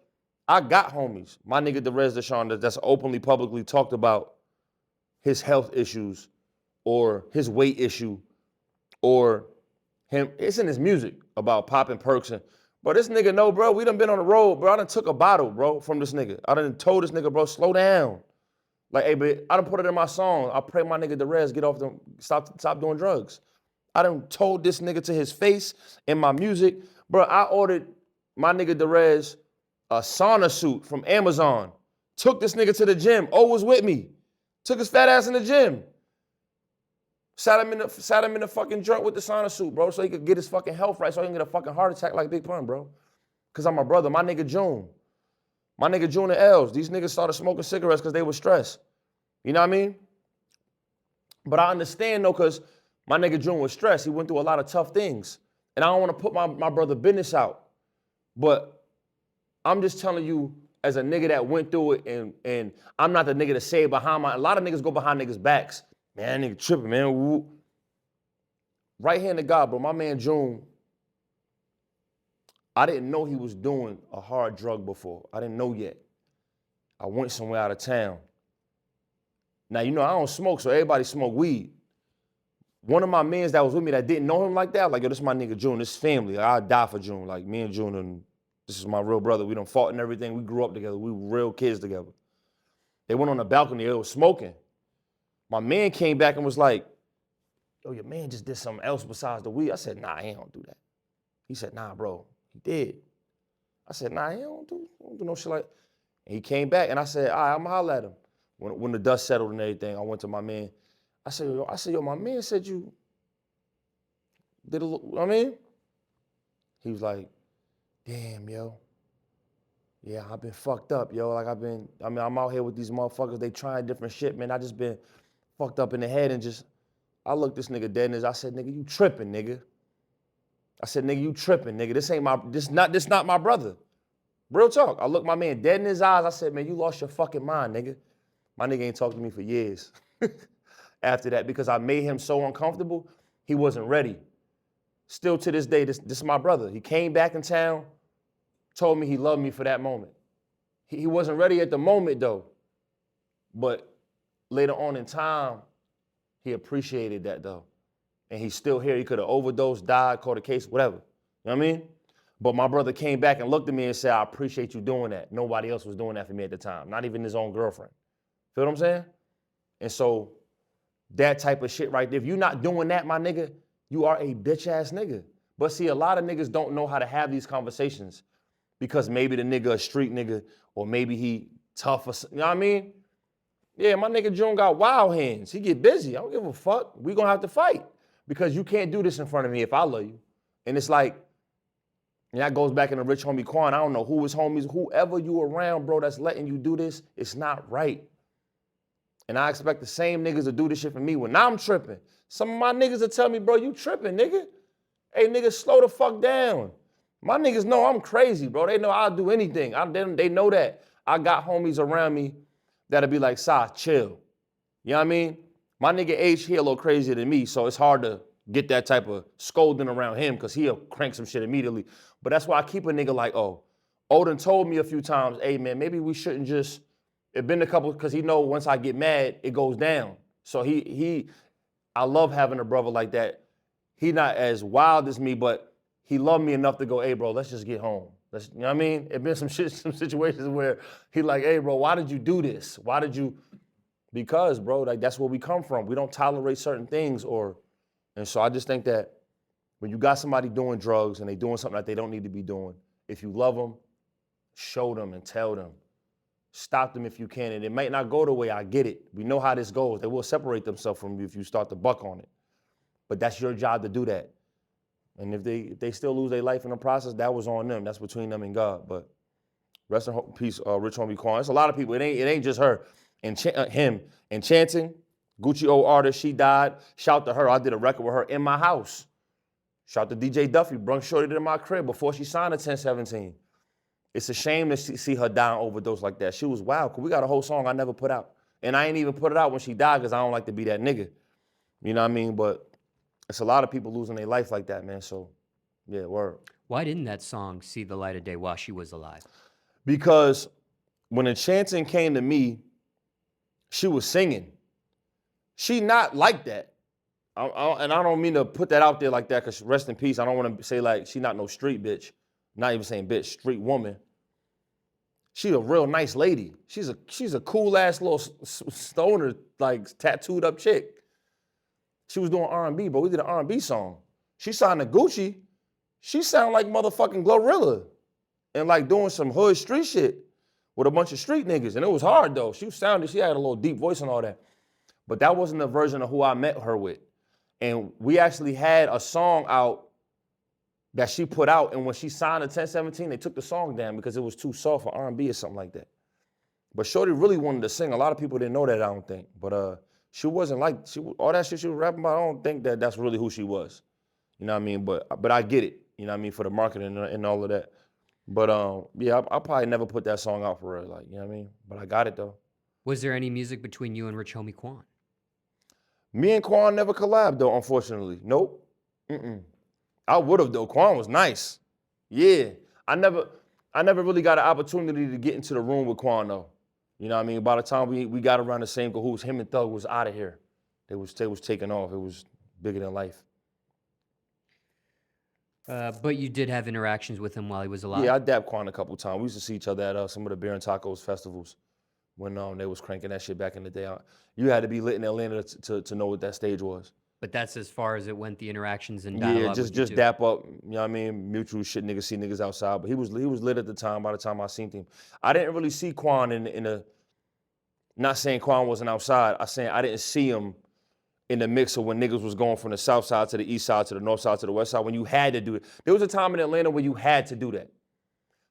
I got homies. My nigga Deshaun that's openly, publicly talked about his health issues or his weight issue or him. It's in his music about popping perks. And, bro, this nigga know, bro, we done been on the road, bro. I done took a bottle, bro, from this nigga. I done told this nigga, bro, slow down. Like, hey, but I done put it in my song. I pray my nigga Derez get off them, stop doing drugs. I done told this nigga to his face in my music. Bro, I ordered my nigga Derez a sauna suit from Amazon. Took this nigga to the gym. O was with me. Took his fat ass in the gym. Sat him in the fucking joint with the sauna suit, bro, so he could get his fucking health right, so he can get a fucking heart attack like Big Pun, bro. Cause I'm my brother, my nigga June. My nigga June and Els. These niggas started smoking cigarettes because they were stressed. You know what I mean? But I understand though, cause my nigga June was stressed. He went through a lot of tough things. And I don't want to put my brother business out. But I'm just telling you, as a nigga that went through it, and I'm not the nigga to say it behind a lot of niggas go behind niggas' backs. Man, nigga tripping, man. Woo. Right hand to God, bro. My man June, I didn't know he was doing a hard drug before. I didn't know yet. I went somewhere out of town. Now, you know, I don't smoke, so everybody smoke weed. One of my mans that was with me that didn't know him like that, like, yo, this is my nigga June, this is family. Like, I'd die for June. Like, me and June, and this is my real brother. We done fought and everything. We grew up together. We were real kids together. They went on the balcony. They was smoking. My man came back and was like, yo, your man just did something else besides the weed. I said, nah, he don't do that. He said, nah, bro, he did. I said, nah, he don't do no shit like that. And he came back and I said, all right, I'm gonna holler at him. When the dust settled and everything, I went to my man. I said, yo, my man said you did a little, I mean? He was like, damn, yo. Yeah, I've been fucked up, yo. Like I'm out here with these motherfuckers. They trying different shit, man. I just been fucked up in the head and just, I looked this nigga dead in his, I said, nigga, you tripping, nigga. I said, nigga, you tripping, nigga. This not my brother. Real talk. I looked my man dead in his eyes. I said, man, you lost your fucking mind, nigga. My nigga ain't talked to me for years after that because I made him so uncomfortable, he wasn't ready. Still to this day, this is my brother. He came back in town, told me he loved me for that moment. He wasn't ready at the moment though, but later on in time, he appreciated that though. And he's still here. He could have overdosed, died, caught a case, whatever. You know what I mean? But my brother came back and looked at me and said, I appreciate you doing that. Nobody else was doing that for me at the time, not even his own girlfriend. Feel what I'm saying? And so that type of shit right there, if you're not doing that, my nigga, you are a bitch ass nigga. But see, a lot of niggas don't know how to have these conversations because maybe the nigga a street nigga or maybe he tough or you know what I mean? Yeah, my nigga June got wild hands. He get busy. I don't give a fuck. We gonna have to fight because you can't do this in front of me if I love you. And it's like, and that goes back in the rich homie Quan. I don't know who his homies, whoever you around, bro, that's letting you do this, it's not right. And I expect the same niggas to do this shit for me when I'm tripping. Some of my niggas will tell me, bro, you tripping, nigga. Hey, nigga, slow the fuck down. My niggas know I'm crazy, bro. They know I'll do anything. They know that. I got homies around me that'll be like, Sa, chill. You know what I mean? My nigga H, he a little crazier than me, so it's hard to get that type of scolding around him because he'll crank some shit immediately. But that's why I keep a nigga like, oh, Odin told me a few times, hey, man, maybe we shouldn't just, it been a couple, because he know once I get mad, it goes down. So I love having a brother like that. He not as wild as me, but he loved me enough to go, hey, bro, let's just get home. You know what I mean? It been some situations where he like, hey, bro, why did you do this? Why did you? Because, bro, like that's where we come from. We don't tolerate certain things and so I just think that when you got somebody doing drugs and they doing something that they don't need to be doing, if you love them, show them and tell them. Stop them if you can. And it might not go the way I get it. We know how this goes. They will separate themselves from you if you start to buck on it. But that's your job to do that. And if they still lose their life in the process, that was on them. That's between them and God. But rest in peace, Rich Homie Quan. It's a lot of people. It ain't just her. Him. Enchanting, Gucci old artist, she died. Shout to her. I did a record with her in my house. Shout to DJ Duffy, Bronx Shorty did in my crib before she signed to 1017. It's a shame to see her die on overdose like that. She was wild, because we got a whole song I never put out. And I ain't even put it out when she died because I don't like to be that nigga. You know what I mean? But it's a lot of people losing their life like that, man. So, yeah, word. Why didn't that song see the light of day while she was alive? Because when Enchanting came to me, she was singing. She not like that. And I don't mean to put that out there like that, because rest in peace. I don't want to say like she not no street bitch. Not even saying bitch, street woman. She's a real nice lady. She's a cool ass little stoner, like tattooed up chick. She was doing R&B, but we did an R&B song. She signed to Gucci. She sound like motherfucking Glorilla, and like doing some hood street shit with a bunch of street niggas. And it was hard though. She had a little deep voice and all that. But that wasn't the version of who I met her with. And we actually had a song out that she put out, and when she signed to 1017, they took the song down because it was too soft for R&B or something like that. But Shorty really wanted to sing. A lot of people didn't know that, I don't think. But she wasn't like, all that shit she was rapping about, I don't think that's really who she was. You know what I mean? But I get it, you know what I mean, for the marketing and all of that. But yeah, I'll probably never put that song out for her, like, you know what I mean? But I got it though. Was there any music between you and Rich Homie Quan? Me and Quan never collabed though, unfortunately. Nope. I would have though. Quan was nice. Yeah. I never really got an opportunity to get into the room with Quan though. You know what I mean? By the time we got around the same cahoots, him and Thug was out of here. They was taking off. It was bigger than life. But you did have interactions with him while he was alive? Yeah, I dabbed Quan a couple times. We used to see each other at some of the Beer and Tacos festivals when they was cranking that shit back in the day. You had to be lit in Atlanta to know what that stage was. But that's as far as it went, the interactions and dialogue. Yeah, just dap up, you know what I mean? Mutual shit, niggas see niggas outside. But he was lit at the time, by the time I seen him. I didn't really see Quan in a, not saying Quan wasn't outside, I didn't see him in the mix of when niggas was going from the south side to the east side to the north side to the west side, when you had to do it. There was a time in Atlanta where you had to do that.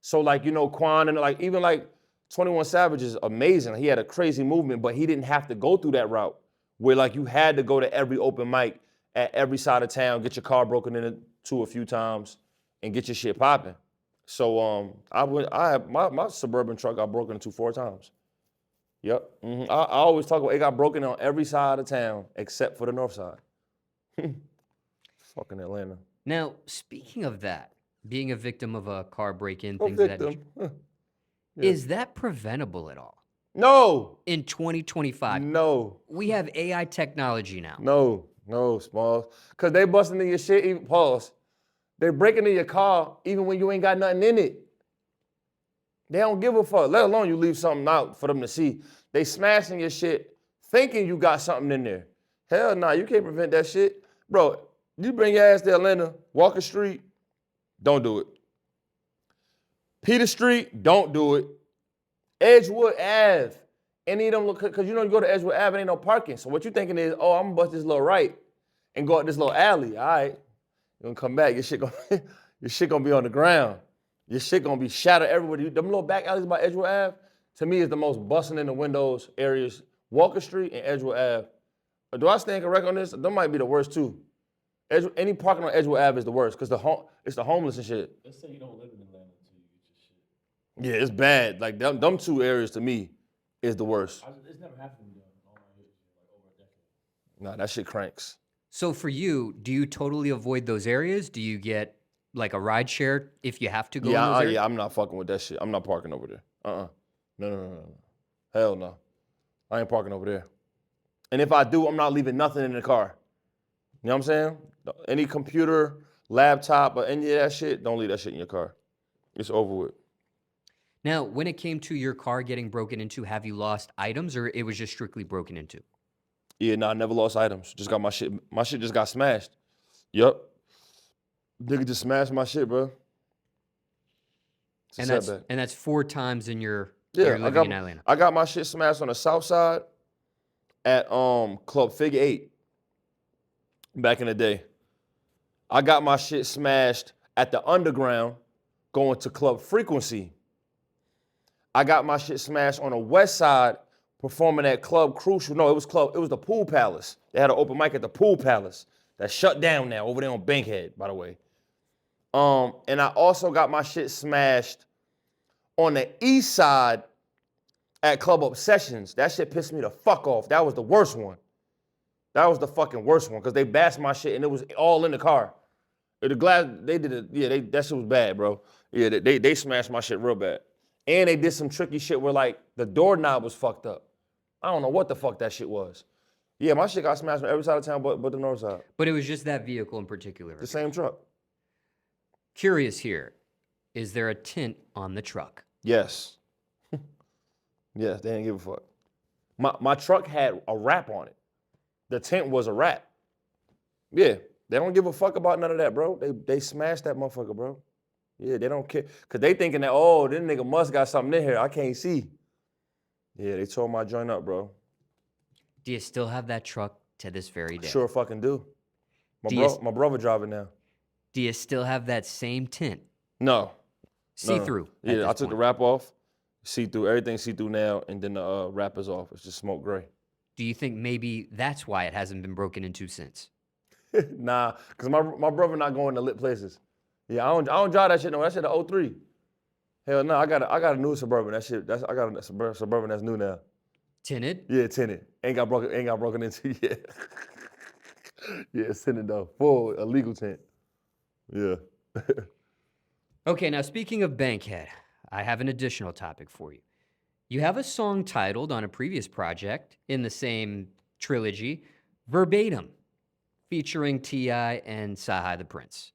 So like, you know, Quan and like, even like 21 Savage is amazing. He had a crazy movement, but he didn't have to go through that route where like you had to go to every open mic at every side of town, get your car broken into a few times, and get your shit popping. So my Suburban truck got broken into 4 times. Yep. I always talk about it got broken on every side of town except for the north side. Fucking Atlanta. Now, speaking of that, being a victim of a car break-in, things of that nature, Yeah. is that preventable at all? No. In 2025? No. We have AI technology now. No, Smallz. Cause they busting in your shit, even pause. They breaking in your car even when you ain't got nothing in it. They don't give a fuck, let alone you leave something out for them to see. They smashing your shit thinking you got something in there. Hell nah, you can't prevent that shit. Bro, you bring your ass to Atlanta, Walker Street, don't do it. Peter Street, don't do it. Edgewood Ave, any of them, because you know you go to Edgewood Ave and ain't no parking. So what you thinking is, oh, I'm gonna bust this little right and go up this little alley, all right? You're gonna come back, your shit gonna be on the ground. Your shit gonna be shattered everywhere. Them little back alleys by Edgewood Ave, to me, is the most busting in the windows areas. Walker Street and Edgewood Ave. Do I stand correct on this? Them might be the worst too. Any parking on Edgewood Ave is the worst, because it's the homeless and shit. Let's say you don't live in Atlanta until you get your shit. Yeah, it's bad. Like them 2 areas to me is the worst. It's never happened to me though. All my years, like over a decade. Nah, that shit cranks. So for you, do you totally avoid those areas? Do you get like a ride share if you have to go in those areas? Yeah, I'm not fucking with that shit. I'm not parking over there. No. Hell no. I ain't parking over there. And if I do, I'm not leaving nothing in the car. You know what I'm saying? Any computer, laptop, or any of that shit, don't leave that shit in your car. It's over with. Now, when it came to your car getting broken into, have you lost items, or it was just strictly broken into? Yeah, nah, I never lost items. Just got my shit. My shit just got smashed. Yup. Nigga just smashed my shit, bro. And that's 4 times in your living in Atlanta. I got my shit smashed on the south side at Club Figure 8 back in the day. I got my shit smashed at the Underground going to Club Frequency. I got my shit smashed on the West Side performing at Club Crucial. No, it was the Pool Palace. They had an open mic at the Pool Palace. That shut down now over there on Bankhead, by the way. And I also got my shit smashed on the East Side at Club Obsessions. That shit pissed me the fuck off. That was the worst one. That was the fucking worst one because they bashed my shit and it was all in the car. The glass, they did it. Yeah, that shit was bad, bro. Yeah, they smashed my shit real bad. And they did some tricky shit where like the doorknob was fucked up. I don't know what the fuck that shit was. Yeah, my shit got smashed on every side of town but the north side. But it was just that vehicle in particular. The same truck. Curious here, is there a tint on the truck? Yes. Yes, they didn't give a fuck. My truck had a wrap on it. The tent was a wrap. Yeah, they don't give a fuck about none of that, bro. They smashed that motherfucker, bro. Yeah, they don't care. Cause they thinking that, oh, this nigga must got something in here I can't see. Yeah, they tore my joint up, bro. Do you still have that truck to this very day? Sure fucking do. My brother driving now. Do you still have that same tint? No. See-through. Yeah, I took the wrap off. See-through, everything see-through now, and then the wrap is off. It's just smoke gray. Do you think maybe that's why it hasn't been broken into since? Nah, cause my brother not going to lit places. Yeah, I don't drive that shit no. That shit a 03. Hell no, I got a new Suburban. I got a Suburban that's new now. Tinted? Yeah, tinted. Ain't got broken into yet. Yeah, it's tinted though. Full illegal tint. Yeah. Okay, now speaking of Bankhead, I have an additional topic for you. You have a song titled on a previous project in the same trilogy, Verbatim, featuring T.I. and Sahai the Prince.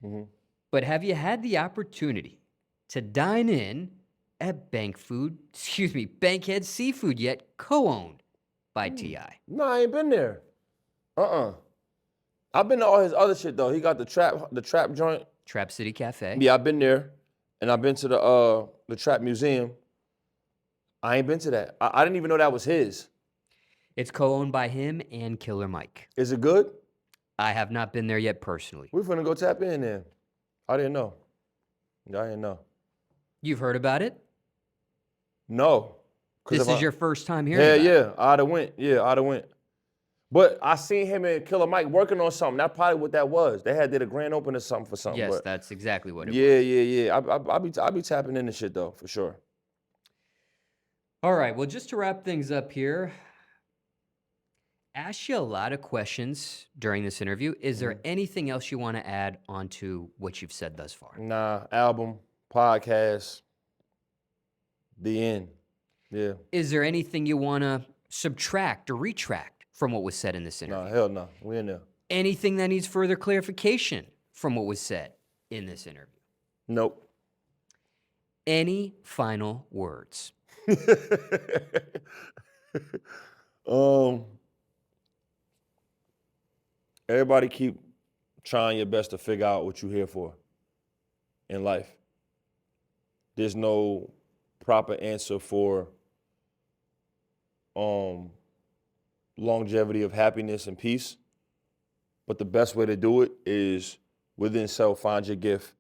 Mm-hmm. But have you had the opportunity to dine in at Bankhead Seafood yet, co-owned by T.I.? No, I ain't been there. I've been to all his other shit though. He got the trap joint. Trap City Cafe. Yeah, I've been there, and I've been to the Trap Museum. I ain't been to that. I didn't even know that was his. It's co-owned by him and Killer Mike. Is it good? I have not been there yet personally. We're finna go tap in then. I didn't know. I didn't know. You've heard about it? No. This is your first time hearing about it? Yeah, I'd have went. Yeah, I'd have went. But I seen him and Killer Mike working on something. That's probably what that was. They did a grand opening or something for something. Yes, but that's exactly what it was. Yeah. I be tapping into shit though, for sure. All right, well, just to wrap things up here, asked you a lot of questions during this interview. Is there anything else you want to add onto what you've said thus far? Nah, album, podcast, the end. Yeah. Is there anything you want to subtract or retract from what was said in this interview? Nah, hell no. We in there. Anything that needs further clarification from what was said in this interview? Nope. Any final words? Everybody keep trying your best to figure out what you're here for in life. There's no proper answer for longevity of happiness and peace, but the best way to do it is within self, find your gift,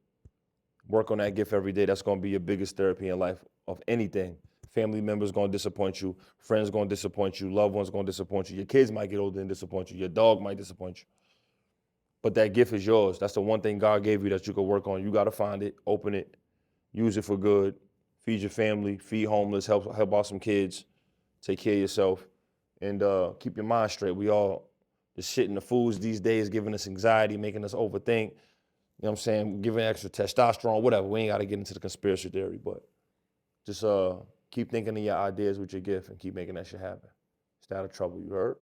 work on that gift every day. That's gonna be your biggest therapy in life of anything. Family members gonna disappoint you, friends gonna disappoint you, loved ones gonna disappoint you, your kids might get older and disappoint you, your dog might disappoint you. But that gift is yours. That's the one thing God gave you that you can work on. You gotta find it, open it, use it for good, feed your family, feed homeless, help out some kids, take care of yourself, and keep your mind straight. We all, the shit in the foods these days giving us anxiety, making us overthink, you know what I'm saying, giving extra testosterone, whatever. We ain't gotta get into the conspiracy theory, but just keep thinking of your ideas with your gift and keep making that shit happen. Stay out of trouble, you heard?